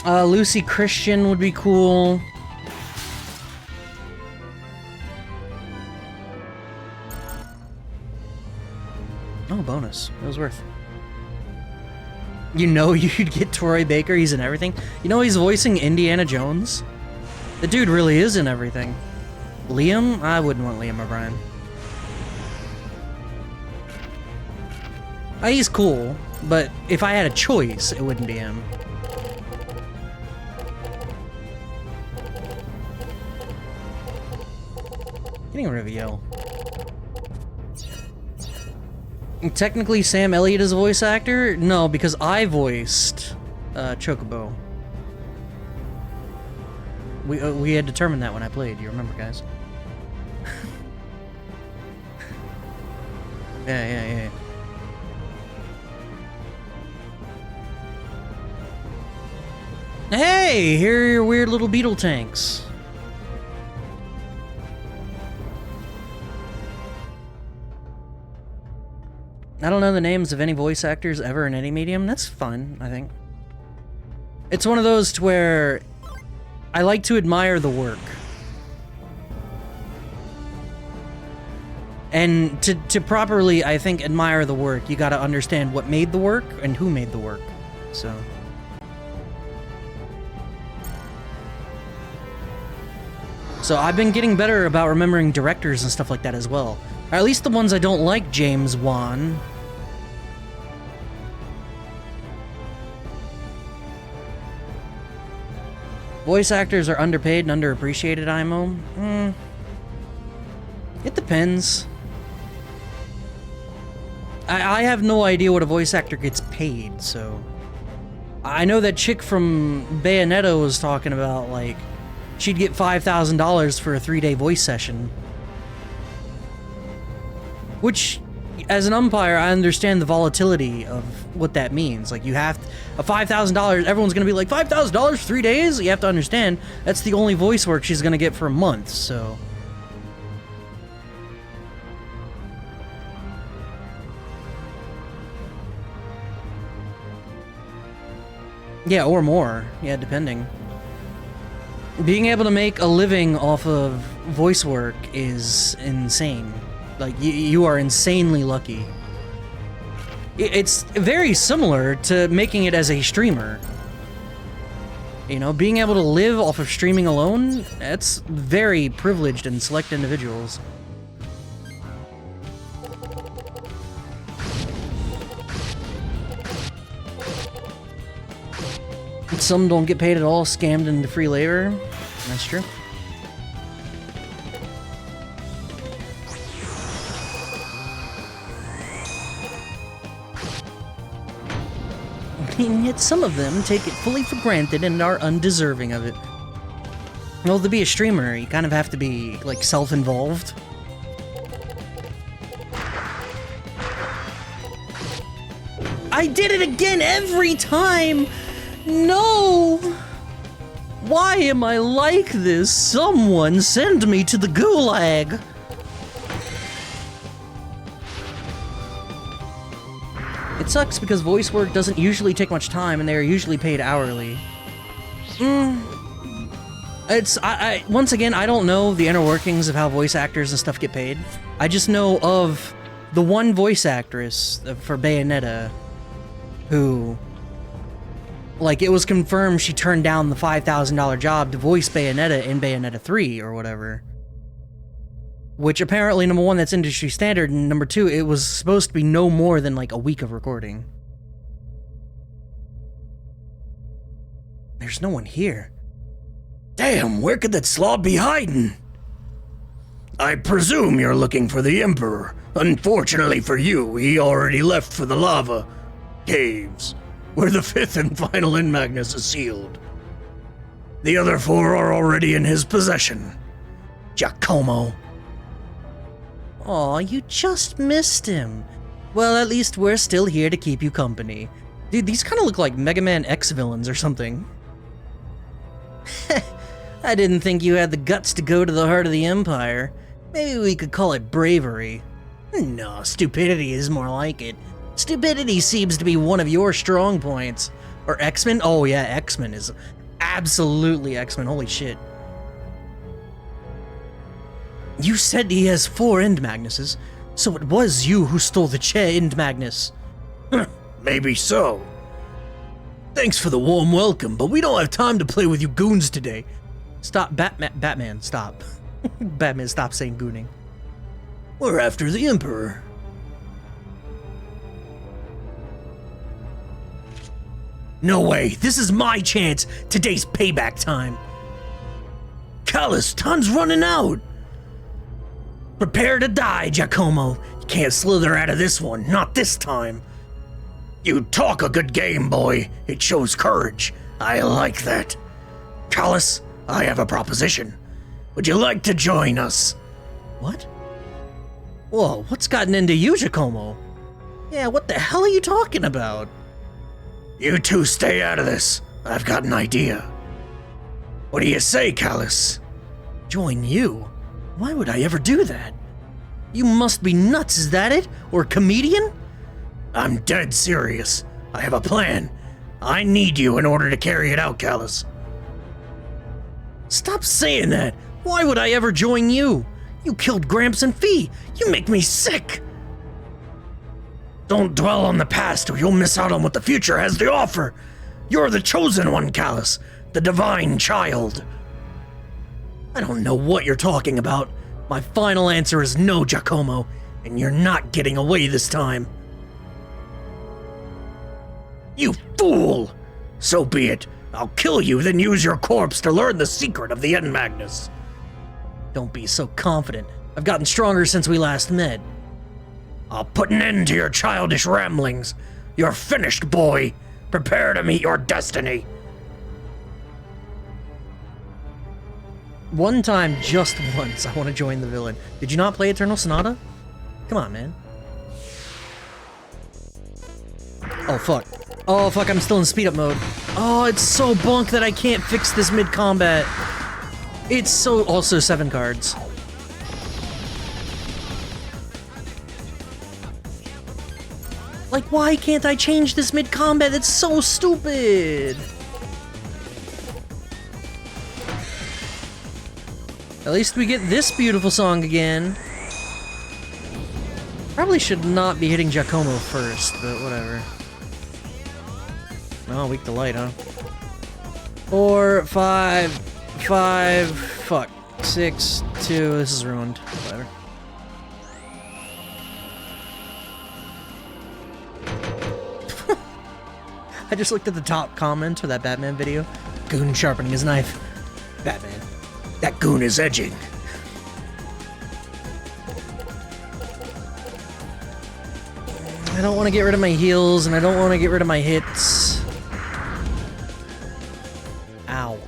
Lucy Christian would be cool. Oh, bonus. It was worth. You know you'd get Troy Baker, he's in everything. You know he's voicing Indiana Jones? The dude really is in everything. Liam? I wouldn't want Liam O'Brien. He's cool, but if I had a choice, it wouldn't be him. Getting rid of a yell. Technically, Sam Elliott is a voice actor? No, because I voiced Chocobo. We had determined that when I played. You remember, guys? Yeah. Hey, here are your weird little beetle tanks. I don't know the names of any voice actors ever in any medium. That's fun, I think. It's one of those to where I like to admire the work. And to properly, I think, admire the work, you gotta understand what made the work and who made the work. So... So I've been getting better about remembering directors and stuff like that as well. Or at least the ones I don't like, James Wan. Voice actors are underpaid and underappreciated, IMO. It depends. I have no idea what a voice actor gets paid, so... I know that chick from Bayonetta was talking about, like, she'd get $5,000 for a 3-day voice session. Which, as an umpire, I understand the volatility of what that means. Like, you have a $5,000, everyone's gonna be like, $5,000 for 3 days? You have to understand, that's the only voice work she's gonna get for a month, so... Yeah, or more. Yeah, depending. Being able to make a living off of voice work is insane. Like, you are insanely lucky. It's very similar to making it as a streamer. You know, being able to live off of streaming alone, that's very privileged and select individuals. Some don't get paid at all, scammed into free labor. That's true. And yet some of them take it fully for granted and are undeserving of it. Well, to be a streamer, you kind of have to be, like, self-involved. I did it again every time! No! Why am I like this? Someone send me to the gulag! It sucks because voice work doesn't usually take much time and they are usually paid hourly. Once again, I don't know the inner workings of how voice actors and stuff get paid. I just know of the one voice actress for Bayonetta who... Like, it was confirmed she turned down the $5,000 job to voice Bayonetta in Bayonetta 3 or whatever. Which apparently, number one, that's industry standard, and number two, it was supposed to be no more than like a week of recording. There's no one here. Damn, where could that slob be hiding? I presume you're looking for the Emperor. Unfortunately for you, he already left for the lava caves, where the 5th and final End Magnus is sealed. The other 4 are already in his possession. Giacomo. Aw, you just missed him. Well, at least we're still here to keep you company. Dude, these kind of look like Mega Man X villains or something. I didn't think you had the guts to go to the heart of the Empire. Maybe we could call it bravery. No, stupidity is more like it. Stupidity seems to be one of your strong points. Or X-Men? Oh yeah, X-Men is absolutely X-Men, holy shit. You said he has 4 End Magnuses, so it was you who stole the End Magnus. Maybe so. Thanks for the warm welcome, but we don't have time to play with you goons today. Stop, Batman, stop. Batman, stop saying gooning. We're after the Emperor. No way, this is my chance. Today's payback time. Callus, time's running out. Prepare to die, Giacomo. You can't slither out of this one, not this time. You talk a good game, boy. It shows courage. I like that. Callus, I have a proposition. Would you like to join us? What? Whoa, what's gotten into you, Giacomo? Yeah, what the hell are you talking about? You two stay out of this. I've got an idea. What do you say, Callus? Join you? Why would I ever do that? You must be nuts, is that it? Or a comedian? I'm dead serious. I have a plan. I need you in order to carry it out, Callus. Stop saying that! Why would I ever join you? You killed Gramps and Fee! You make me sick! Don't dwell on the past or you'll miss out on what the future has to offer! You're the chosen one, Callus! The divine child! I don't know what you're talking about. My final answer is no, Giacomo, and you're not getting away this time. You fool! So be it. I'll kill you, then use your corpse to learn the secret of the End Magnus. Don't be so confident. I've gotten stronger since we last met. I'll put an end to your childish ramblings. You're finished, boy. Prepare to meet your destiny. One time, just once, I want to join the villain. Did you not play Eternal Sonata? Come on, man. Oh, fuck. Oh, fuck, I'm still in speed-up mode. Oh, it's so bunk that I can't fix this mid-combat. It's so... Also, 7 cards. Like, why can't I change this mid-combat? It's so stupid! At least we get this beautiful song again. Probably should not be hitting Giacomo first, but whatever. Oh, weak to light, huh? 4, 5, fuck. 6, 2, this is ruined. Whatever. I just looked at the top comment for that Batman video. Goon sharpening his knife. Batman. That goon is edging. I don't want to get rid of my heals, and I don't want to get rid of my hits. Ow.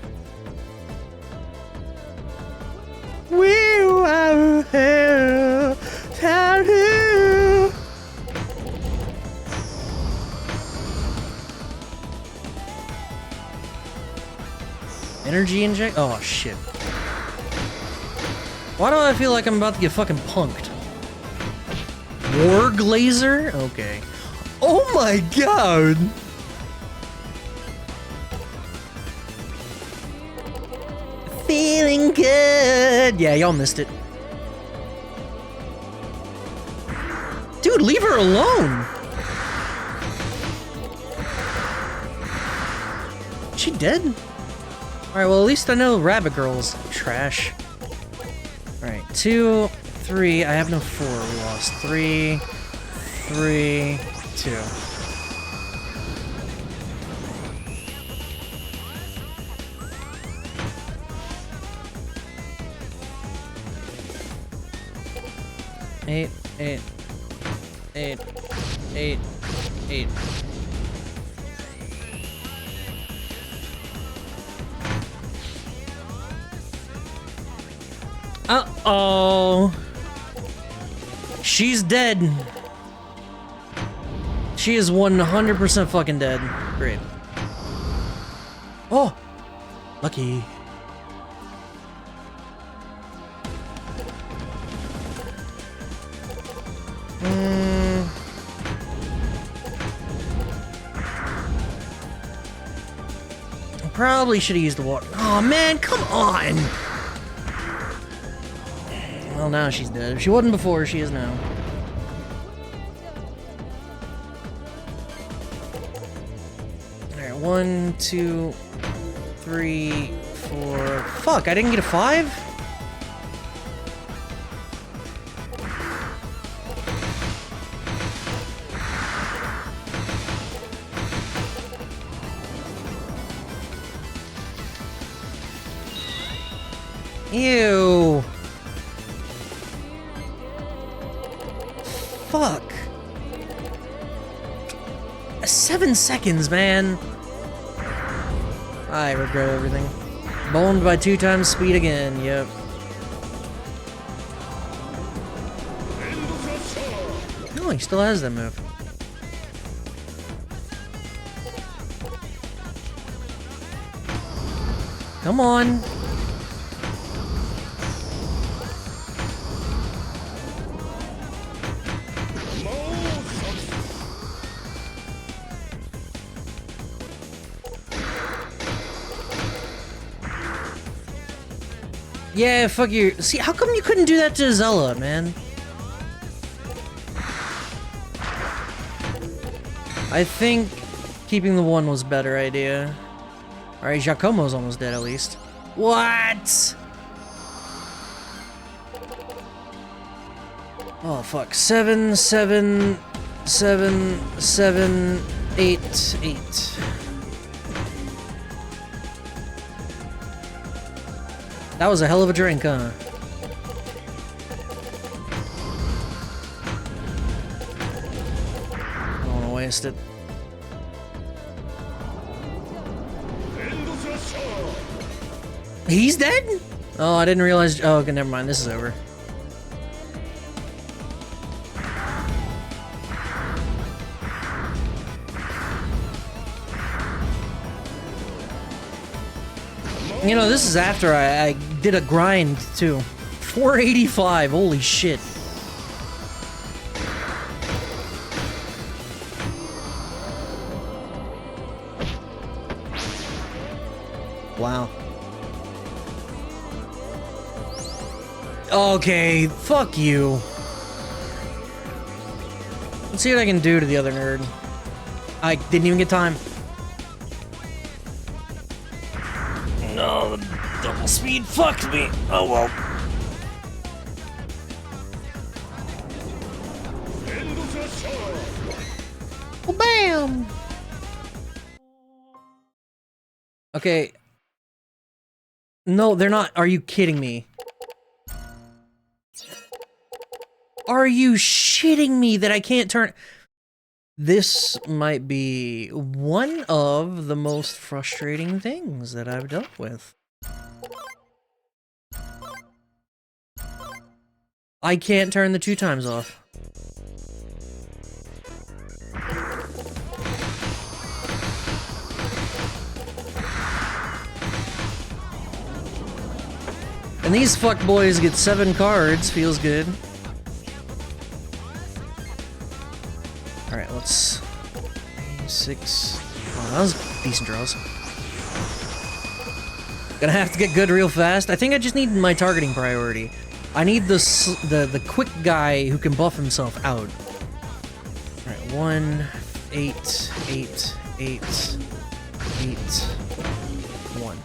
Energy inject? Oh, shit. Why do I feel like I'm about to get fucking punked? War Glazer? Okay. Oh my god! Feeling good! Yeah, y'all missed it. Dude, leave her alone! Is she dead? Alright, well at least I know Rabbit Girl's trash. Alright, 2, 3, I have no 4, we lost. 3, 3, 2. Eight, 8. Uh-oh. She's dead. She is 100% fucking dead. Great. Oh! Lucky. I probably should have used the water. Oh man, come on! Well, now she's dead. If she wasn't before, she is now. Alright, 1, 2, 3, 4. Fuck, I didn't get a 5? Ew. Fuck. 7 seconds, man. I regret everything. Boned by 2 times speed again, yep. No, he still has that move. Come on. Yeah, fuck you. See, how come you couldn't do that to Zella, man? I think keeping the one was a better idea. Alright, Giacomo's almost dead at least. What? Oh fuck. 7, 7, 7, 7, 8, 8. That was a hell of a drink, huh? I don't want to waste it. He's dead? Oh, I didn't realize. Oh, okay, never mind. This is over. You know, this is after I did a grind, too. 485, holy shit. Wow. Okay, fuck you. Let's see what I can do to the other nerd. I didn't even get time. No, the double speed fucked me. Oh well. Oh, bam! Okay. No, they're not. Are you kidding me? Are you shitting me that I can't turn... This might be one of the most frustrating things that I've dealt with. I can't turn the 2 times off. And these fuckboys get 7 cards, feels good. Alright, let's... 6... Oh, that was decent draws. Gonna have to get good real fast. I think I just need my targeting priority. I need the quick guy who can buff himself out. Alright, 1, 8, 8, 8, 8, 1.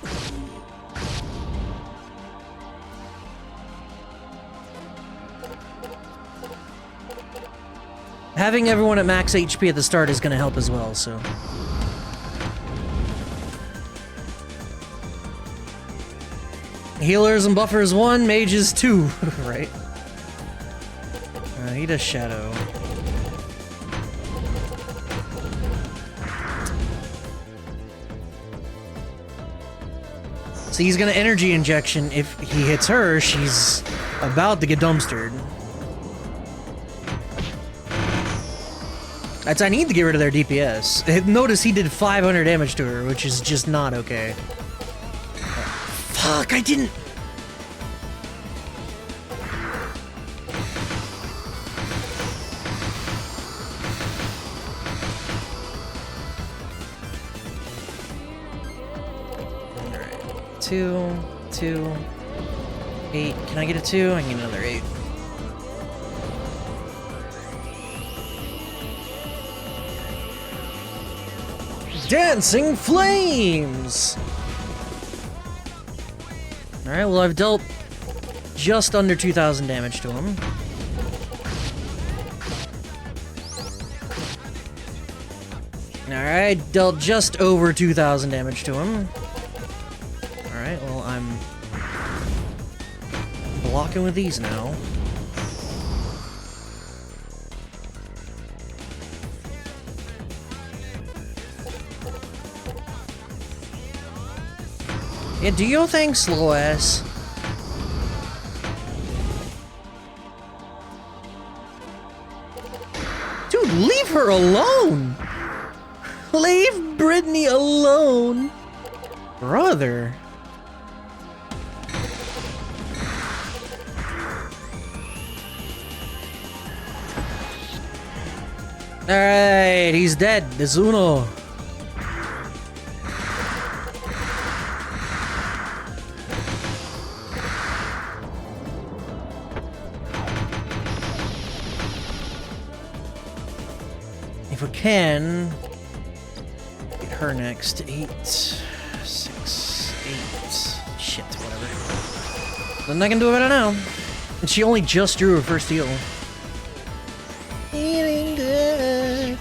Having everyone at max HP at the start is gonna help as well, so... Healers and buffers 1, mages 2, right? He does shadow. So he's gonna energy injection. If he hits her, she's about to get dumpstered. I need to get rid of their DPS. Notice he did 500 damage to her, which is just not okay. Fuck, I didn't... Alright, 2, 2, 8. Can I get a 2? I can get another 8. Dancing Flames! Alright, well I've dealt just under 2,000 damage to him. Alright, dealt just over 2,000 damage to him. Alright, well I'm blocking with these now. Yeah, do your thing, slow ass. Dude, leave her alone! Leave Brittany alone! Brother. Alright, he's dead. There's uno. If we can get her next. 8, 6, 8. Shit, whatever. Nothing I can do about it now. And she only just drew her first heal. Feeling good.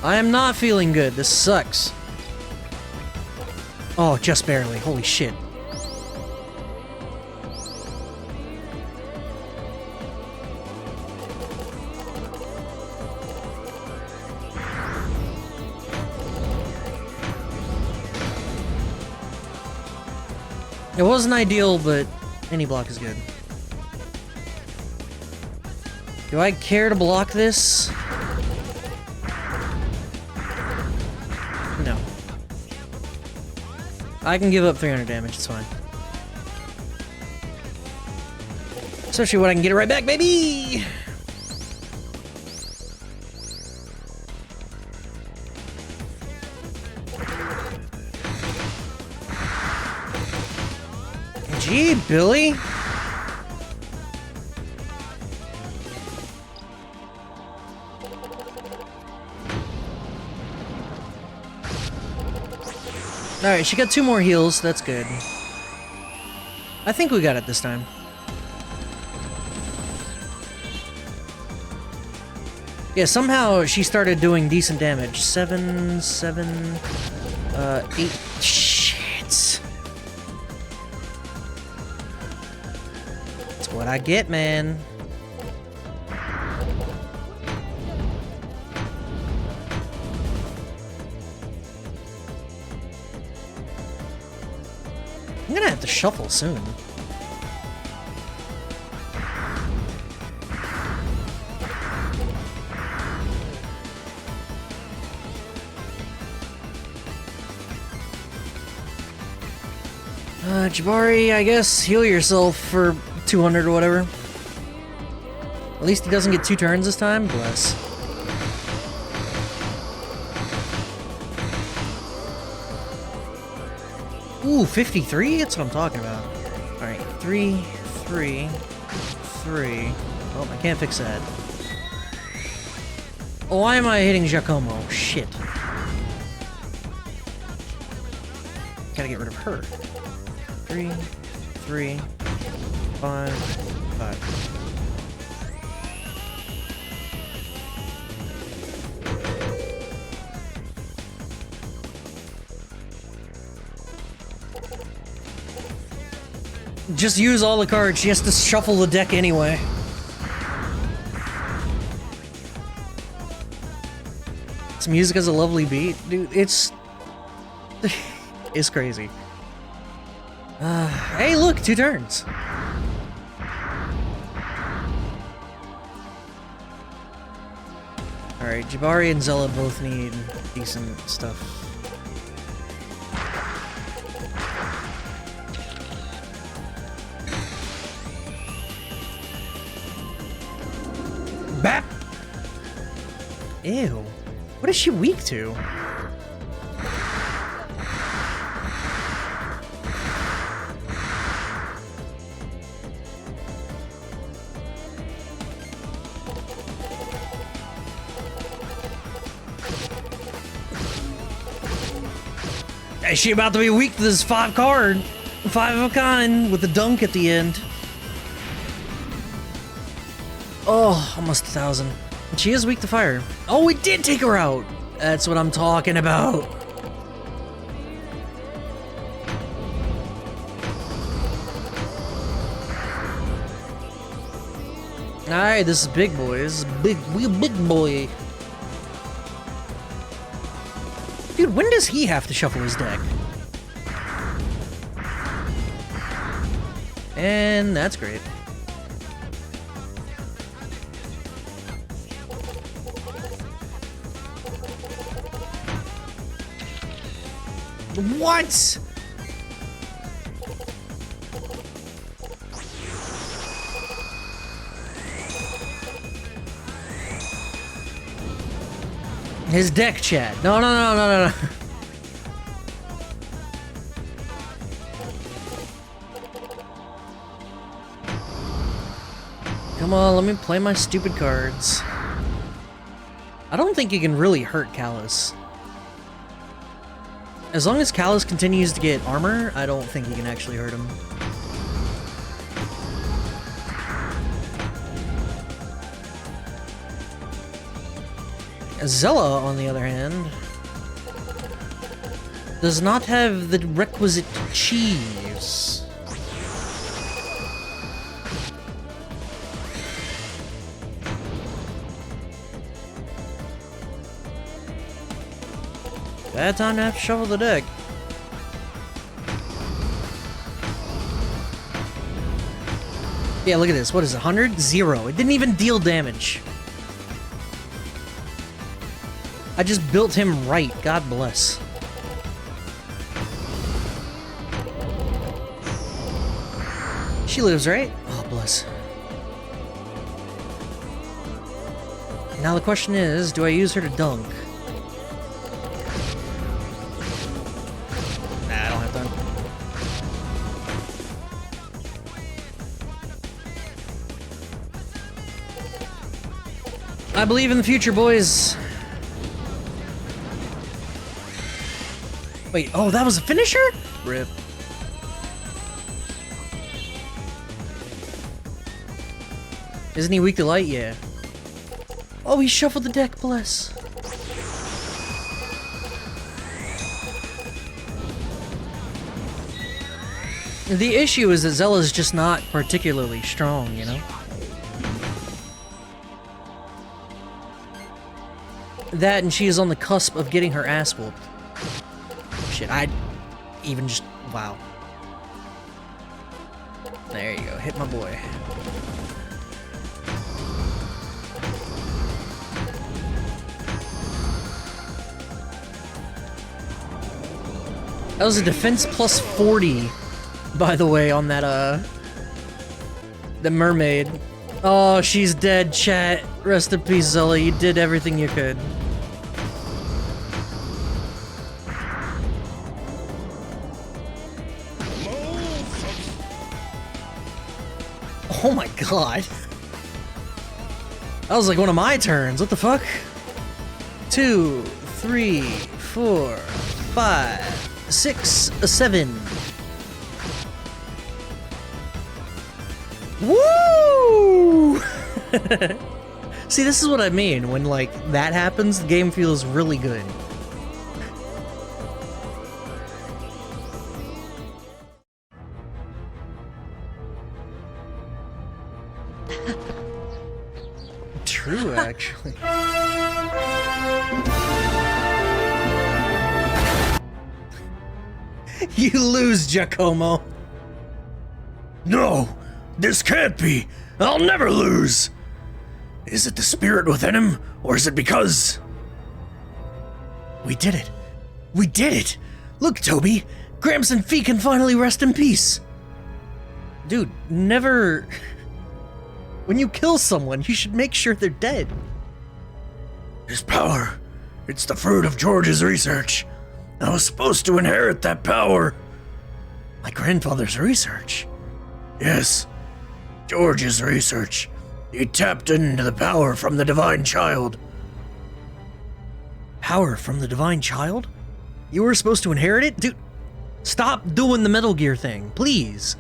I am not feeling good. This sucks. Oh, just barely. Holy shit. It wasn't ideal, but any block is good. Do I care to block this? No. I can give up 300 damage, it's fine. Especially when I can get it right back, baby! Gee, Billy! Alright, she got 2 more heals, that's good. I think we got it this time. Yeah, somehow she started doing decent damage. 7, 7, 8. Shit. That's what I get, man. I'm gonna have to shuffle soon. Jabari, I guess heal yourself for 200 or whatever. At least he doesn't get 2 turns this time. Bless. Ooh, 53? That's what I'm talking about. Alright, 3, 3, 3. Oh, I can't fix that. Oh, why am I hitting Giacomo? Shit. Gotta get rid of her. 3, 3, 5, 5. Just use all the cards. She has to shuffle the deck anyway. This music has a lovely beat. Dude, it's... it's crazy. Hey, look! 2 turns! Alright, Jabari and Zella both need decent stuff. Bap! Ew. What is she weak to? Is she about to be weak to this 5 card? 5 of a kind with a dunk at the end. Oh, almost 1,000. And she is weak to fire. Oh, we did take her out! That's what I'm talking about. Alright, this is big boy. This is big boy. Dude, when does he have to shuffle his deck? And that's great. What? His deck, chat. No. Come Come on, let me play my stupid cards. I don't think he can really hurt Callus. As long as Callus continues to get armor, I don't think he can actually hurt him. Zella, on the other hand, does not have the requisite cheese. Bad time to have to shuffle the deck. Yeah, look at this. What is it? 100? 0. It didn't even deal damage. I just built him right. God bless. She lives, right? Oh, bless. Now the question is, do I use her to dunk? Nah, I don't have time. I believe in the future, boys. Wait, oh, that was a finisher? Rip. Isn't he weak to light? Yeah. Oh, he shuffled the deck, bless. The issue is that Zella's just not particularly strong, you know? That, and she is on the cusp of getting her ass whooped. Shit, I'd even just... wow. There you go, hit my boy. That was a defense plus 40, by the way, on that, the mermaid. Oh, she's dead, chat. Rest in peace, Zella. You did everything you could. Oh my god. That was like one of my turns. What the fuck? 2, 3, 4, 5, 6, 7. Woo! See, this is what I mean. When, like, that happens, the game feels really good. True, actually. You lose, Giacomo. No! This can't be! I'll never lose! Is it the spirit within him, or is it because... We did it! We did it! Look, Toby! Gramps and Fee can finally rest in peace! Dude, never... When you kill someone, you should make sure they're dead. His power. It's the fruit of George's research. I was supposed to inherit that power. My grandfather's research? Yes. George's research. He tapped into the power from the Divine Child. Power from the Divine Child? You were supposed to inherit it? Dude, stop doing the Metal Gear thing, please.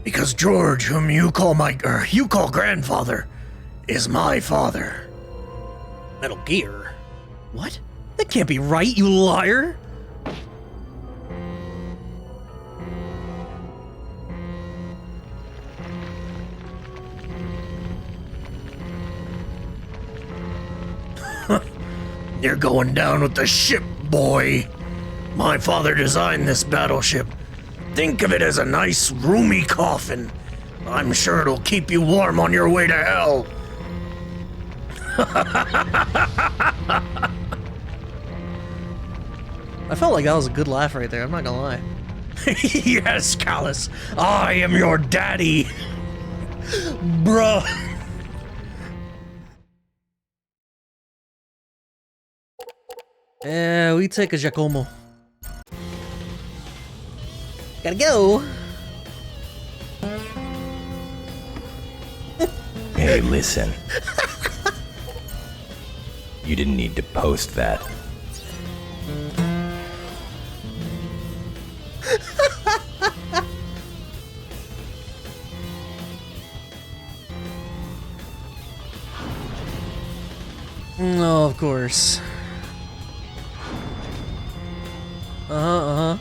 Because George, whom you call grandfather, is my father. Metal Gear? What? That can't be right, you liar! You're going down with the ship, boy. My father designed this battleship. Think of it as a nice, roomy coffin. I'm sure it'll keep you warm on your way to hell. I felt like that was a good laugh right there, I'm not gonna lie. Yes, Callus. I am your daddy. Bruh. Yeah, we take a Giacomo. Gotta go. Hey, listen. You didn't need to post that. No, of course. Yeah,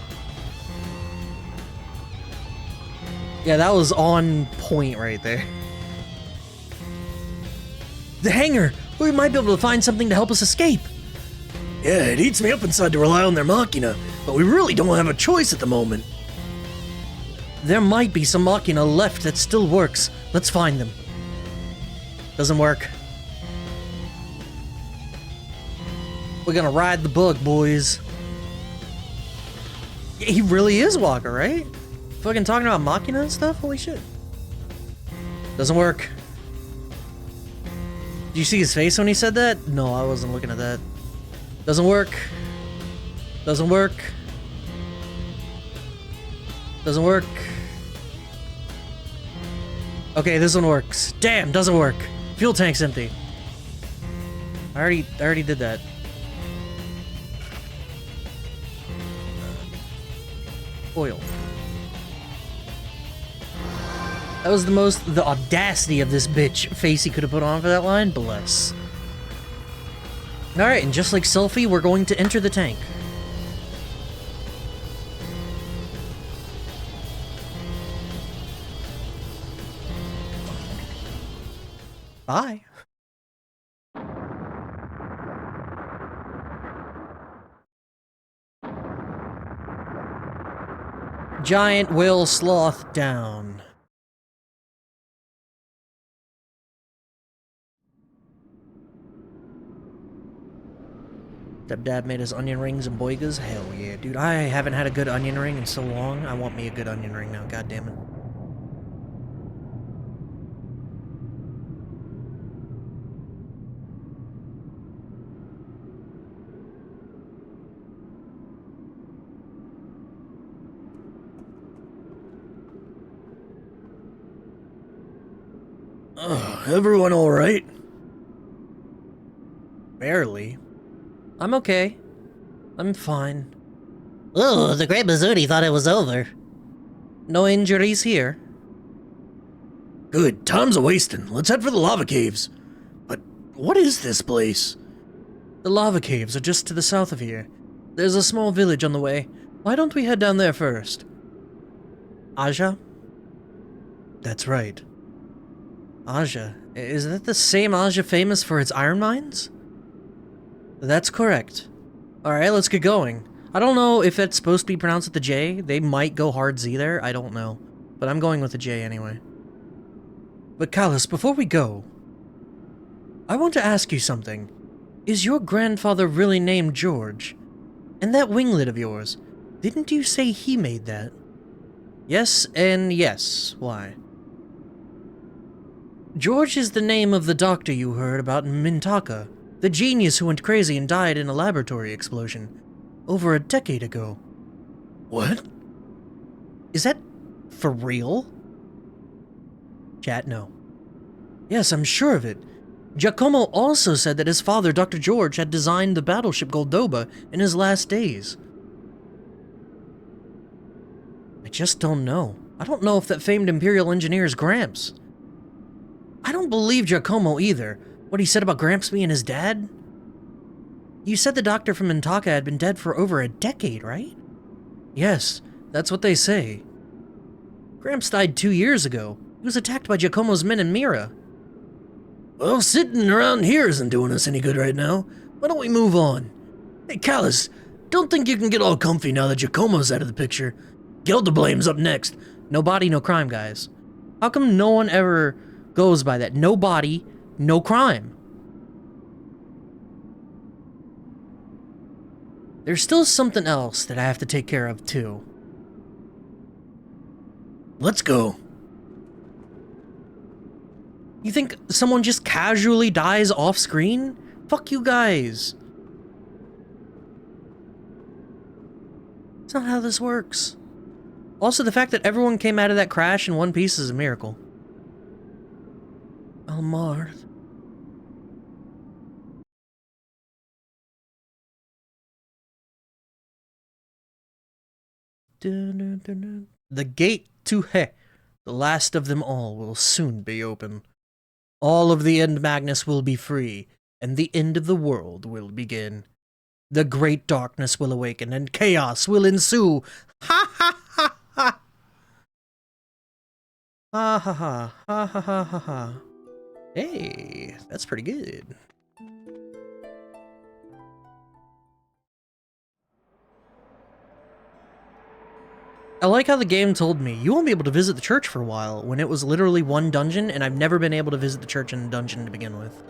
that was on point right there. The hangar! We might be able to find something to help us escape. Yeah, it eats me up inside to rely on their machina, but we really don't have a choice at the moment. There might be some machina left that still works. Let's find them. Doesn't work. We're gonna ride the bug, boys. Yeah, he really is Walker, right? Fucking talking about machina and stuff? Holy shit. Doesn't work. Did you see his face when he said that? No, I wasn't looking at that. Doesn't work. Doesn't work. Doesn't work. Okay, this one works. Damn, doesn't work. Fuel tank's empty. I already did that. Oil. That was the audacity of this bitch face he could have put on for that line. Bless. Alright, and just like Selfie, we're going to enter the tank. Bye. Giant whale sloth down. Stepdad made us onion rings and boigas? Hell yeah, dude. I haven't had a good onion ring in so long. I want me a good onion ring now, god damn it. Everyone alright? Barely. I'm okay. I'm fine. Ooh, the Great Bazooty thought it was over. No injuries here. Good, time's a-wasting. Let's head for the lava caves. But what is this place? The lava caves are just to the south of here. There's a small village on the way. Why don't we head down there first? Aja? That's right. Aja. Is that the same Aja famous for its iron mines? That's correct. Alright, let's get going. I don't know if it's supposed to be pronounced with the J. They might go hard Z there. I don't know. But I'm going with the J anyway. But Callus, before we go, I want to ask you something. Is your grandfather really named George? And that winglet of yours, didn't you say he made that? Yes and yes. Why? George is the name of the doctor you heard about in Mintaka, the genius who went crazy and died in a laboratory explosion over a decade ago. What? Is that for real? Chat, no. Yes, I'm sure of it. Giacomo also said that his father, Dr. George, had designed the battleship Goldoba in his last days. I just don't know. I don't know if that famed Imperial engineer is Gramps. I don't believe Giacomo either. What he said about Gramps being his dad? You said the doctor from Mintaka had been dead for over a decade, right? Yes, that's what they say. Gramps died 2 years ago. He was attacked by Giacomo's men in Mira. Well, sitting around here isn't doing us any good right now. Why don't we move on? Hey, Callus, don't think you can get all comfy now that Giacomo's out of the picture. Gilda Blame's up next. No body, no crime, guys. How come no one ever goes by that? No body, no crime. There's still something else that I have to take care of, too. Let's go. You think someone just casually dies off screen? Fuck you guys. That's not how this works. Also, the fact that everyone came out of that crash in one piece is a miracle. Almarth. The gate to He, the last of them all, will soon be open. All of the End Magnus will be free, and the end of the world will begin. The great darkness will awaken, and chaos will ensue. Ha ha ha ha! Ha ha ha ha ha ha ha ha. Hey, that's pretty good. I like how the game told me, you won't be able to visit the church for a while, when it was literally one dungeon, and I've never been able to visit the church in a dungeon to begin with.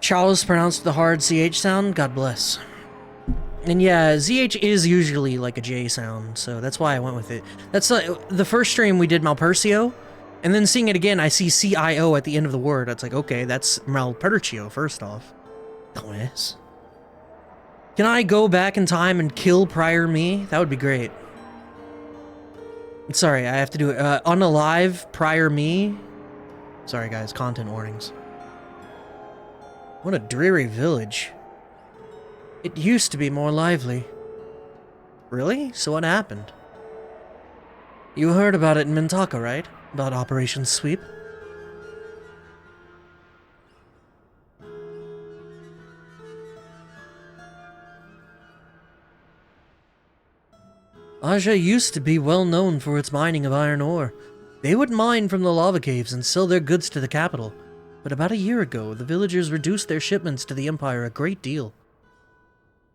Charles pronounced the hard CH sound, God bless. And yeah, ZH is usually like a J sound, so that's why I went with it. That's the first stream we did Malpercio, and then seeing it again, I see CIO at the end of the word. It's like, okay, that's Malpercio, first off. Dumbass. Can I go back in time and kill prior me? That would be great. Sorry, I have to do it. Unalive prior me. Sorry guys, content warnings. What a dreary village. It used to be more lively. Really? So what happened? You heard about it in Mintaka, right? About Operation Sweep? Aja used to be well known for its mining of iron ore. They would mine from the lava caves and sell their goods to the capital. But about a year ago, the villagers reduced their shipments to the Empire a great deal.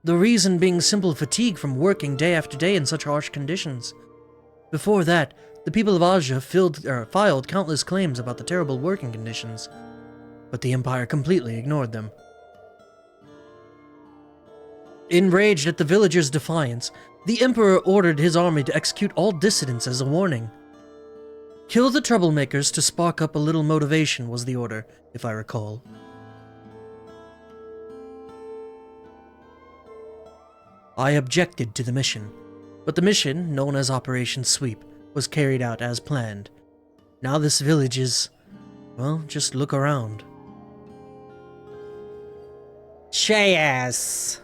The reason being simple fatigue from working day after day in such harsh conditions. Before that, the people of Aja filed countless claims about the terrible working conditions, but the Empire completely ignored them. Enraged at the villagers' defiance, the Emperor ordered his army to execute all dissidents as a warning. Kill the troublemakers to spark up a little motivation was the order, if I recall. I objected to the mission, but the mission, known as Operation Sweep, was carried out as planned. Now this village is... well, just look around. Chayas!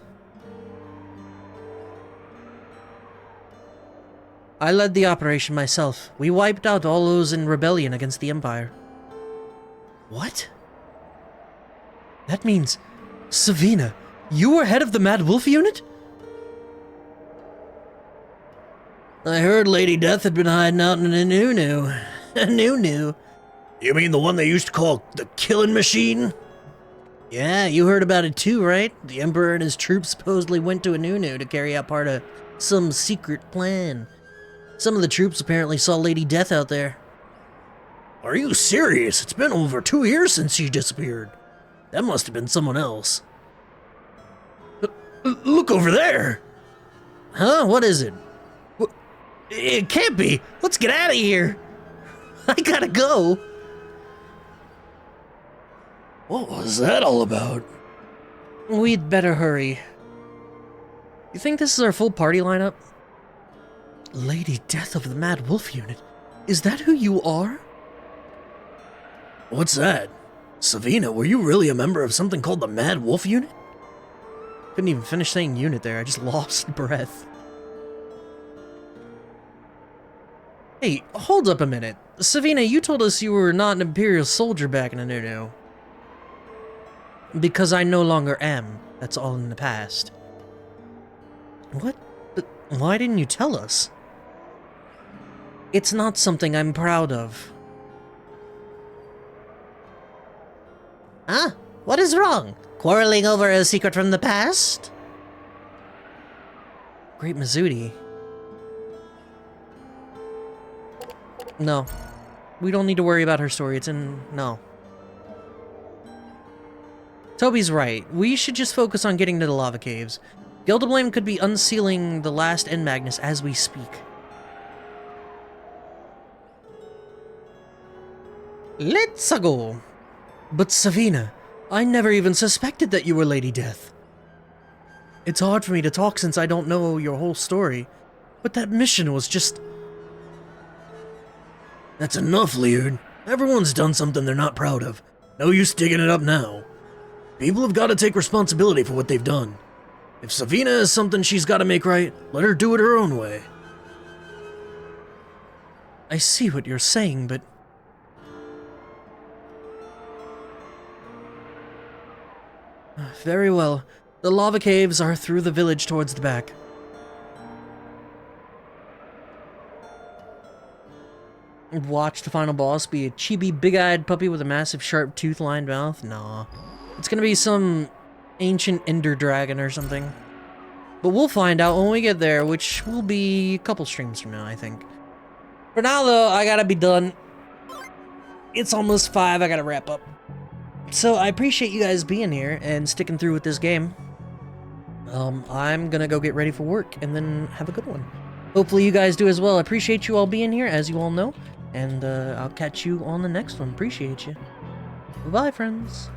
I led the operation myself. We wiped out all those in rebellion against the Empire. What? That means... Savina, you were head of the Mad Wolf unit? I heard Lady Death had been hiding out in a Nunu. A Nunu? You mean the one they used to call the Killing Machine? Yeah, you heard about it too, right? The Emperor and his troops supposedly went to a Nunu to carry out part of some secret plan. Some of the troops apparently saw Lady Death out there. Are you serious? It's been over 2 years since she disappeared. That must have been someone else. Look over there! Huh? What is it? It can't be! Let's get out of here! I gotta go! What was that all about? We'd better hurry. You think this is our full party lineup? Lady Death of the Mad Wolf unit? Is that who you are? What's that? Savina, were you really a member of something called the Mad Wolf unit? Couldn't even finish saying unit there, I just lost breath. Hey, hold up a minute. Savina, you told us you were not an Imperial soldier back in Anunu. Because I no longer am. That's all in the past. What? Why didn't you tell us? It's not something I'm proud of. Huh? What is wrong? Quarreling over a secret from the past? Great Mizuti. No. We don't need to worry about her story. It's in... no. Toby's right. We should just focus on getting to the lava caves. Gelderblame could be unsealing the last End Magnus as we speak. Let's go. But Savina, I never even suspected that you were Lady Death. It's hard for me to talk since I don't know your whole story, but that mission was just... That's enough, Leard. Everyone's done something they're not proud of. No use digging it up now. People have got to take responsibility for what they've done. If Savina has something she's got to make right, let her do it her own way. I see what you're saying, but... Very well. The lava caves are through the village towards the back. Watch the final boss be a chibi, big-eyed puppy with a massive, sharp, tooth-lined mouth? Nah. It's gonna be some ancient ender dragon or something. But we'll find out when we get there, which will be a couple streams from now, I think. For now, though, I gotta be done. It's almost 5, I gotta wrap up. So, I appreciate you guys being here and sticking through with this game. I'm gonna go get ready for work and then have a good one. Hopefully you guys do as well. I appreciate you all being here, as you all know. And I'll catch you on the next one. Appreciate you. Bye, friends.